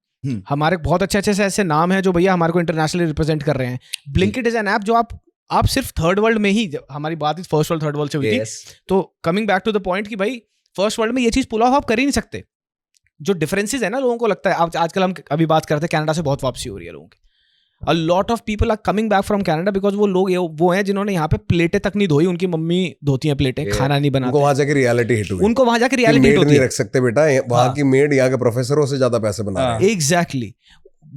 हमारे बहुत अच्छे अच्छे से ऐसे नाम हैं जो भैया हमारे को इंटरनेशनली रिप्रेजेंट कर रहे हैं। ब्लिंकिट इज एन ऐप जो आप सिर्फ थर्ड वर्ल्ड में ही, हमारी बात फर्स्ट वर्ल्ड थर्ड वर्ल्ड से हुई थी, तो coming back to the point कि भाई फर्स्ट वर्ल्ड में ये चीज पुल ऑफ आप कर ही नहीं सकते। जो डिफरेंसेस है ना, लोगों को लगता है, आजकल हम अभी बात करते हैं, कनाडा से बहुत वापसी हो रही है लोगों की। A lot of people are coming back from Canada because वो लोग वो हैं जिन्होंने यहाँ पे प्लेटें तक नहीं धोई, उनकी मम्मी धोती हैं प्लेटें, खाना नहीं बनाते। उनको वहां जाके रियलिटी हिट हुई, उनको वहां जाके रियलिटी हिट होती है। नहीं रख सकते बेटा, वहां की मेड यहाँ के प्रोफेसरों से ज्यादा पैसे बना रहे हैं। एग्जैक्टली।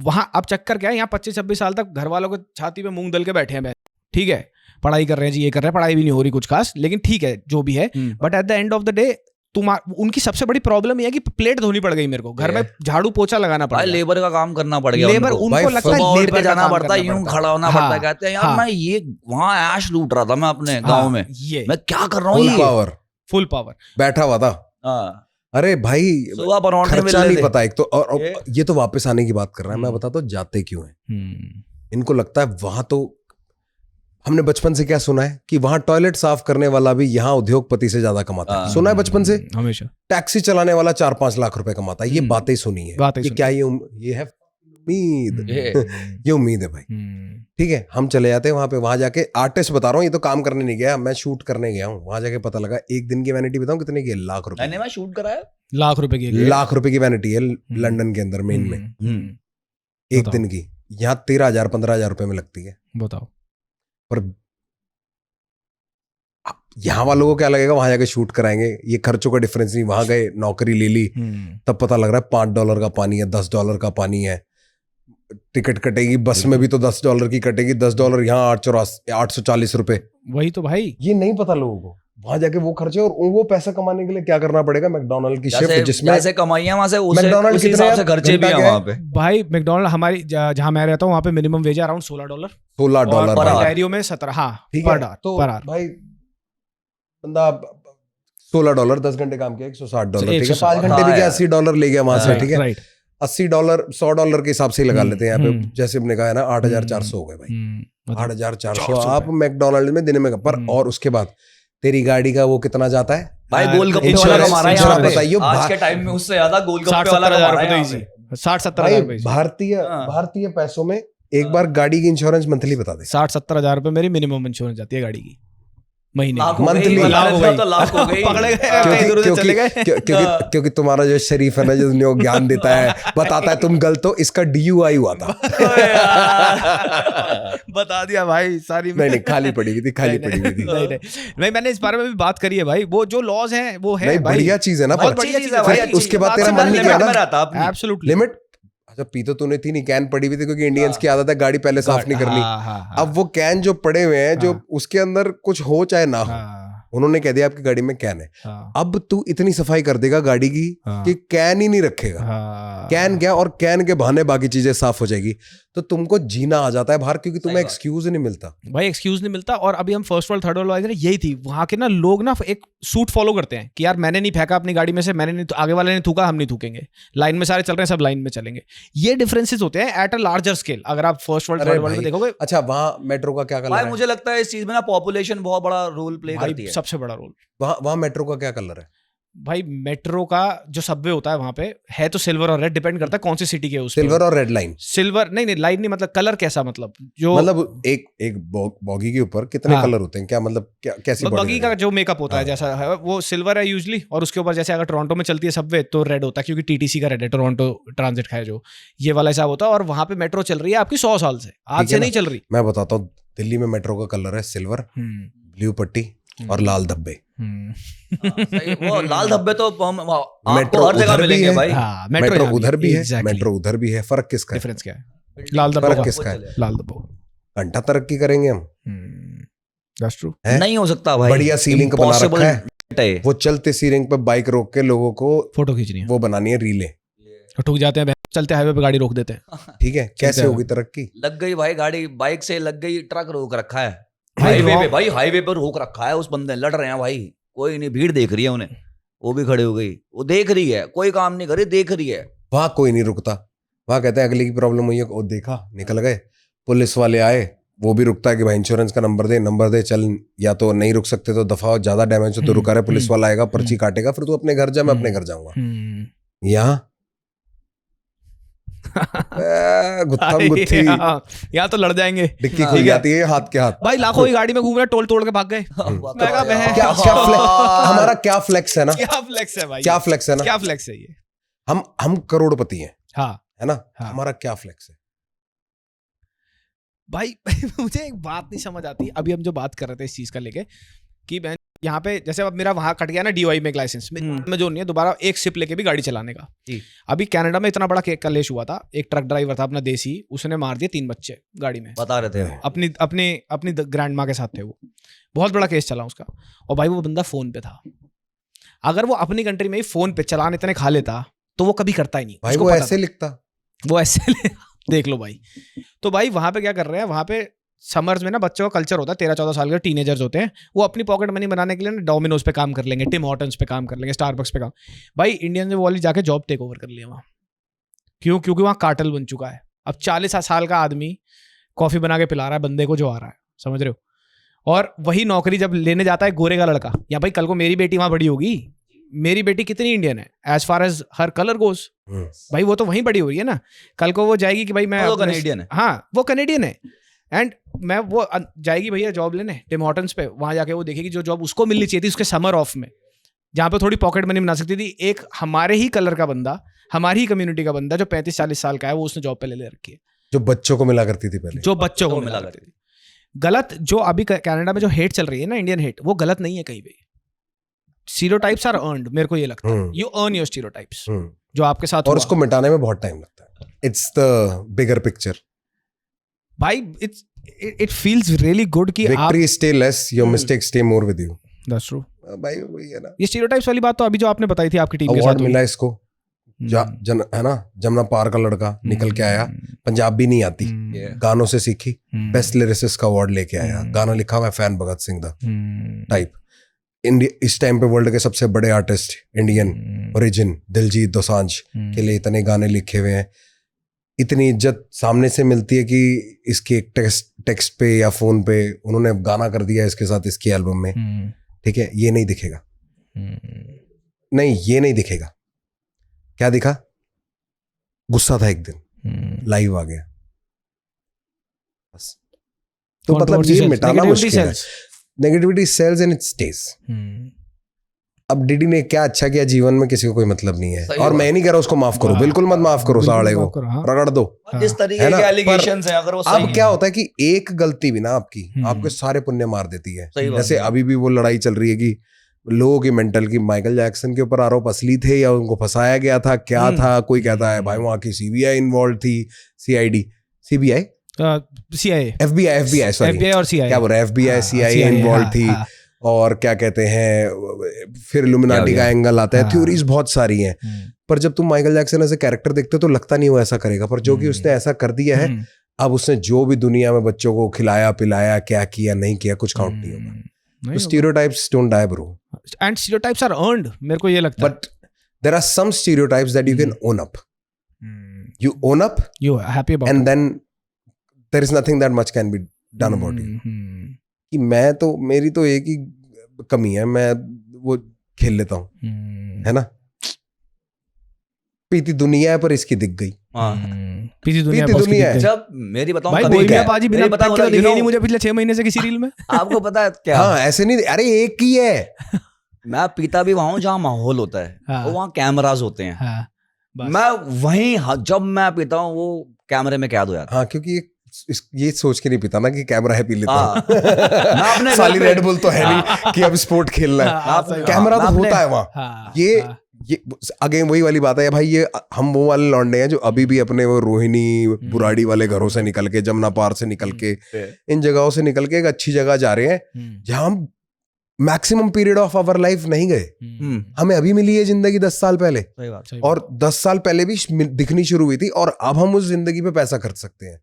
वहां अब चक्कर क्या है, यहाँ 25-26 साल तक घर वालों को छाती पे मूंग दल के बैठे हैं, ठीक है, पढ़ाई कर रहे हैं जी, ये कर रहे हैं, पढ़ाई भी नहीं हो रही कुछ खास, लेकिन ठीक है जो भी है। But at the end of the day उनकी सबसे बड़ी प्रॉब्लम ये है कि प्लेट धोनी पड़ गई मेरे को, घर में झाड़ू पोछा लगाना पड़ा, लेबर का काम करना पड़ गया, लेबर उनको लगता है लेबर जाना पड़ता है, यूं खड़ा होना पड़ता है, कहते हैं यार मैं ये वहां ऐश लूट रहा था मैं अपने गांव में, मैं क्या कर रहा हूँ, फुल पावर बैठा हुआ था। अरे भाई खर्चा नहीं पता एक तो, और ये तो वापस आने की बात कर रहा है। मैं बताता हूँ जाते क्यों है। इनको लगता है वहां तो, हमने बचपन से क्या सुना है कि वहां टॉयलेट साफ करने वाला भी यहाँ उद्योगपति से ज्यादा कमाता है। सुना है बचपन से, हमेशा। टैक्सी चलाने वाला 4-5 लाख रुपए कमाता है, ये बातें सुनी है कि क्या ये है उम्मीद ये उम्मीद है भाई, ठीक है। हम चले जाते हैं वहां पे, वहां जाके आर्टिस्ट बता रहा हूँ, ये तो काम करने नहीं गया, मैं शूट करने गया हूँ। वहां जाके पता लगा एक दिन की वैनिटी बताऊं कितने की, लाख रुपए। मैं शूट कराया लाख रुपए की, लाख रुपए की वैनिटी है लंदन के अंदर मेन में, एक दिन की। यहाँ 13,000-15,000 रुपए में लगती है, बताओ। पर यहाँ वालों को क्या लगेगा, वहां जाके शूट कराएंगे, ये खर्चों का डिफरेंस नहीं। वहां गए, नौकरी ले ली, तब पता लग रहा है $5 का पानी है, $10 का पानी है। टिकट कटेगी बस में भी तो $10 की कटेगी, $10 यहाँ 840 रुपए। वही तो भाई, ये नहीं पता लोगों को वहां जाके वो खर्चे, और वो पैसा कमाने के लिए क्या करना पड़ेगा? मैकडोनल्ड की शिफ्ट जिसमें जैसे कमाइयां वहां से उसी मैकडोनल्ड उसी हिसाब से खर्चे भी हैं वहां पे। भाई मैकडोनल्ड हमारी जहां मैं रहता हूँ वहां पे मिनिमम वेज है अराउंड $16 $16 पर आवर। डायरियों में 17, हाँ ठीक पर है। आवर, तो पर आवर। भाई बंदा $16 10 घंटे काम किया, $160, ठीक है। 5 घंटे भी क्या, $80 ले गया वहां से, ठीक है। राइट। $80 $100 के हिसाब से ही लगा लेते हैं यहाँ पे, जैसे हमने कहा है ना 8,400 हो गए भाई। 8,400 आप मैकडोनल्ड में दिन में पर, और उसके बाद तेरी गाड़ी का वो कितना जाता है भाई गोलगप्पे वाला इंश्योरेंस, कमा रहा है इंश्योरेंस यहाँ पे। बताइए। आज के टाइम में उससे ज्यादा गोलगप्पे वाला 60-70 कमा हजार रहा है रुपए यहाँ तो पे। इजी, 60-70 भाई हजार रुपए भारतीय पैसों में एक बार गाड़ी की इंश्योरेंस मंथली बता दे। 60-70 हजार रुपए मेरी मिनिमम इंश्योरेंस जाती है गाड़ी की महीने लाख की। हो गई, Monthly। बता लाख रहे हो थे गई। तो लाख हो गई। पकड़े गए, हाँ। कई दूर से चले गए। क्योंकि तुम्हारा जो शरीफ है ना, जो दुनिया को ज्ञान देता है, बताता है तुम गलत हो, इसका DUI हुआ था। बता दिया भाई सारी। नहीं खाली पड़ी हुई थी, खाली पड़ी हुई थी। नहीं मैंने इस बारे में भी बात करी है भाई, वो जो लॉज हैं वो है नहीं भाई, बढ़िया चीज है ना, बहुत पर बढ़िया चीज है फिर भाई। उसके बाद तेरा मन नहीं किया ना एब्सोल्युटली लिमिट। अच्छा पी तो तूने थी नहीं, कैन पड़ी हुई थी, क्योंकि इंडियंस की आदत है गाड़ी पहले साफ नहीं करनी। अब वो कैन जो पड़े हुए हैं, जो उसके अंदर कुछ हो चाहे ना हो, उन्होंने कह दिया आपकी गाड़ी में कैन है, अब तू इतनी सफाई कर देगा गाड़ी की कि कैन ही नहीं रखेगा। कैन क्या, और कैन के बहाने बाकी चीजें साफ हो जाएगी, तो तुमको जीना आ जाता है बाहर, क्योंकि तुम्हें एक्सक्यूज नहीं मिलता भाई, एक्सक्यूज नहीं मिलता। और अभी हम फर्स्ट वर्ल्ड थर्ड वर्ल्ड वाले यही थी, वहां के ना लोग ना एक सूट फॉलो करते हैं कि यार मैंने नहीं फेंका अपनी गाड़ी में से, मैंने नहीं, आगे वाले ने थूका, हम नहीं थूकेंगे, लाइन में सारे चल रहे हैं सब लाइन में चलेंगे। ये डिफरेंसेस होते हैं एट अ लार्जर स्केल, अगर आप फर्स्ट वर्ल्ड थर्ड वर्ल्ड में देखोगे। अच्छा वहां मेट्रो का क्या कलर भाई है? मुझे लगता है इस चीज में ना पॉपुलेशन बहुत बड़ा रोल प्ले करती है, सबसे बड़ा रोल। वहां मेट्रो का क्या कलर है? भाई मेट्रो का जो सबवे होता है वहां पे है तो सिल्वर और रेड, डिपेंड करता है कौन सी सिटी के है उसमें। सिल्वर और रेड लाइन? सिल्वर नहीं लाइन नहीं, मतलब कलर कैसा, मतलब जो मतलब एक बॉगी के ऊपर कितने कलर होते हैं, क्या मतलब क्या कैसी बगी का जो मेकअप होता है जैसा है वो सिल्वर है यूजली, और उसके ऊपर जैसे अगर टोरंटो में चलती है सबवे तो रेड होता है, क्योंकि TTC का रेड है, टोरंटो ट्रांजिट का है जो, ये वाला हिसाब होता है। और वहां पे मेट्रो चल रही है आपकी 100 साल से, आज से नहीं चल रही। मैं बताता हूँ, दिल्ली में मेट्रो का कलर है सिल्वर, ब्लू पट्टी और लाल धब्बे। वो लाल धब्बे तो आपको हर जगह मिलेंगे भाई। मेट्रो उधर भी है, मेट्रो उधर भी है, फर्क किसका है? डिफरेंस क्या है? लाल धब्बा फर्क किसका है? लाल धब्बा। घंटा तरक्की करेंगे हम, दैट्स ट्रू। नहीं हो सकता भाई, बढ़िया सीलिंग बना रखा है, है। वो चलते सीलिंग पे बाइक रोक के लोगों को फोटो खींचनी है, वो बनानी है रीले, ठुक जाते हैं, चलते हाईवे पे गाड़ी रोक देते हैं। ठीक है, कैसे होगी तरक्की? लग गई भाई गाड़ी, बाइक से लग गई, ट्रक रोक रखा है हाईवे पे, भाई हाईवे पर रोक रखा है, उस बंदे लड़ रहे हैं भाई, कोई नहीं, भीड़ देख रही है उन्हें, वो भी खड़े हो गई, वो देख रही है, कोई काम नहीं करे, देख रही है। वहां कोई नहीं रुकता, वहां कहते हैं अगले की प्रॉब्लम हुई है, वो देखा निकल गए, पुलिस वाले आए, वो भी रुकता है कि भाई इंश्योरेंस का नंबर दे, चल, या तो नहीं रुक सकते तो दफा, ज्यादा डैमेज हो तो रुका रहे, पुलिस वाला आएगा, पर्ची काटेगा, फिर तू अपने घर जा, मैं अपने घर जाऊंगा। यहाँ गुत्थम गुत्थी, यहाँ तो लड़ जाएंगे, डिक्की खुल जाती है हाथ के हाथ। भाई लाखों की गाड़ी में घूम रहे, टोल तोड़ के भाग गए। हमारा क्या फ्लेक्स है ना, क्या फ्लेक्स है भाई, क्या फ्लेक्स है ना, क्या फ्लेक्स है ये? हम करोड़पति हैं, हाँ है ना, हमारा क्या फ्लेक्स है भाई? मुझे एक बात नहीं समझ आती, अभी हम जो बात कर रहे थे इस चीज का लेके कि मैं यहाँ पे, जैसे अब मेरा वहां कट गया ना DUI में एक लाइसेंस में जो नहीं है, दोबारा एक सिप लेके भी गाड़ी चलाने का। अभी कनाडा में इतना बड़ा केक कलेश हुआ था, एक ट्रक ड्राइवर था अपना देसी, उसने मार दिए 3 बच्चे गाड़ी में, बता रहे थे अपनी अपनी अपनी ग्रैंड माँ के साथ थे वो, बहुत बड़ा केस चला उसका। और भाई वो बंदा फोन पे था, अगर वो अपनी कंट्री में ही फोन पे चलान इतने खा लेता तो वो कभी करता ही नहीं भाई, वो ऐसे लिखता, वो ऐसे देख लो भाई। तो भाई वहां पे क्या कर रहे हैं, वहां पे समर्स में ना बच्चों का कल्चर होता है, 13-14 साल के टीनेजर्स होते हैं, वो अपनी पॉकेट मनी बनाने के लिए ना डोमिनोज पे काम कर लेंगे, टिम हॉर्टन्स पे काम कर लेंगे, स्टारबक्स पे काम। भाई इंडियन ने वाली जाके जॉब टेक ओवर कर लिया वहाँ, क्योंकि वहाँ कार्टेल बन चुका है। अब 40 साल का आदमी कॉफी बना के पिला रहा है बंदे को जो आ रहा है, समझ रहे हो? और वही नौकरी जब लेने जाता है गोरे का लड़का, या भाई कल को मेरी बेटी वहां बड़ी होगी, मेरी बेटी कितनी इंडियन है एज फार एज हर कलर गोज, भाई वो तो वहीं बड़ी हो रही है ना, कल को वो जाएगी कि भाई मैं कनेडियन है, हाँ वो कनेडियन है, एंड मैं वो जाएगी भैया जॉब लेने टिम हॉर्टन्स पे, वहां जाके वो देखेगी जो जॉब उसको मिलनी चाहिए थी उसके समर ऑफ में, जहाँ पे थोड़ी पॉकेट मनी बना सकती थी, एक हमारे ही कलर का बंदा, हमारी ही कम्युनिटी का बंदा जो 35-40 साल का है, वो उसने जॉब पे ले रखी है, जो बच्चों को मिला करती थी पहले, जो बच्चों को मिला करती थी। गलत जो अभी कनाडा में जो हेट चल रही है ना, इंडियन हेट, वो गलत नहीं है कहीं भी। स्टीरियोटाइप्स आर अर्न्ड, मेरे को ये लगता है, यू अर्न योर स्टीरियोटाइप्स जो आपके साथ, और उसको मिटाने में बहुत टाइम लगता है। इट्स द बिगर पिक्चर भाई, इट फील्स रियली गुड कि victory stay less, your mistake stay more with you. That's true. भाई वही है ना, ये स्टीरियोटाइप्स वाली बात तो अभी जो आपने बताई थी आपकी टीम के साथ अवार्ड हुई। मिला इसको है ना, जमुना पार का लड़का निकल के आया, पंजाब भी नहीं आती, गानों से सीखी, बेस्ट लिरिसिस्ट का अवार्ड लेके आया, गाना लिखा हुआ फैन भगत सिंह दा टाइप। इस टाइम पे वर्ल्ड के सबसे बड़े artist Indian origin Diljit Dosanjh के लिए इतने गाने लिखे हुए हैं, इतनी इज्जत सामने से मिलती है कि इसके एक टेक्स्ट पे या फोन पे उन्होंने गाना कर दिया इसके साथ इसकी एल्बम में, ठीक है, ये नहीं दिखेगा, नहीं ये नहीं दिखेगा। क्या दिखा? गुस्सा था एक दिन, लाइव आ गया बस। तो मतलब ये मिटाना मुश्किल है। Negativity sells and it stage. अब डीडी ने क्या अच्छा किया जीवन में, किसी को कोई मतलब नहीं है, और मैं नहीं कह रहा उसको माफ करो, बिल्कुल मत माफ करो, साले को रगड़ दो, जिस तरीके के एलिगेशंस हैं, अगर वो सही अब क्या होता है कि एक गलती भी ना आपकी आपके सारे पुण्य मार देती है। जैसे अभी भी वो लड़ाई चल रही है कि लोगों की मेंटल की माइकल जैक्सन के ऊपर आरोप असली थे या उनको फंसाया गया था, क्या था, कोई कहता है भाई वहां की सीबीआई इन्वॉल्व थी, CID, CBI, CIA, FBI sorry, FBI और सीआईए, क्या बोल रहा है, एफबीआई सीआईए इन्वॉल्व थी, और क्या कहते हैं फिर इल्यूमिनाटी का एंगल आता है, थ्योरीज बहुत सारी हैं। पर जब तुम माइकल जैक्सन ऐसे कैरेक्टर देखते हो तो लगता नहीं वो ऐसा करेगा, पर जो कि उसने ऐसा कर दिया है, अब उसने जो भी दुनिया में बच्चों को खिलाया पिलाया, क्या किया नहीं किया, कुछ काउंट नहीं होगा। तो stereotypes don't die bro, and stereotypes are earned, मेरे को ये लगता है। but there are some stereotypes that you can own up, you own up, you are happy about and then there is nothing that much can be done about you। कि मैं तो, मेरी तो एक ही कमी है, मैं वो खेल लेता हूँ, है ना, पीती दुनिया है पर इसकी दिख गई। पीती दुनिया है। जब मेरी बताऊं भाई, बोहेमिया पाजी बिना पता के दिखे नहीं मुझे पिछले 6 महीने से किसी रील में। आपको पता है क्या? हाँ ऐसे नहीं, अरे एक ही है। मैं पीता भी वहां हूँ जहाँ माहौल होता है, और वहाँ कैमराज होते हैं, मैं वहीं जब मैं पीता हूँ वो कैमरे में कैद हो जाता है। हाँ क्योंकि ये सोच के नहीं पीता ना कि कैमरा है, पी लेता हूँ। मैं अपने साली रेड बुल तो है नहीं कि अब स्पोर्ट खेलना है, कैमरा तो होता है वहाँ। ये अगेन वही वाली बात है भाई, ये हम वो वाले लौंडे हैं जो अभी भी अपने वो रोहिणी बुराड़ी वाले घरों से निकल के, जमुना पार से निकल के, इन जगहों से निकल के एक अच्छी जगह जा रहे हैं जहां हम maximum period of our life नहीं गए। हमें अभी मिली है जिंदगी 10 साल पहले, और 10 साल पहले भी दिखनी शुरू हुई थी, और अब हम उस जिंदगी पे पैसा खर्च सकते हैं।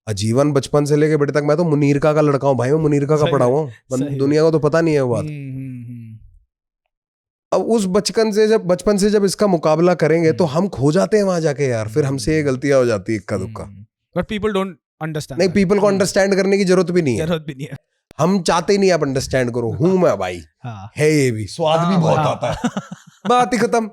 आजीवन बचपन से लेके बड़े तक मैं तो मुनीरका का लड़का हूँ भाई, मैं मुनीरका का पढ़ा हुआ, दुनिया को तो पता नहीं है वो बात। अब उस बचपन से जब इसका मुकाबला करेंगे तो हम खो जाते हैं वहां जाके यार, फिर हमसे ये गलतियां हो जाती है इक्का दुक्का। But people don't understand. नहीं, पीपल को अंडरस्टैंड करने की जरूरत भी नहीं है, हम चाहते ही नहीं आप अंडरस्टैंड करो। हूं मैं भाई, है ये भी स्वाद भी बहुत आता है, बात ही खत्म।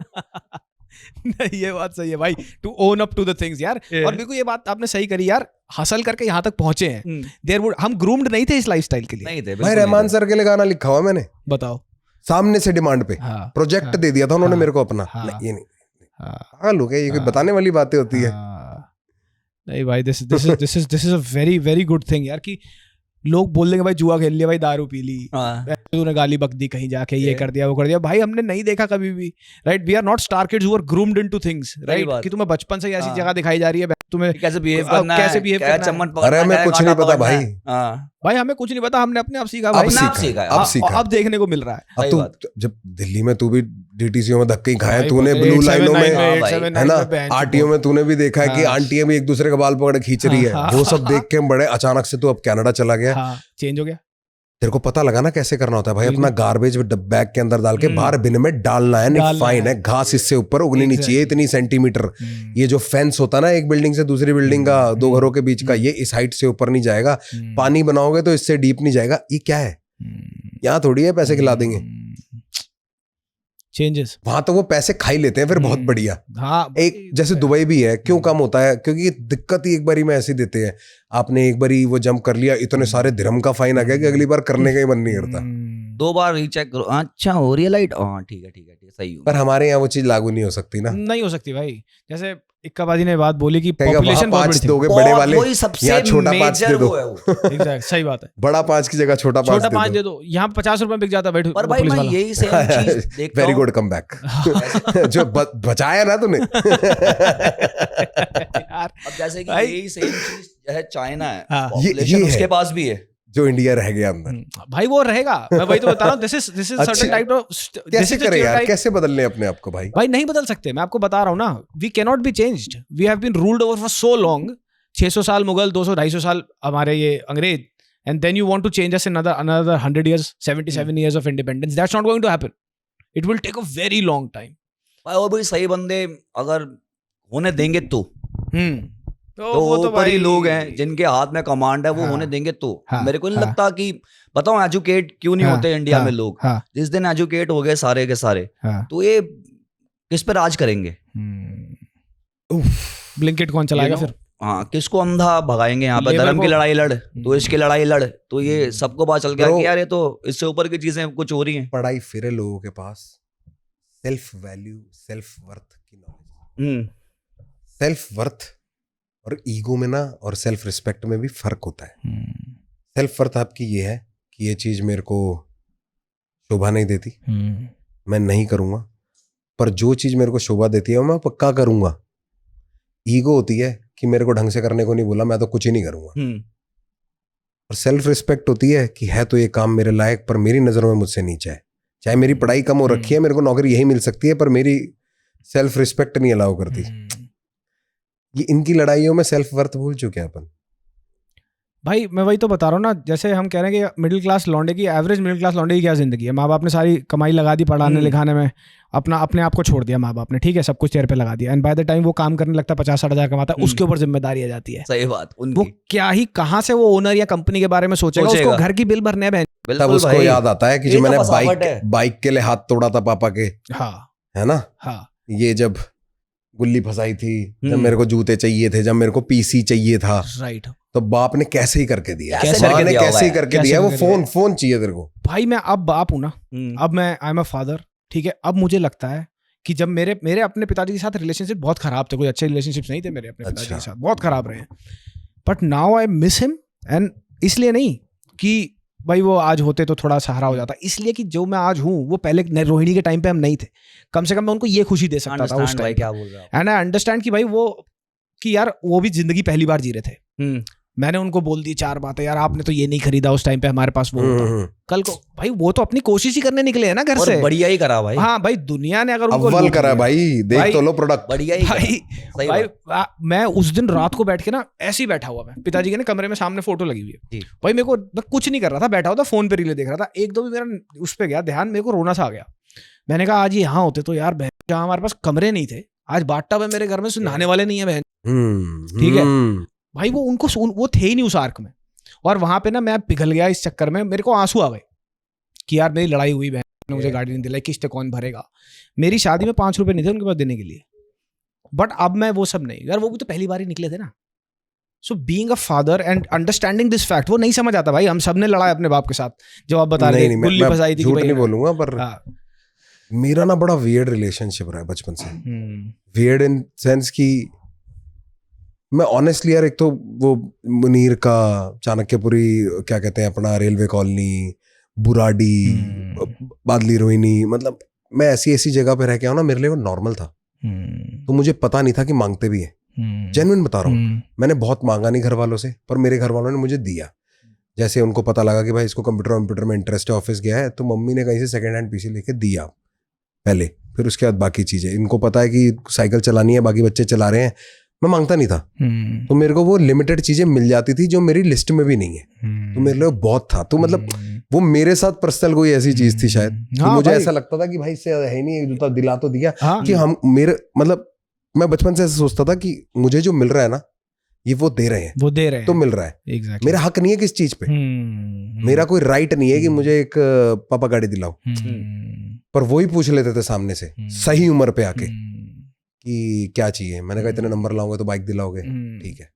नहीं ये बात सही है भाई, to own up to the things यार। और मेरे को ये बात आपने सही करी यार, हसल करके यहाँ तक पहुंचे हैं। देयर वुड, हम ग्रूम्ड नहीं थे इस लाइफस्टाइल के लिए, नहीं थे भाई। रहमान सर के लिए गाना लिखा हुआ मैंने, बताओ, सामने से डिमांड पे प्रोजेक्ट दे दिया था उन्होंने मेरे को अपना। ये नहीं लोग ये कोई बताने वाली बातें होती है। नहीं भाई, this is a very very good thing यार, कि लोग बोल देंगे भाई जुआ खेल लिया, भाई दारू पी ली, तूने गाली बक दी कहीं जाके, ये कर दिया वो कर दिया। भाई हमने नहीं देखा कभी भी, right? We are not star kids who are groomed into things, right? कि तुम्हें बचपन से ऐसी जगह दिखाई जा रही है, तुम्हें कैसे बिहेव करना है, कैसे चम्मच। अरे हमें कुछ नहीं पता भाई, भाई हमें कुछ नहीं पता, हमने अपने आप सीखा भाई, अब देखने को मिल रहा है। अब तू जब दिल्ली में तू भी डीटीसीओ में धक्के खाए, तूने ब्लू लाइनों में, है ना, आरटीओ में तूने भी देखा है कि आंटियां भी एक दूसरे का बाल पकड़ खींच रही है, वो सब देख के बड़े अचानक से तू अब कनाडा चला गया, चेंज हो गया। तेरे को पता लगा ना कैसे करना होता है भाई, अपना गार्बेज बैग के अंदर डाल के बाहर बिन में डालना है, नहीं फाइन है, घास इससे ऊपर उगनी नहीं चाहिए इतनी सेंटीमीटर, ये जो फेंस होता है ना एक बिल्डिंग से दूसरी बिल्डिंग का, 2 घरों के बीच का, ये इस हाइट से ऊपर नहीं जाएगा, पानी बनाओगे तो इससे डीप नहीं जाएगा। ये क्या है? यहाँ थोड़ी है पैसे खिला देंगे, चेंजेस वहां तो वो पैसे खा ही लेते हैं फिर बहुत बढ़िया। हाँ, एक जैसे दुबई भी है, क्यों कम होता है? क्योंकि दिक्कत ही एक बारी में ऐसी देते हैं, आपने एक बारी वो जंप कर लिया, इतने सारे दिरहम का फाइन आ गया कि अगली बार करने का ही मन नहीं करता। 2 बार रीचेक करो, अच्छा हो रही है लाइट, हाँ ठीक है सही हो। पर हमारे यहाँ वो चीज लागू नहीं हो सकती ना, नहीं हो सकती भाई। जैसे इक्काबाजी ने बात बोली कि पॉपुलेशन बहुत बड़ी थी, दोगे बड़े वाले, यहाँ छोटा 5 दे दो। एग्जैक्ट, सही बात है, बड़ा 5 की जगह छोटा 5 दे दो। यहाँ 50 रुपए बिक जाता है। पर भाई मैं यही सेम चीज देखता हूं। वेरी गुड कम बैक जो बचाया ना तूने। अब जैसे कि यही सेम चीज है, चाइना है, ये उसके पास भी है, जो इंडिया रह गया अंदर। भाई वो रहेगा, मैं वही तो बता रहा हूँ। This is certain type of, कैसे करें यार, कैसे बदलने अपने आप को भाई? भाई नहीं बदल सकते, मैं आपको बता रहा हूँ ना, we can not be changed, we have been ruled over for so long, 600 साल मुगल, 200-250 साल हमारे ये अंग्रेज, and then you want to change us another 100 years, 77 years of independence. That's not going to happen. It will take a very long time. भाई वो भी सही बंदे अगर होने देंगे तो तो वो तो ऊपर ही भाई लोग हैं जिनके हाथ में कमांड है, वो हाँ, होने देंगे तो। हाँ, मेरे को नहीं हाँ, लगता कि बताओ एजुकेट क्यों नहीं हाँ, होते इंडिया हाँ, में लोग। हाँ, जिस दिन एजुकेट हो गए सारे के सारे, हाँ, तो ये किस पे राज करेंगे? ब्लिंकिट कौन चलाएगा You know? फिर? हाँ, किसको अंधा भगाएंगे यहाँ पे? लेबर धर्म की को- लड़ाई लड़, तो इसकी लड़ाई लड़, तो ये सबको पता चल गया Bro, कि यार ये तो इससे ऊपर की चीजें कुछ हो रही हैं। पढ़ाई फिर है लोगों के पास, सेल्फ वैल्यू, सेल्फ वर्थ की नॉलेज। सेल्फ वर्थ और ईगो में ना, और सेल्फ रिस्पेक्ट में भी फर्क होता है। सेल्फ वर्थ आपकी ये है कि ये चीज मेरे को शोभा नहीं देती, मैं नहीं करूंगा, पर जो चीज मेरे को शोभा देती है वो मैं पक्का करूंगा। ईगो होती है कि मेरे को ढंग से करने को नहीं बोला, मैं तो कुछ ही नहीं करूंगा। और सेल्फ रिस्पेक्ट होती है कि है तो ये काम मेरे लायक, पर मेरी नजरों में मुझसे नीचा है। चाहे मेरी पढ़ाई कम हो रखी है, मेरे को नौकरी यही मिल सकती है, पर मेरी सेल्फ रिस्पेक्ट नहीं अलाउ करती। ये इनकी लड़ाइयों में सेल्फ वर्थ भूल चुके हैं अपन। भाई मैं वही तो बता रहा हूँ ना, जैसे हम कह रहे हैं कि मिडिल क्लास लौंडे की, एवरेज मिडिल क्लास लौंडे की क्या जिंदगी है। माँ बाप ने सारी कमाई लगा दी पढ़ाने लिखाने में, अपने आप को छोड़ दिया माँ बाप ने, ठीक है, सब कुछ चेहरे पे लगा दिया, एंड बाय द टाइम वो काम करने लगता है 50-60 हज़ार कमाता है, उसके ऊपर जिम्मेदारी आ जाती है। सही बात वो उनकी। क्या ही कहाँ से वो ओनर या कंपनी के बारे में सोचेगा, उसको घर की बिल भरने हैं। तब बिल्कुल उसको भाई, याद आता है कि ये जो तो मैंने फसावट है। बाइक के लिए हाथ तोड़ा था पापा के, हाँ है ना, हाँ ये जब गुल्ली फंसाई थी, जब मेरे को जूते चाहिए थे, जब मेरे को पीसी चाहिए था, राइट। तो बाप ने कैसे ही करके दिया, कैसे माँ करके ने दिया कैसे ही होगा करके कैसे दिया। वो करके फोन चाहिए तेरे को। भाई मैं अब बाप हूं ना, अब मैं आई एम अ फादर, ठीक है। अब मुझे लगता है कि जब मेरे अपने पिताजी के साथ रिलेशनशिप बहुत खराब थे, कोई अच्छे रिलेशनशिप्स नहीं थे मेरे अपने पिताजी के साथ, बहुत खराब रहे, but now I miss him. And इसलिए नहीं कि भाई वो आज होते तो थोड़ा सहारा हो जाता, इसलिए कि जो मैं आज हूँ वो पहले रोहिणी के टाइम पे हम नहीं थे। कम से कम मैं उनको ये खुशी दे सकता था उस टाइम। क्या बोल रहा एंड आई अंडरस्टैंड कि भाई वो कि यार वो भी जिंदगी पहली बार जी रहे थे। मैंने उनको बोल दी 4 बातें, यार आपने तो ये नहीं खरीदा उस टाइम पे, हमारे पास वो होता। कल को भाई वो तो अपनी कोशिश ही करने निकले हैं ना घर से, बढ़िया ही करा भाई। हाँ भाई, दुनिया ने अगर उनको अव्वल करा भाई, देख भाई, तो लो प्रोडक्ट। बढ़िया ही भाई सही भाई बात। मैं उस दिन रात को बैठ के ना ऐसे ही बैठा हुआ, मैं पिताजी के ना कमरे में सामने फोटो लगी हुई है जी। भाई, मेरे को मैं कुछ नहीं कर रहा था, बैठा हुआ था फोन पे रीले देख रहा था। एक दो भी मेरा उस पे गया ध्यान, मेरे को रोना सा आ गया। मैंने कहा आज यहाँ होते तो यार, जहाँ हमारे पास कमरे नहीं थे, आज बाथटब है मेरे घर में, नहाने वाले नहीं है बहन, ठीक है भाई। वो थे ही नहीं उस आर्क में, और वहां पे ना मैं पिघल गया इस चक्कर में, मेरे को आंसू आ गए कि यार मेरी लड़ाई हुई, बहन ने मुझे गाड़ी नहीं दिलाई, किस्त कौन भरेगा। मेरी शादी में 5 रुपए नहीं थे उनके पास देने के लिए, बट अब मैं वो सब नहीं, यार वो भी तो पहली बार ही निकले थे ना। So being a father and understanding this fact, वो नहीं समझ आता भाई। हम सब ने लड़ा अपने बाप के साथ, जो आप बता रहे, गुल्ली फंसाई थी। झूठ नहीं बोलूंगा, पर मेरा ना बड़ा वियर्ड रिलेशनशिप रहा है बचपन से। वियर्ड इन सेंस की मैं ऑनेस्टली यार, एक तो वो मुनीर का चाणक्यपुरी, क्या कहते हैं अपना, रेलवे कॉलोनी, बुराडी, बादली रोहिणी, मतलब मैं ऐसी जगह पे रह के आऊँ ना, मेरे लिए वो नॉर्मल था। तो मुझे पता नहीं था कि मांगते भी हैं। जेन्युइन बता रहा हूँ, मैंने बहुत मांगा नहीं घर वालों से, पर मेरे घर वालों ने मुझे दिया। जैसे उनको पता लगा कि भाई इसको कंप्यूटर में इंटरेस्ट है, ऑफिस गया है, तो मम्मी ने कहीं से सेकंड हैंड पीसी लेके दिया पहले, फिर उसके बाद बाकी चीजें। इनको पता है कि साइकिल चलानी है, बाकी बच्चे चला रहे हैं, मैं मांगता नहीं था, तो मेरे को वो लिमिटेड चीजें मिल जाती थी जो मेरी लिस्ट में भी नहीं है, तो मेरे लिए बहुत था। तो मतलब वो मेरे साथ पर्सनल कोई ऐसी चीज थी शायद, कि मुझे ऐसा लगता था कि भाई इससे है नहीं, एक जूता दिला तो दिया, कि हम मेरे मतलब मैं बचपन से ऐसा सोचता था कि मुझे जो मिल रहा है ना, ये वो दे रहे हैं, तो मिल रहा है। exactly. मेरा हक नहीं है किस चीज पे, मेरा कोई राइट नहीं है कि मुझे एक पापा गाड़ी दिलाओ, पर वो ही पूछ लेते थे सामने से सही उम्र पे आके कि क्या चाहिए। मैंने कहा इतने नंबर लाऊंगा तो बाइक दिलाओगे, ठीक है।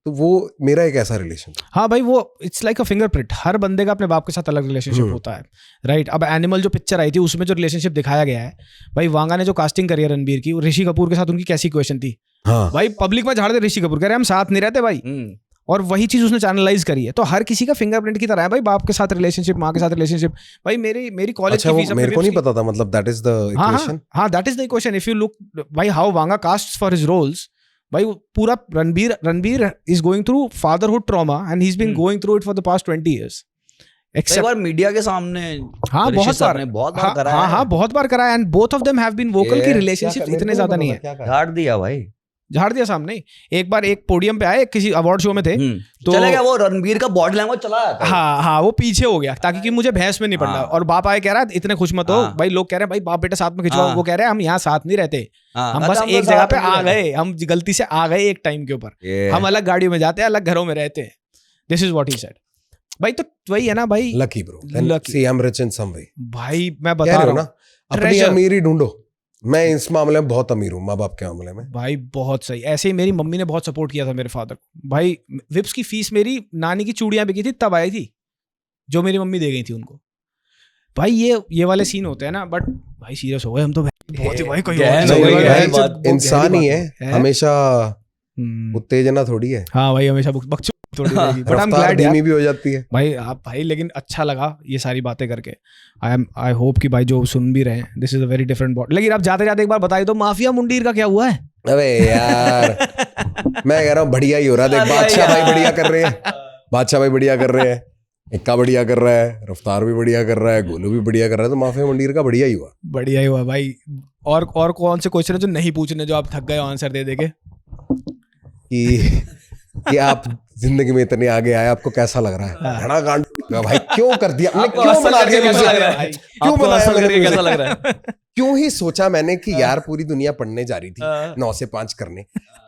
तो वो मेरा एक ऐसा रिलेशन था। हाँ भाई, वो इट्स लाइक अ फिंगरप्रिंट। हर बंदे का अपने बाप के साथ अलग रिलेशनशिप होता है, राइट। अब एनिमल जो पिक्चर आई थी, उसमें जो रिलेशनशिप दिखाया गया है भाई, वांगा ने जो कास्टिंग करी है रणबीर की, ऋषि कपूर के साथ उनकी कैसी क्वेश्चन थी। हाँ भाई पब्लिक में झाड़ दे ऋषि कपूर, कह रहे हम साथ नहीं रहते भाई, और वही चीज उसने चैनलाइज करी है। तो हर किसी का फिंगरप्रिंट की तरह है भाई, बाप के साथ रिलेशनशिप, माँ के साथ रिलेशनशिप। भाई मेरी कॉलेज की फीस, मेरे को नहीं पता था, मतलब दैट इज द इक्वेशन। हाँ that is the equation. If you look भाई how Vanga casts for his roles, भाई पूरा Ranbir is going through fatherhood trauma and he is been going through it for the past 20 years. एक बार मीडिया के सामने हाँ बहुत बार करा है. हाँ बहुत बार करा है and both of them have been vocal कि रिलेशनशिप इतने ज्यादा नहीं है. झाड़ दिया सामने. एक बार एक पोडियम पे आए किसी अवार्ड शो में थे तो चले गया वो रणबीर का बॉडी लैंग्वेज चला जाता है. हाँ वो पीछे हो गया ताकि कि मुझे भैंस में नहीं पड़ना. और बाप आए कह रहा है इतने खुश मत हो भाई. लोग कह रहे हैं भाई बाप बेटा साथ में खिंचवाओ. वो कह रहे हैं हम यहाँ साथ नहीं रहते. हम बस एक जगह पे आ गए. हम गलती से आ गए एक टाइम के ऊपर. हम अलग गाड़ियों में जाते हैं अलग घरों में रहते हैं. This is what he said. भाई तो वही है ना भाई. Lucky bro. See I am rich in some way. भाई मैं बता रहा हूँ ना अपनी अमीरी ढूंढो. मैं इस मामले में बहुत अमीर हूँ माँ बाप के मामले में. भाई बहुत सही. ऐसे ही मेरी मम्मी ने बहुत सपोर्ट किया था मेरे फादर को. भाई विप्स की फीस मेरी नानी की चूड़ियां बिकी थी तब आई थी जो मेरी मम्मी दे गई थी उनको. भाई ये वाले सीन होते हैं ना. बट भाई सीरियस हो गए हम तो. बहुत ही भाई कोई इंसान ही है हमेशा. उत्तेजना थोड़ी है. हाँ भाई हमेशा बकचोद थोड़ी रहेगी. बट आई एम ग्लैड धीमी भी हो जाती है भाई. आप भाई लेकिन अच्छा लगा ये सारी बातें करके. आई होप कि भाई जो सुन भी रहे हैं this is a very different bot. लेकिन आप जाते जाते एक बार बताइए तो माफिया मुंडीर का क्या हुआ है. अबे यार मैं कह रहा हूँ बढ़िया ही हो रहा है. देख बादशाह भाई बढ़िया कर रहे हैं. बादशाह भाई बढ़िया कर रहे हैं. इक्का बढ़िया कर रहा है. रफ्तार भी बढ़िया कर रहा है. गोलू भी बढ़िया कर रहा है. तो माफिया मुंडीर का बढ़िया ही हुआ. बढ़िया ही हुआ भाई. और कौन से क्वेश्चन है जो नहीं पूछने जो आप थक गए आंसर दे देके कि आप जिंदगी में इतने आगे आए. आपको कैसा लग रहा है. घना गांड भाई क्यों कर दिया हमने. क्यों बना दिया म्यूजिक. क्यों बनाया. कैसा लग रहा है. क्यों ही सोचा मैंने कि यार पूरी दुनिया पढ़ने जा रही थी 9 से 5 करने.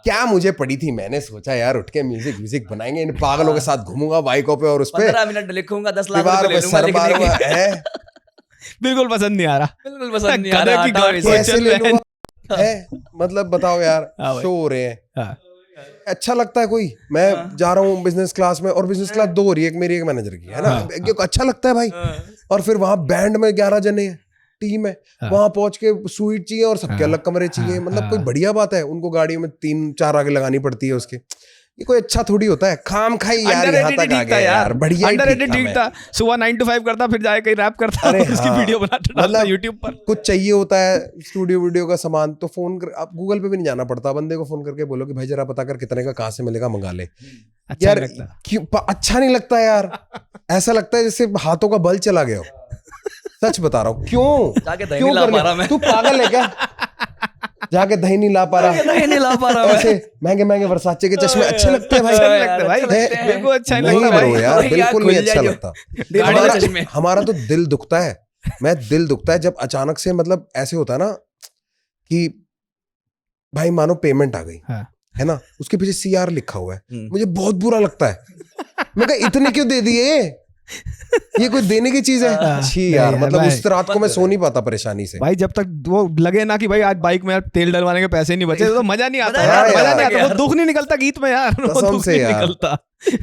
क्या मुझे पड़ी थी. मैंने सोचा यार उठ के म्यूजिक बनाएंगे. इन पागलों के साथ घूमूंगा बाइकों पे और उस पे 15 मिनट लिखूंगा 10 लाख रुपए ले लूंगा. बिल्कुल पसंद नहीं आ रहा. बिल्कुल पसंद नहीं आ रहा. कैसे ले लूंगा. मतलब बताओ यार शो हो रहे हैं. अच्छा लगता है कोई. मैं जा रहा हूँ बिजनेस क्लास में और बिजनेस क्लास 2 हो रही है. एक मेरी एक मैनेजर की है ना. अच्छा लगता है भाई. और फिर वहां बैंड में 11 जने हैं टीम है. वहां पहुंच के स्वीट चाहिए और सबके अलग कमरे चाहिए. मतलब कोई बढ़िया बात है. उनको गाड़ियों में 3-4 आगे लगानी पड़ती है उसके. ये कोई अच्छा थोड़ी होता है. खाम खाई यार यहाँ तक आ गया यार. बढ़िया अंडररेटेड ठीक था. सुबह 9 to 5 करता फिर जाए कहीं रैप करता. उसकी वीडियो बनाता मतलब YouTube पर. कुछ चाहिए होता है स्टूडियो वीडियो का सामान तो फोन कर. आप गूगल पे भी नहीं जाना पड़ता. बंदे को फोन करके बोलो कि भाई जरा पता कर कितने का कहाँ से मिलेगा मंगा ले. यार क्यों अच्छा नहीं लगता यार. ऐसा लगता है जैसे हाथों का बल चला गया हो. सच बता रहा हूँ. क्यों तू पागल है क्या. जाके दही नहीं ला पा रहा. ऐसे महंगे वर्साचे के चश्मे अच्छे लगते हैं भाई. बिल्कुल अच्छा नहीं ब्रो यार. बिल्कुल नहीं अच्छा लगता. हमारा तो दिल दुखता है. दिल दुखता है जब अचानक से मतलब ऐसे होता है ना कि भाई मानो पेमेंट आ गई है ना. उसके पीछे CR लिखा हुआ है. मुझे बहुत बुरा लगता है. मैं कहा इतने क्यों दे दिए. ये कोई देने की चीज है. अच्छी यार मतलब उस रात को मैं सो नहीं पाता परेशानी से. भाई जब तक वो लगे ना कि भाई आज बाइक में यार तेल डलवाने के पैसे नहीं बचे तो मजा नहीं आता यार. मजा नहीं आता. वो दुख नहीं निकलता गीत में यार. कसम से यार निकलता.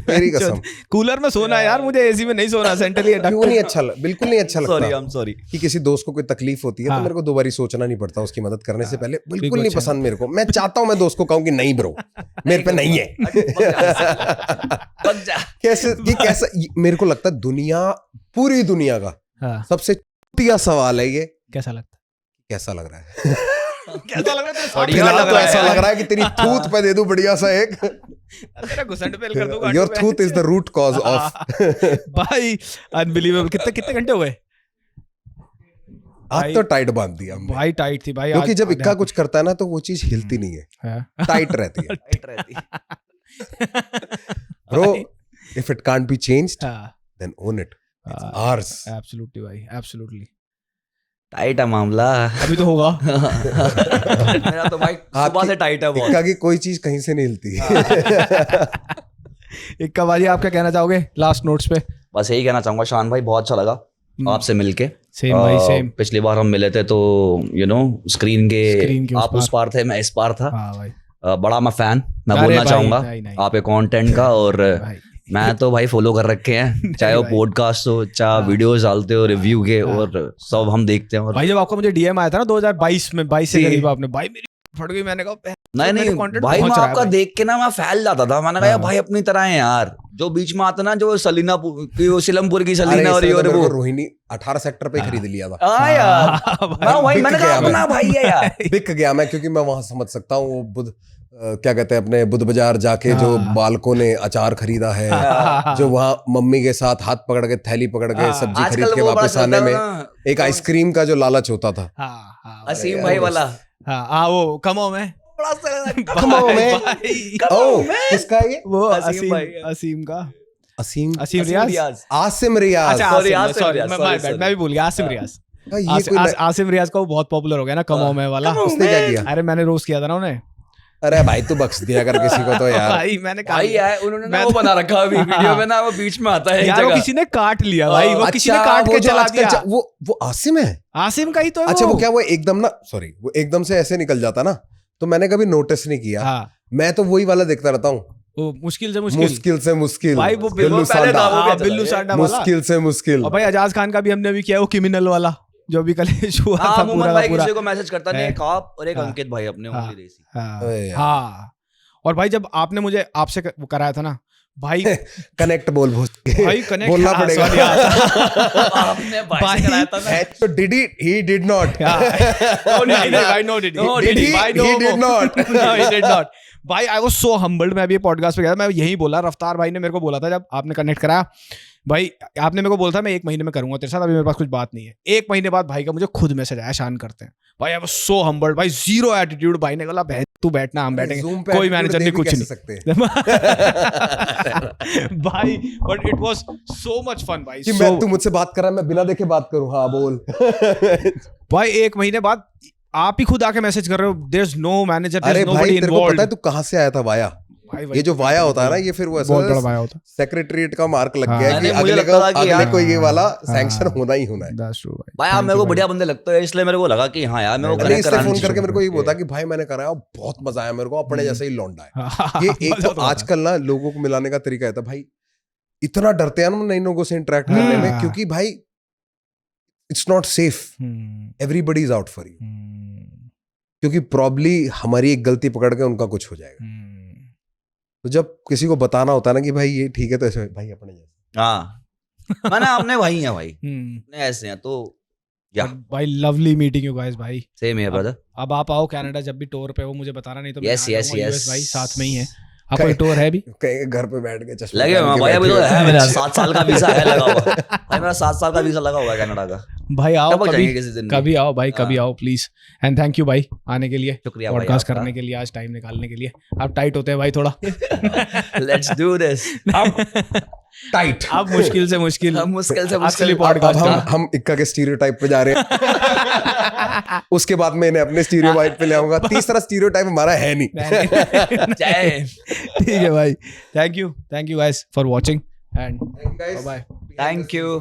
मेरी कसम. कूलर में सोना यार. मुझे एसी में नहीं सोना. सेंट्रली क्यों नहीं अच्छा. बिल्कुल नहीं अच्छा लगता. सॉरी कि किसी दोस्त को कोई तकलीफ होती है तो मेरे को 2 बारी सोचना नहीं पड़ता उसकी मदद करने से पहले. बिल्कुल नहीं पसंद मेरे को. मैं चाहता हूँ मैं दोस्त को कहूँ कि नहीं ब्रो मेरे पे नहीं है. कैसा मेरे को लगता है दुनिया पूरी दुनिया का सबसे चुतिया सवाल है ये. कैसा लगता है. कैसा लग रहा है. कैसा लग रहा है. तो ऐसा लग रहा है कि तेरी थूत पे दे दूं बढ़िया सा एक. तेरा घुसंड पेल कर दूंगा. Your thought is the root cause of. भाई अनबिलीवेबल. कितने घंटे हुए. आज तो टाइट बांध दिया भाई. टाइट थी भाई. क्योंकि जब इक्का कुछ करता है ना तो वो चीज हिलती नहीं है. टाइट रहती है. Bro if it can't be changed then own it. It's ours. Absolutely भाई. Absolutely. टाइट है मामला. अभी तो होगा. मेरा तो भाई सुबह से टाइट है बहुत. इक्का की कोई चीज कहीं से नहीं हिलती. इक्का भाई आप क्या कहना चाहोगे लास्ट नोट्स पे. बस यही कहना चाहूंगा शान भाई बहुत अच्छा लगा आपसे मिलके. सेम भाई सेम. पिछली बार हम मिले थे तो स्क्रीन के आप उस पार थे मैं इस पार था. भाई बड़ा मैं फैन मैं बोलना चाहूंगा आपके कंटेंट का. और मैं तो भाई फॉलो कर रखे हैं चाहे वो पॉडकास्ट हो चाहे वीडियोस डालते हो रिव्यू के और सब हम देखते हैं. और भाई जब आपका मुझे DM आया था ना 2022 में 22 से करीब आपने भाई मेरी फट गई. मैंने कहा नहीं भाई मैं आपका देख के ना मैं फैल जाता था. मैंने कहा भाई अपनी तरह है यार. जो बीच में आता ना जो सिलमपुर की सलीना और वो रोहिणी 18 सेक्टर पे खरीद लिया था. हाँ यार. मैंने कहा अपना भाई है यार. बिक गया मैं क्योंकि मैं वहां समझ सकता हूँ वो बुध क्या कहते हैं अपने बुध बाजार जाके जो बालकों ने अचार खरीदा है, जो वहाँ मम्मी के साथ हाथ पकड़ के थैली पकड़ के सब्जी खरीद के वापस आने में एक आइसक्रीम का जो लालच होता था। असीम भाई वाला। वो कमो में किसका ये? वो असीम भाई। असीम का असीम रियाज। आसिम रियाज। सॉरी मैं भी भूल गया। आसिम रियाज। आसिम रियाज का वो बहुत पॉपुलर हो गया ना कमो में वाला। उसने क्या किया? अरे मैंने रोस्ट किया था ना उन्हें। अरे भाई तू बख्श दिया कर किसी को तो यार। भाई मैंने कहा भाई यार उन्होंने ना वो बना रखा अभी वीडियो में ना, वो बीच में आता है यार, वो किसी ने काट लिया भाई, वो किसी ने काट के चला दिया। वो आसिम है, आसिम का ही तो है। अच्छा वो क्या वो एकदम ना सॉरी वो एकदम से ऐसे निकल जाता ना, तो मैंने कभी नोटिस नहीं किया। मैं तो वही वाला देखता रहता हूँ, मुश्किल से मुश्किल भाई, वो बिल्लू सांडा, बिल्लू सांडा मुश्किल से मुश्किल। और भाई अजाज खान का भी हमने भी किया, वो क्रिमिनल वाला जो भी कलेश हुआ था पूरा का पूरा। किसी को मैसेज करता नहीं, एक आप और एक अंकित भाई अपने उंगली रेसी। हाँ, और भाई जब आपने मुझे आपसे वो कराया था ना भाई, कनेक्ट बोल भाई कनेक्ट बोलना पड़ेगा। आपने भाई से कराया था ना, तो did he did not भाई आई वाज सो हम्बल्ड। मैं अभी पॉडकास्ट पे गया था, मैं यही बोला, रफ्तार भाई ने मेरे को बोला था जब आपने कनेक्ट कराया, भाई आपने मेरे को बोला था मैं 1 महीने में करूंगा तेरे साथ, अभी मेरे पास कुछ बात नहीं है। 1 महीने बाद भाई का मुझे खुद मैसेज आया, शान करते हैं भाई, आई वाज सो हम्बल्ड भाई, जीरो एटीट्यूड। भाई ने बोला तू बैठना, हम बैठेंगे, कोई मैनेजर नहीं, कुछ नहीं भाई, but it was so much fun भाई। कि मैं तू मुझसे बात कर रहा है, मैं बिना देखे बात करूं? हाँ बोल। भाई 1 महीने बाद आप ही खुद आके मैसेज कर रहे हो, there is no manager, there is nobody involved. तेरे को पता है तू कहाँ से आया था वाया? ये जो वाया होता है ना, ये फिर वो ऐसा सेक्रेटरीट का मार्क लग गया कि अगले को ये वाला सैंक्शन होना ही होना है। भाई आप मेरे को बढ़िया बंदे लगते हैं, इसलिए मेरे को लगा कि हाँ यार मेरे को कनेक्ट कराना। फोन करके मेरे को ये बोला कि भाई मैंने कराया, बहुत मजा आया मेरे को, अपने जैसे ही लौंडा है। ये एक तो आजकल ना लोगों को मिलाने का तरीका है, भाई इतना डरते हैं ना नए लोगों से इंटरेक्ट करने में, क्योंकि भाई it's not safe, everybody is out for you, क्योंकि प्रॉब्ली हमारी एक गलती पकड़ के उनका कुछ हो जाएगा। तो जब किसी को बताना होता है ना कि भाई ये ठीक है, तो ऐसे भाई अपने जैसे। हाँ मैंने अपने भाई हैं भाई, अपने ऐसे हैं तो या भाई लवली मीटिंग यू गाइस भाई। सेम है ब्रदर। अब आप आओ कनाडा जब भी टूर पे हो, मुझे बताना, नहीं तो यस भाई साथ में ही है। आपका टूर है भी कहीं घर पे बैठ के चश्मा लगे हुए भाई, अभी तो है मेरा 7 साल का वीजा है लगा हुआ भाई, मेरा 7 साल का वीजा लगा हुआ है कनाडा का। भाई आओ कभी आओ भाई, कभी आओ प्लीज। एंड थैंक यू भाई आने के लिए, शुक्रिया पॉडकास्ट करने के लिए, आज टाइम निकालने के लिए। आप टाइट होते हैं भाई थोड़ा। Let's do this. टाइट, अब मुश्किल से मुश्किल पॉडकास्ट। हम इक्का के स्टीरियोटाइप पे जा रहे हैं। उसके बाद मैं इन्हें अपने स्टीरियोटाइप पे ले आऊंगा। तीसरा स्टीरियोटाइप हमारा है नहीं। ठीक है भाई, thank you guys for watching and bye. Thank you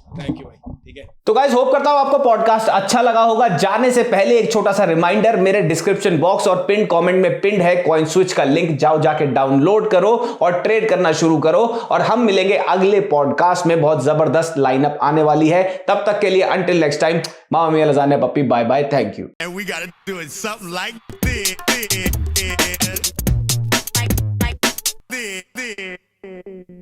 भाई, ठीक है। तो गाइस होप करता हूं आपको पॉडकास्ट अच्छा लगा होगा। जाने से पहले एक छोटा सा रिमाइंडर, मेरे डिस्क्रिप्शन बॉक्स और पिन कमेंट में पिन है कॉइन स्विच का लिंक, जाओ जाके डाउनलोड करो और ट्रेड करना शुरू करो। और हम मिलेंगे अगले पॉडकास्ट में, बहुत जबरदस्त लाइनअप आने वाली है। तब तक के लिए अंटिल नेक्स्ट टाइम, मामा मियां लजाने पप्पी, बाय बाय, थैंक यू।